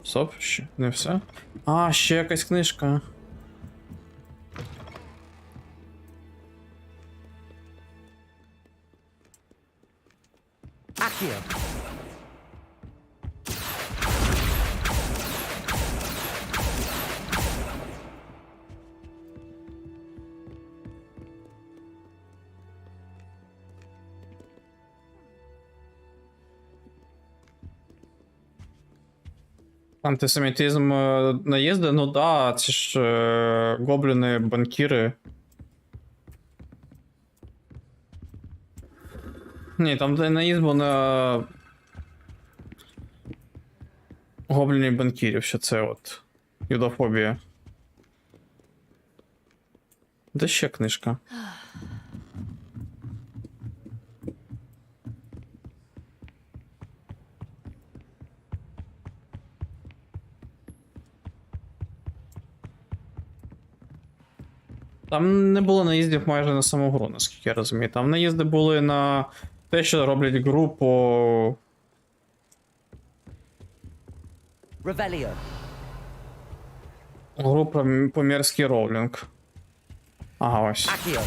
Стоп, ще не все. А, ще якась книжка. Accio. Антисемітизм наїзди? Ну да, ці ж гобліни, банкіри. Ні, там де наїзд був на гоблінів банкірів, що це от юдофобія. Де ще книжка? Там не було наїздів майже на саму гру, наскільки я розумію. Там наїзди були на те, що роблять гру по... Revelio. Гру по мерзкий роулінг. Ага, ось. Accio.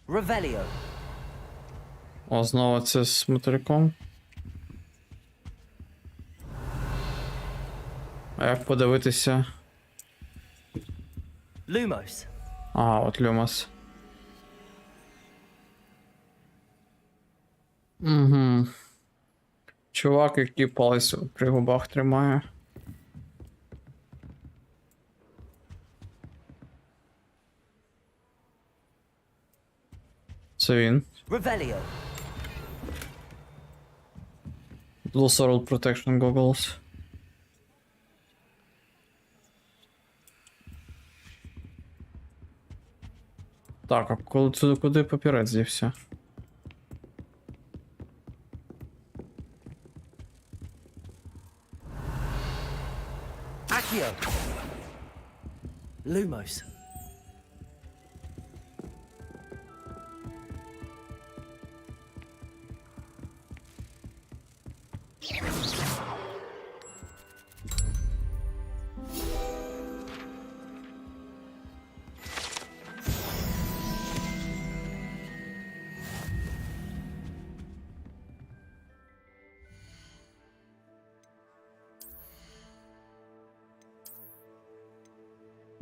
Revelio. О, знову це з материком. А як подивитися? Lumos. Ага, от Люмос. Угу. Чувак, який палець при губах тримає. Це він. Revelio. Dual Sword Protection Goggles. Так, а куди папірець дівся? Accio. Lumos.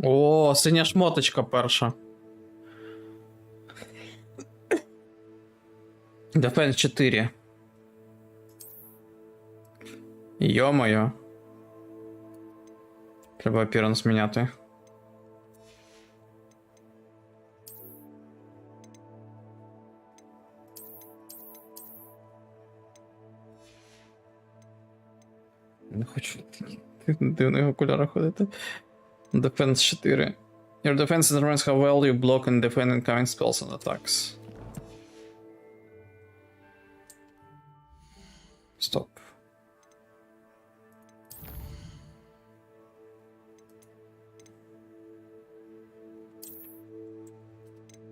О, синя шмоточка перша. Defense 4. Йо-моє. Треба апіранс міняти. Не хочу в дивних окулярах ходити. Defense 4. Your defense determines how well you block and defend incoming spells and attacks. Стоп.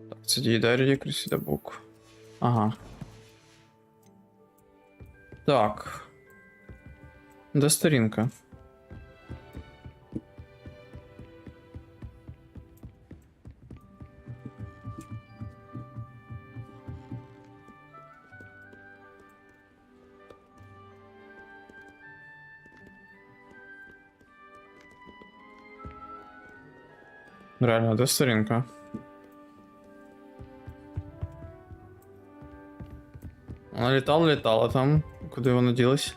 Так, це дієдарі Крісіда Бук. Ага. Так. Де сторінка? Реально, де сторінка? Вона літала там. Куди вона ділась?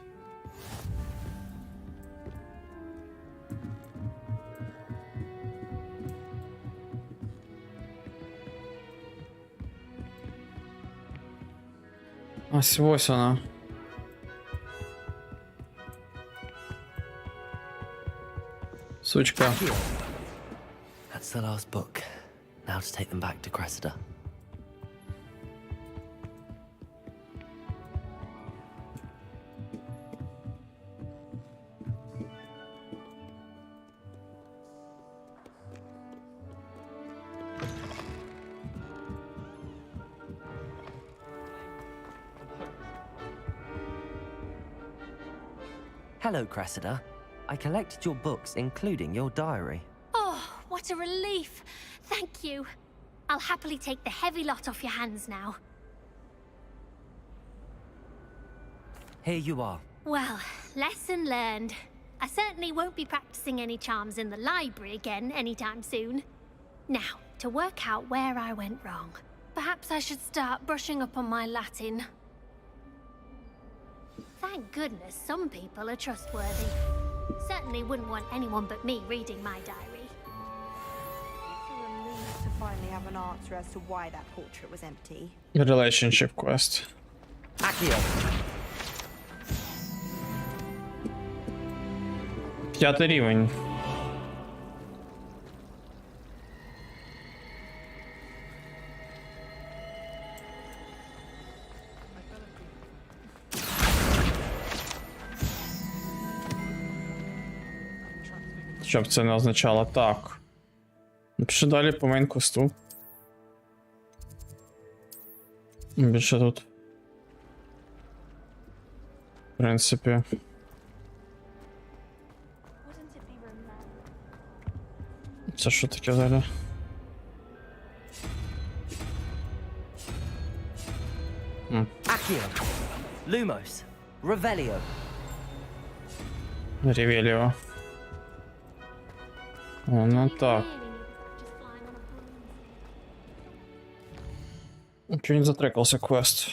Ось вона. Сучка. That's the last book. Now to take them back to Cressida. Hello, Cressida. I collected your books, including your diary. Oh, what a relief. Thank you. I'll happily take the heavy lot off your hands now. Here you are. Well, lesson learned. I certainly won't be practicing any charms in the library again anytime soon. Now, to work out where I went wrong. Perhaps I should start brushing up on my Latin. Thank goodness some people are trustworthy. Certainly wouldn't want anyone but me reading my diary. It's a relief to finally have an answer as to why that portrait was empty. Relationship quest. Accio. 5-й рівень. Що б це не означало? Так. Напиши далі по мейн-квесту. Більше тут. В принципі. Це що таке далі? Accio. Lumos. Revelio. Ревеліо. О, ну так. Чого не затрекался квест?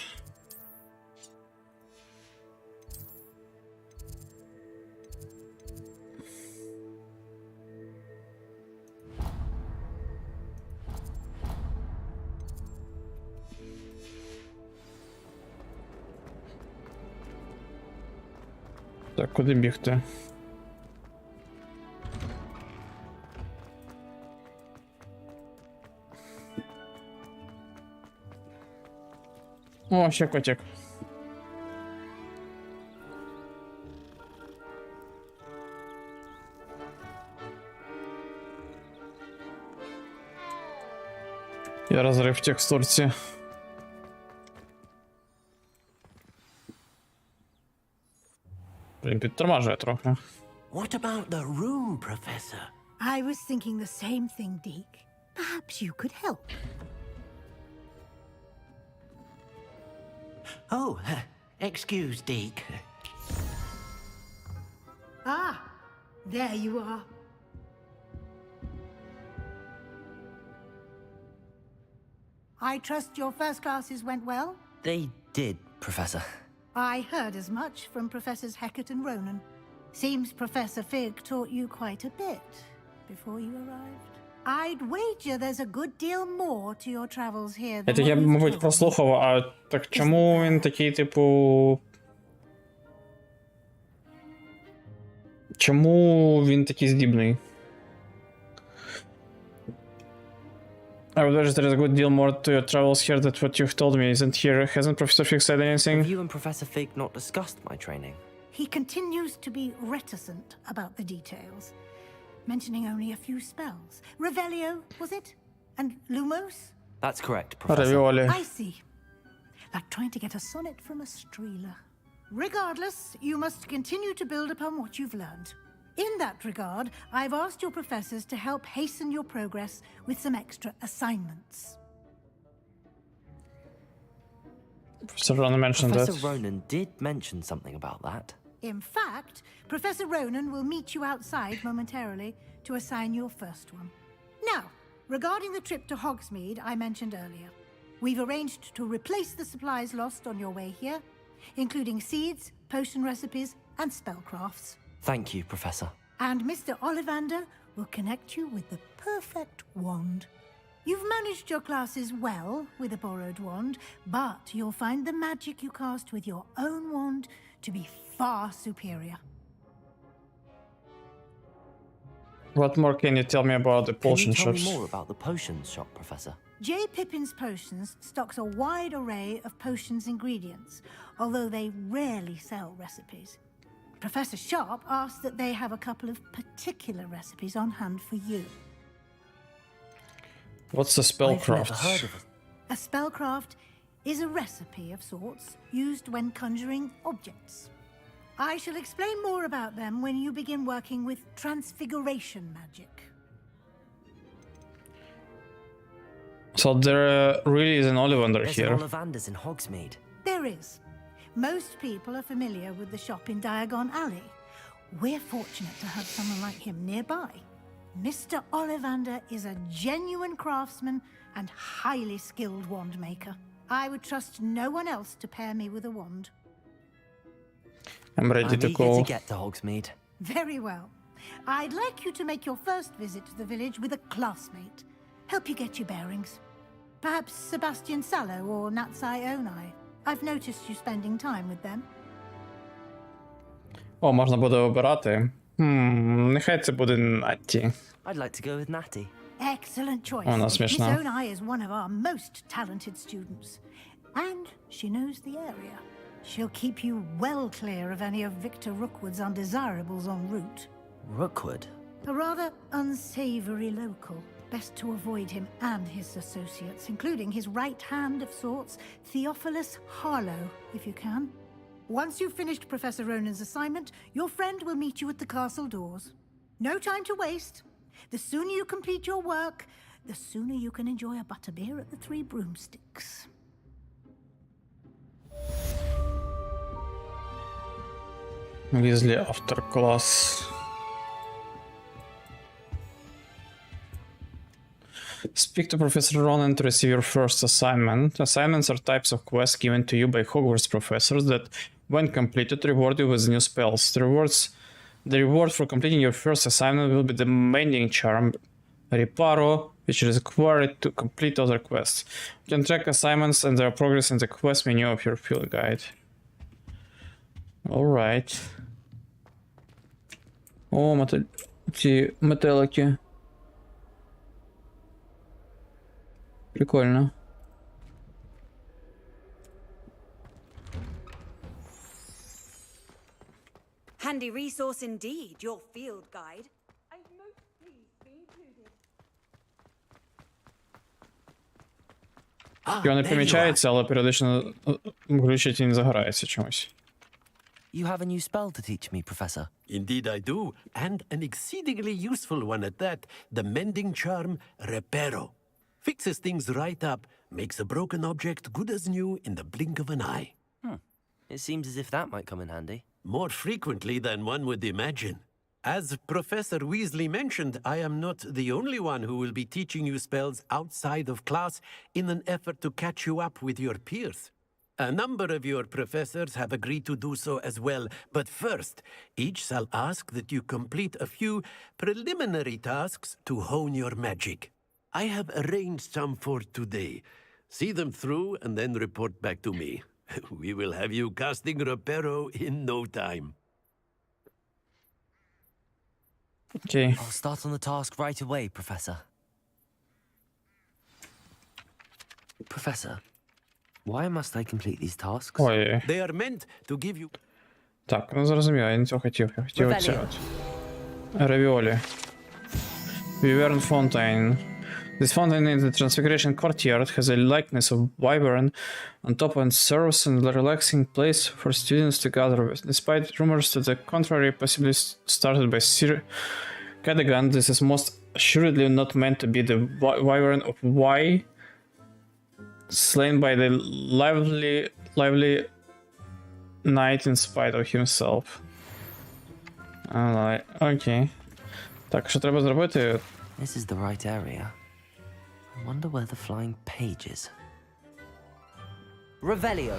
Так, куди бігти? О, ще котик. Я розрив текстурці. Блін, підтормажує трохи. What about the room, Professor? I was thinking the same thing, Deke. Perhaps you could help. Oh, excuse, Deke. Ah, there you are. I trust your first classes went well? They did, Professor. I heard as much from Professors Hecat and Ronan. Seems Professor Fig taught you quite a bit before you arrived. I'd wager there's a good deal more to your travels here than Я, what мабуть, you've told me. прослухав, а так чому він такий, типу... Чому він такий здібний? I would wager there's a good deal more to your travels here than what you've told me, isn't here? Hasn't Professor Fig said anything? Have you and Professor Fig not discussed my training? He continues to be reticent about the details, mentioning only a few spells. Revelio, was it? And Lumos? That's correct, Professor. Ravioli. I see. Like trying to get a sonnet from a streeler. Regardless, you must continue to build upon what you've learned. In that regard, I've asked your professors to help hasten your progress with some extra assignments. Professor Ronan mentioned Professor that. Ronan did mention something about that. In fact, Professor Ronan will meet you outside momentarily to assign your first one. Now, regarding the trip to Hogsmeade I mentioned earlier, we've arranged to replace the supplies lost on your way here, including seeds, potion recipes, and spellcrafts. Thank you, Professor. And Mr. Ollivander will connect you with the perfect wand. You've managed your classes well with a borrowed wand, but you'll find the magic you cast with your own wand to be far superior. What more can you tell me about the potion Can you tell shops? me more about the potions shop, Professor? J. Pippin's Potions stocks a wide array of potions ingredients, although they rarely sell recipes. Professor Sharp asked that they have a couple of particular recipes on hand for you. What's the spellcraft? I've never heard of it. A spellcraft is a recipe of sorts used when conjuring objects. I shall explain more about them when you begin working with transfiguration magic. So there really is an Ollivander There's here. an Ollivander's in Hogsmeade. There is. Most people are familiar with the shop in Diagon Alley. We're fortunate to have someone like him nearby. Mr. Ollivander is a genuine craftsman and highly skilled wand maker. I would trust no one else to pair me with a wand. I'm ready to eager go. to get to Hogsmeade. Very well. I'd like you to make your first visit to the village with a classmate. Help you get your bearings. Perhaps Sebastian Sallow or Natsai Onai. I've noticed you spending time with them. О, можна буде обирати. Нехай це буде Натті. I'd like to go with Natty. Excellent choice. Вона Miss смішна. Onai is one of our most talented students. And she knows the area. She'll keep you well clear of any of Victor Rookwood's undesirables en route. Rookwood? A rather unsavory local. Best to avoid him and his associates, including his right hand of sorts, Theophilus Harlow, if you can. Once you've finished Professor Ronan's assignment, your friend will meet you at the castle doors. No time to waste. The sooner you complete your work, the sooner you can enjoy a butterbeer at the Three Broomsticks. Weasley after class. Speak to Professor Ronan to receive your first assignment. Assignments are types of quests given to you by Hogwarts professors that, when completed, reward you with new spells. The reward for completing your first assignment will be the Mending Charm, Reparo, which is required to complete other quests. You can track assignments and their progress in the quest menu of your field guide. Alright. О, ці метелики. Прикольно. Handy resource indeed, your field guide. I'm most pleased to be included. Його не помічається, але періодично глючить і не загорається чомусь. You have a new spell to teach me, Professor. Indeed I do, and an exceedingly useful one at that, the Mending Charm Reparo. Fixes things right up, makes a broken object good as new in the blink of an eye. It seems as if that might come in handy. More frequently than one would imagine. As Professor Weasley mentioned, I am not the only one who will be teaching you spells outside of class in an effort to catch you up with your peers. A number of your professors have agreed to do so as well, but first, each shall ask that you complete a few preliminary tasks to hone your magic. I have arranged some for today. See them through and then report back to me. We will have you casting Reparo in no time. Okay. I'll start on the task right away, Professor. Professor, why must I complete these tasks? Ой. They are meant to give you... Так, ну зрозуміло, я не цього хотів. Я хотів оце от. Равіолі. Wyvern Fountain. This fountain in the Transfiguration Courtyard has a likeness of Wyvern on top and serves as a relaxing place for students to gather with. Despite rumors to the contrary, possibly started by Sir Cadogan, this is most assuredly not meant to be the Wyvern of Y, slain by the lively knight in spite of himself. Окей. Так, що треба зробити? This is the right area. I wonder where the flying page is. Revelio.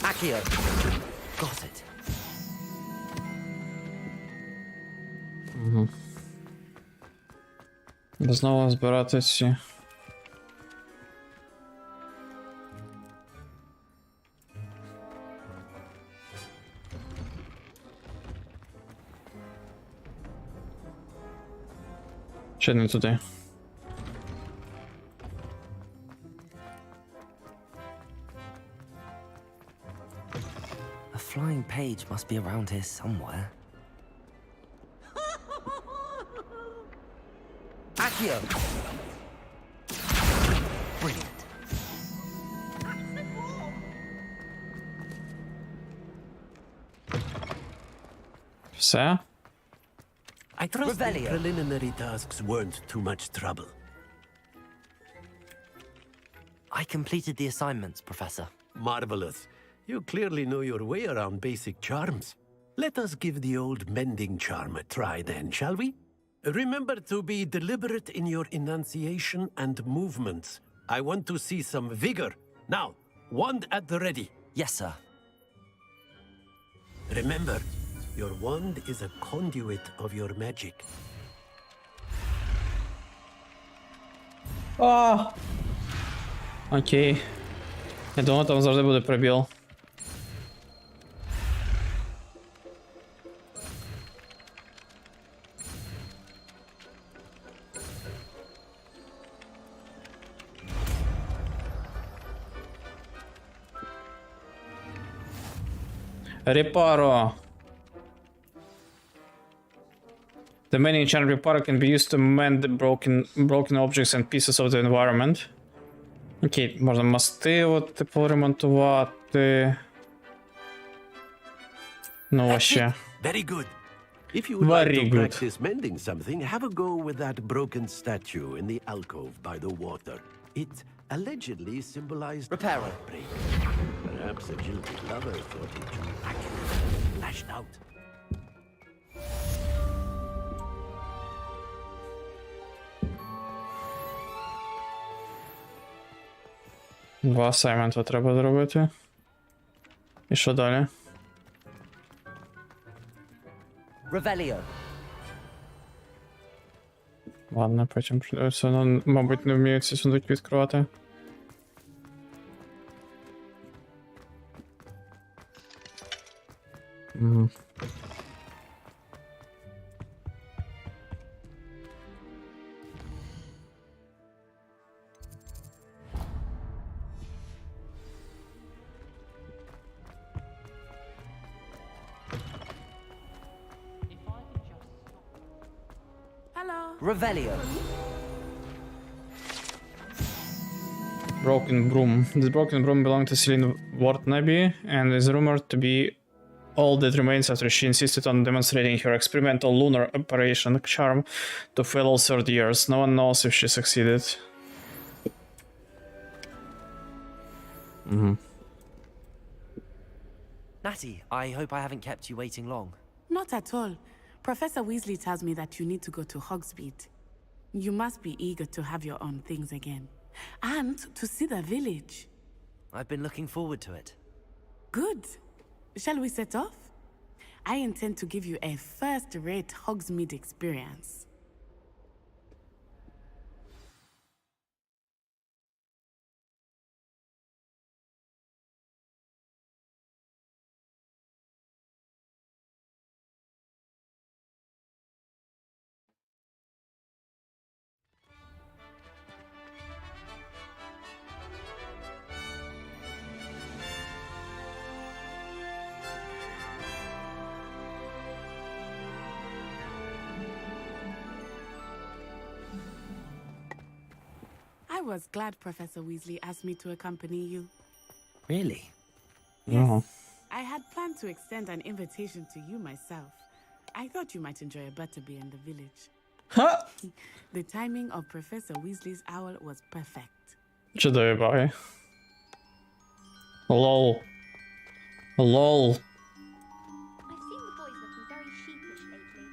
Accio. Got it. Угу. Знову збирати ці. Ще не туди. A flying page must be around here somewhere. Accio! Brilliant. Все? I trust the preliminary tasks weren't too much trouble. I completed the assignments, Professor. Marvelous. You clearly know your way around basic charms. Let us give the old Mending Charm a try then, shall we? Remember to be deliberate in your enunciation and movements. I want to see some vigor. Now, wand at the ready. Yes, sir. Remember, your wand is a conduit of your magic. А! Окей. Я думав, там завжди буде пробіл. Reparo. The many enchant reparo can be used to mend the broken objects and pieces of the environment. Окей, можна мости от, типу, ремонтувати. Ну, вообще. Very good. If you would like to practice mending something, have a go with that broken statue in the alcove by the water. It allegedly symbolized heartbreak. Perhaps a jilted lover thought it too accurately lashed out. Два асаймента треба зробити. І що далі? Revelio. Ладно, потім придеться. Ну, мабуть, не вмію ці сундуки відкривати. Угу. Revelio. Broken broom. This broken broom belonged to Celine Wartnaby and is rumored to be all that remains after she insisted on demonstrating her experimental lunar operation charm to fellow third years. No one knows if she succeeded. Natty, I hope I haven't kept you waiting long. Not at all. Professor Weasley tells me that you need to go to Hogsmeade. You must be eager to have your own things again. And to see the village. I've been looking forward to it. Good. Shall we set off? I intend to give you a first-rate Hogsmeade experience. I was glad Professor Weasley asked me to accompany you. Really? Yes. I had planned to extend an invitation to you myself. I thought you might enjoy a butterbeer in the village. Huh? The timing of Professor Weasley's owl was perfect. Чудові баги. Лол. Лол. I've seen the boys looking very sheepish lately.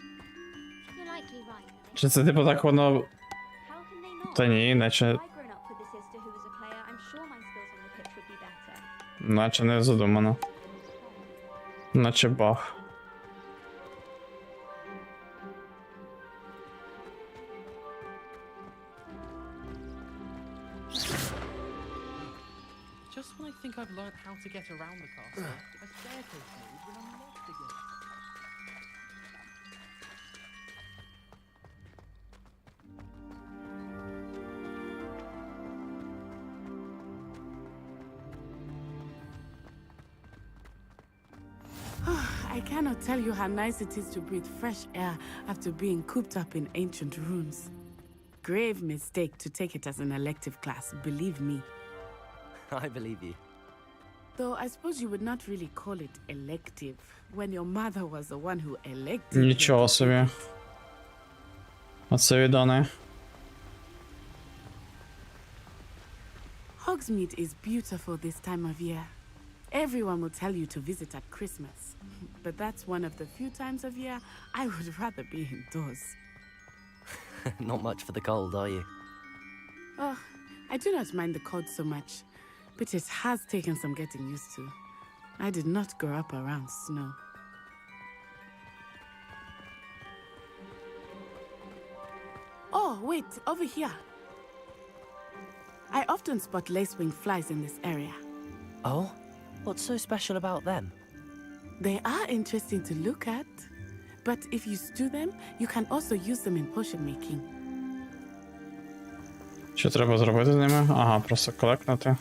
You're likely right. Чи це типу так воно. How can they not? Та ні, наче. I've grown up with a sister who was a player. I'm sure my skills on the pitch would be better. Наче не задумано. Наче баг. Just when I think I've learned how to get around the castle, a staircase moves and I'm lost again. I cannot tell you how nice it is to breathe fresh air after being cooped up in ancient ruins. Grave mistake to take it as an elective class, believe me. I believe you. Though I suppose you would not really call it elective when your mother was the one who elected. Нічого собі. Оце відоне. Hogsmeade is beautiful this time of year. Everyone will tell you to visit at Christmas. But that's one of the few times of year I would rather be indoors. Not much for the cold, are you? Oh, I do not mind the cold so much, but it has taken some getting used to. I did not grow up around snow. Oh, wait, over here. I often spot lacewing flies in this area. Oh? What's so special about them? They are interesting to look at, but if you stew them, you can also use them in potion making. Що треба зробити з ними? Ага, просто колекнути.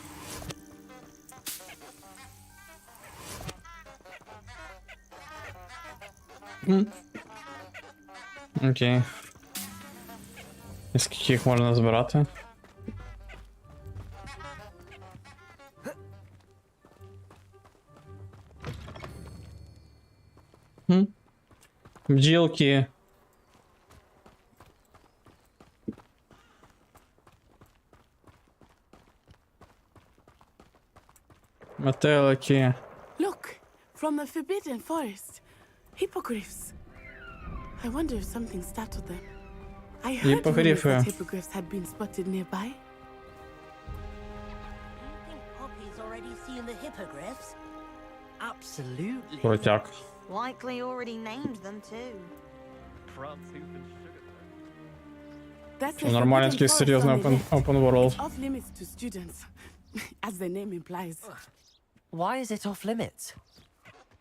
Окей. І скільки їх можна збирати? Бджілки. Метелики. Look, from the forbidden forest. Hippogriffs. I wonder if something startled them. I heard rumors that hippogriffs had been spotted nearby. Do you think Poppy's already seen the hippogriffs? Absolutely. Крутяк. Likely already named them too. That's Нормальный такой серьезный open world. Off limits to students, as the name implies. Why is it off limits?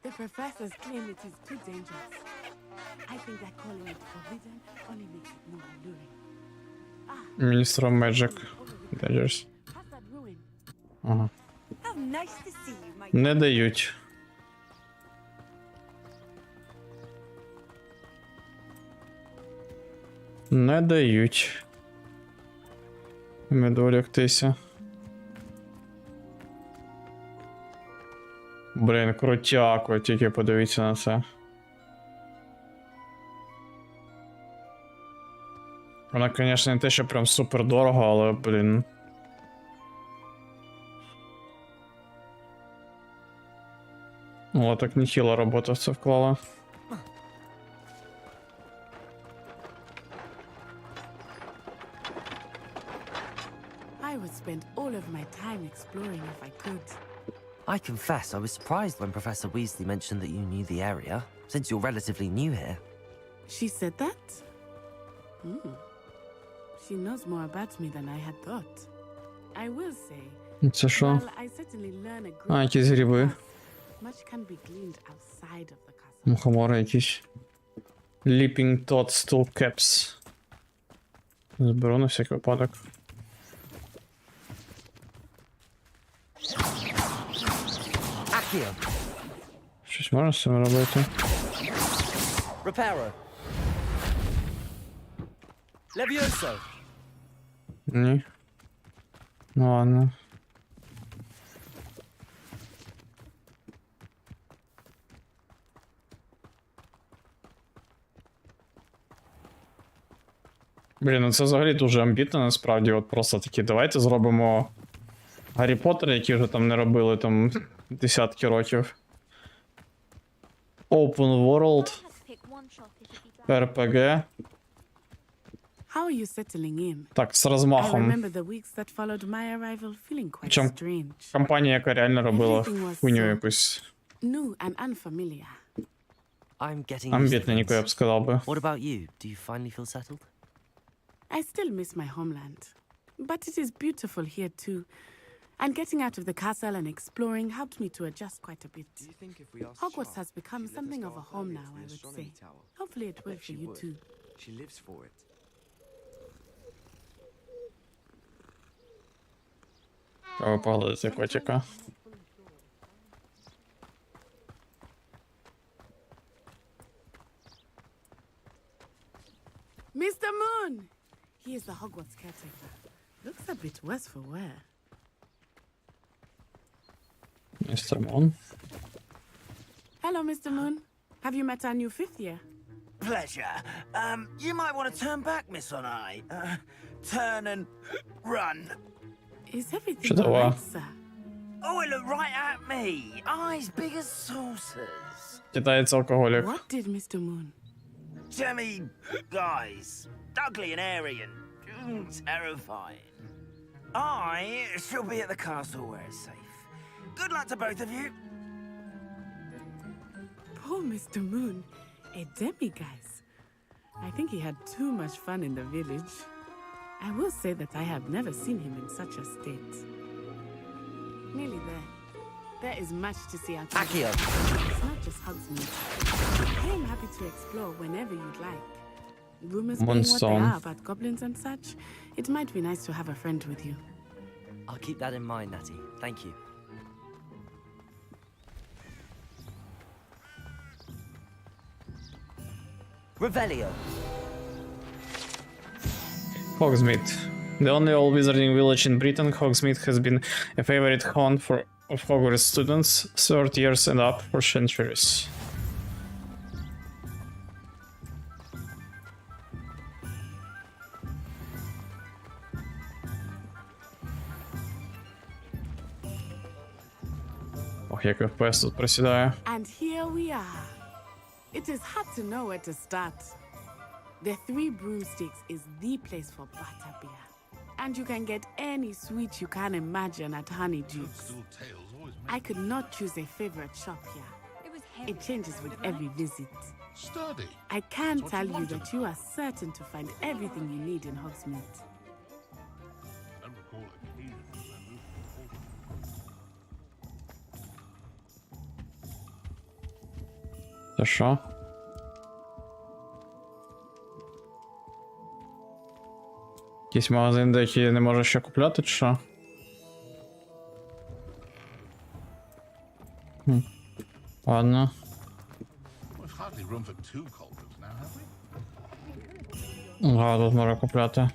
The professors claim it is too dangerous. I think that calling it forbidden only makes it more alluring. Minister of Magic. Dangers. Ага. How nice to see you, my Не дають. Не дають. Відволіктися. Блін, крутяк, ви тільки подивіться на це. Вона, звісно, не те, що прям супер дорого, але, блін. О, так нехило робота в це вклала. I would spend all of my time exploring if I could. I confess I was surprised when Professor Weasley mentioned that you knew the area, since you're relatively new here. She said that? She knows more about me than I had thought. I will say, Це що? while I certainly learn a А, great якісь гриби. much can be gleaned outside of the castle. Мухомори якісь. Leaping Toadstool Caps. Зберу на всякий випадок. Accio. Щось можна з цим робити? Reparo. Levioso. Ні. Ну ладно. Блін, ну це взагалі дуже амбітно, насправді. От просто такі, давайте зробимо Гаррі Поттера, які вже там не робили там десятки років. Open World. RPG. How are you settling in? Так, з I розмахом. remember the weeks that followed my arrival feeling quite Причому strange. компанія, яка реально робила Everything was хуйню so якусь. New and unfamiliar. I'm getting used to Амбітненько, я б сказав би. What about you? Do you finally feel settled? I still miss my homeland, but it is beautiful here too. And getting out of the castle and exploring helped me to adjust quite a bit. Hogwarts has become something of a home now, I would say. Hopefully it will for you too. She lives for it. Треба погладити котика. Mr. Moon! He is the Hogwarts caretaker. Looks a bit worse for wear. Mr. Moon. Hello, Mr. Moon. Have you met our new fifth year? Pleasure. You might want to turn back, Miss Onai. Turn and run. Is everything Что all right, такое? sir? Oh, it looked right at me. Eyes big as saucers. Китаєць-алкоголік. What did Mr. Moon? Jemmy guys. Ugly and airy and terrifying. I shall be at the castle where it's safe. Good luck to both of you. Poor Mr. Moon. A demiguise. I think he had too much fun in the village. I will say that I have never seen him in such a state. Nearly there. There is much to see out here. Accio! It's not just Hogsmeade. I am happy to explore whenever you'd like. Rumors being what they are about goblins and such, it might be nice to have a friend with you. I'll keep that in mind, Natty. Thank you. Revelio. Hogsmeade. The only old wizarding village in Britain, Hogsmeade has been a favorite haunt of Hogwarts students, 30 years and up for centuries. Ох, як FPS тут просідає. And here we are. It is hard to know where to start. The Three Broomsticks is the place for butterbeer. And you can get any sweet you can imagine at Honeydews. I could not choose a favorite shop here. It changes with every visit. I can tell you that you are certain to find everything you need in Hogsmeade. Та що? Якийсь магазин, де який не може ще купляти, чи що? Ладно. Ага, тут може купляти.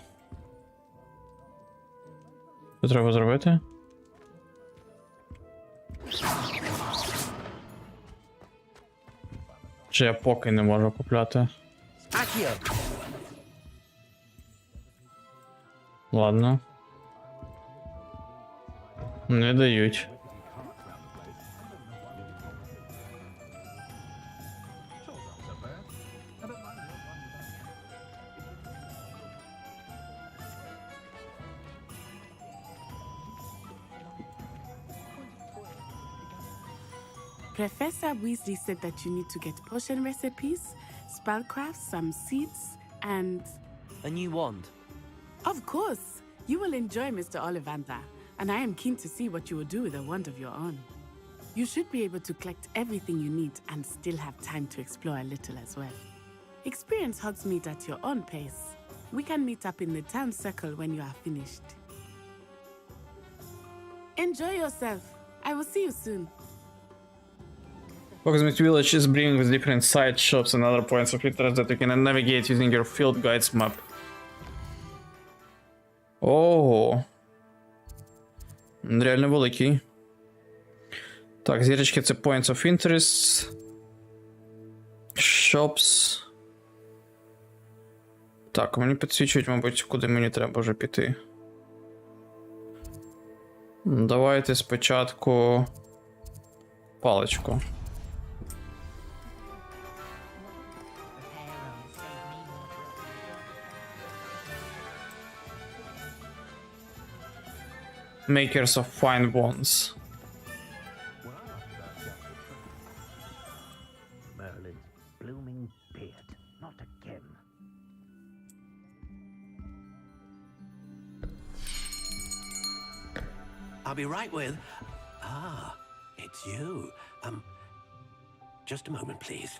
Що треба зробити? Чи я поки не можу купляти? Ладно. Не дають. Professor Weasley said that you need to get potion recipes, spellcrafts, some seeds, and... A new wand. Of course! You will enjoy Mr. Ollivander, and I am keen to see what you will do with a wand of your own. You should be able to collect everything you need and still have time to explore a little as well. Experience Hogsmeade at your own pace. We can meet up in the town circle when you are finished. Enjoy yourself. I will see you soon. Hogsmeade Village is brimming with different side shops and other points of interest that you can navigate using your field guides map. Ого. Реально великий. Так, зірочки це points of interest. Shops. Так, мені підсвічують, мабуть, куди мені треба вже піти. Давайте спочатку паличку. Makers of fine wands. Merlin's blooming beard, not again. I'll be right with... Ah, it's you. Just a moment, please.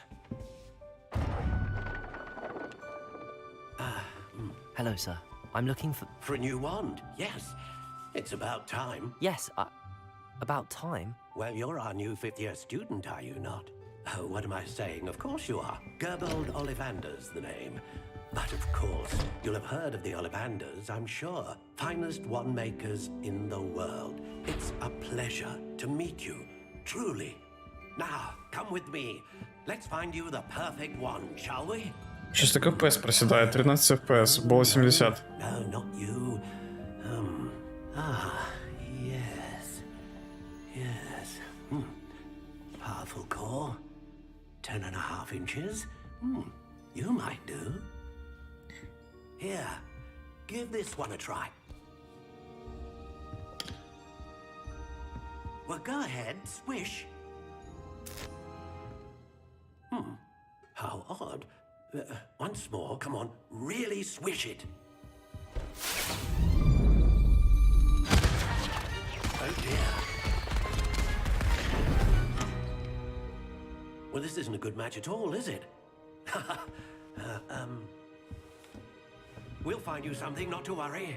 Hello, sir. I'm looking for... For a new wand, yes. It's about time. Yes, about time? Well, you're our new fifth-year student, are you not? Oh, what am I saying? Of course you are. Gerbold Ollivander's the name. But of course, you'll have heard of the Ollivanders, I'm sure. Finest wand makers in the world. It's a pleasure to meet you, truly. Now, come with me. Let's find you the perfect wand, shall we? Щось таке FPS просідає, 13 FPS, було 70. No, not you. Yes. Yes. Powerful core. 10.5 inches. You might do. Here, give this one a try. Well, go ahead, swish. How odd. Once more, come on, really swish it. Oh dear. Well, this isn't a good match at all, is it? We'll find you something, not to worry.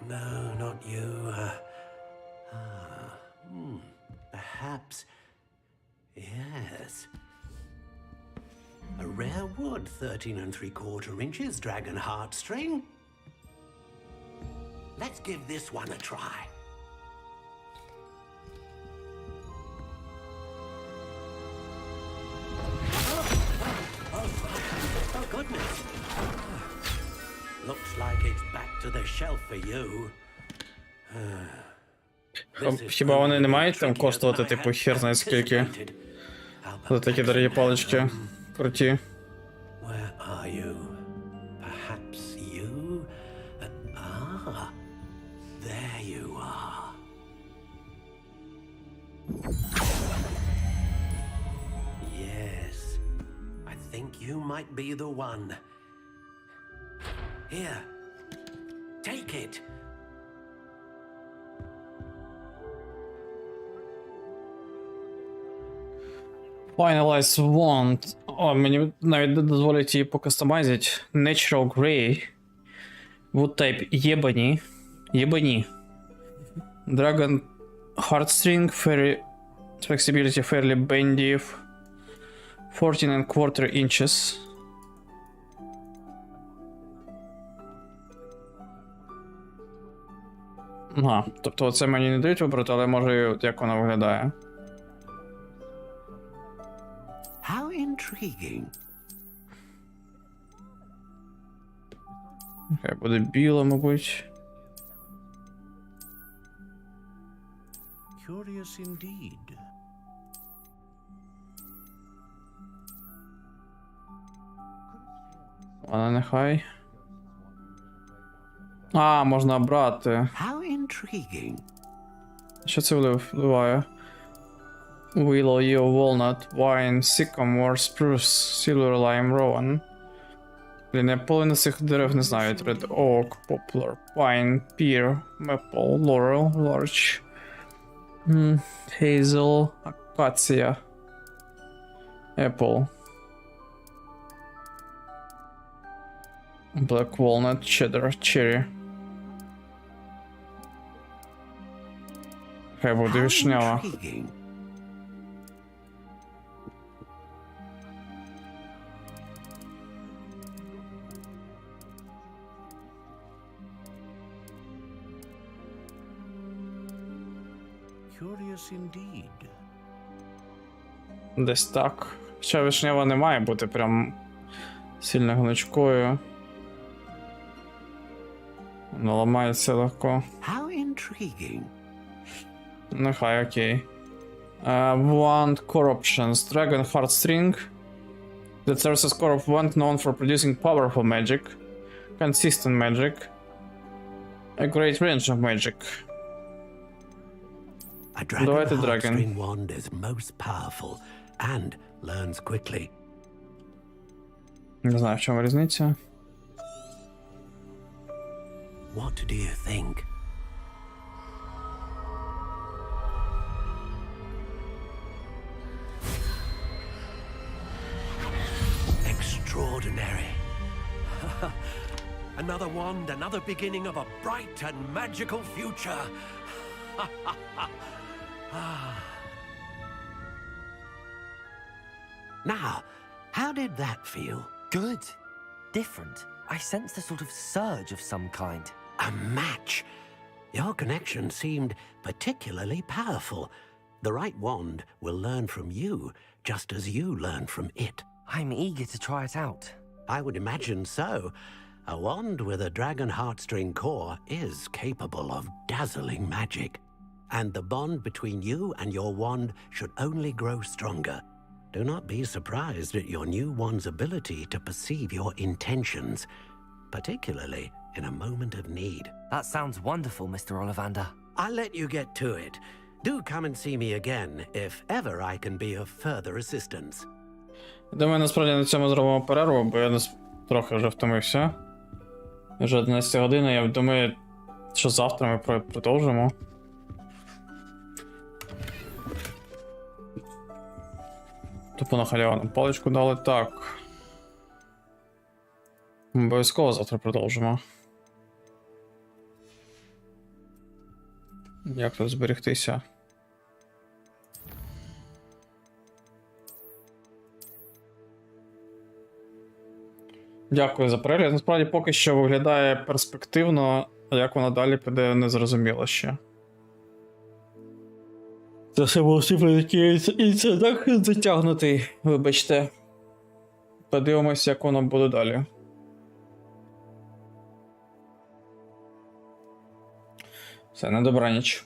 No, not you. Perhaps. Yes. A rare wood, 13 3/4 inches, dragon heartstring. Let's give this one a try. Oh, goodness. Looks like it's back to the shelf for you. Хіба вони не мають там коштувати, типу, хер знає скільки? За такі дорогі палички. Круті. Where are you? Perhaps you? There you are. Yes, I think you might be the one. Here, take it. Finalize wand. О, мені навіть дозволять її покастомайзити. Natural Grey. Wood type єбані. Єбані. Dragon Heartstring. Fairy Flexibility fairly bendy. 14 1/4 inches. Ага, тобто оце мені не дають вибрати, але може як вона виглядає. How intriguing. Хай буде біла, мабуть. Curious indeed. Вона нехай. А, можна брати. How intriguing. Що це вливає? Willow, yew, walnut, wine, sycamore, spruce, silver, lime, rowan. Блін, я половину цих дерев не знаю. Red oak, poplar, pine, pear, maple, laurel, larch, hazel, acacia, apple, black walnut, cheddar, cherry. Хай буде вишнява. Curious indeed. Десь так. Хоча вишнява не має бути прям сильно гнучкою. Вона ламається легко. How intriguing. Нехай, окей. Wand core options. Dragon Heartstring. That serves as core of wand known for producing powerful magic, consistent magic, a great range of magic. A dragon Давайте heartstring Dragon. wand is most powerful and learns quickly. Не знаю, в чому різниця. What do you think? Extraordinary. Another wand, another beginning of a bright and magical future. Now, how did that feel? Good. Different. I sensed a sort of surge of some kind. A match. Your connection seemed particularly powerful. The right wand will learn from you, just as you learn from it. I'm eager to try it out. I would imagine so. A wand with a dragon heartstring core is capable of dazzling magic. And the bond between you and your wand should only grow stronger. Do not be surprised at your new wand's ability to perceive your intentions, particularly in a moment of need. That sounds wonderful, Mr. Ollivander. I'll let you get to it. Do come and see me again if ever I can be of further assistance. Думаю, насправді на цьому зробимо перерву, бо я трохи вже втомився. Вже 11 година, я думаю, що завтра ми продовжимо. Тупо на халяву нам паличку дали. Так. Обов'язково завтра продовжимо. Як тут зберегтися? Дякую за перегляд. Насправді поки що виглядає перспективно, а як вона далі піде, не зрозуміло ще. Це все було і це так затягнутий, вибачте. Подивимося, як воно буде далі. Все, на добраніч.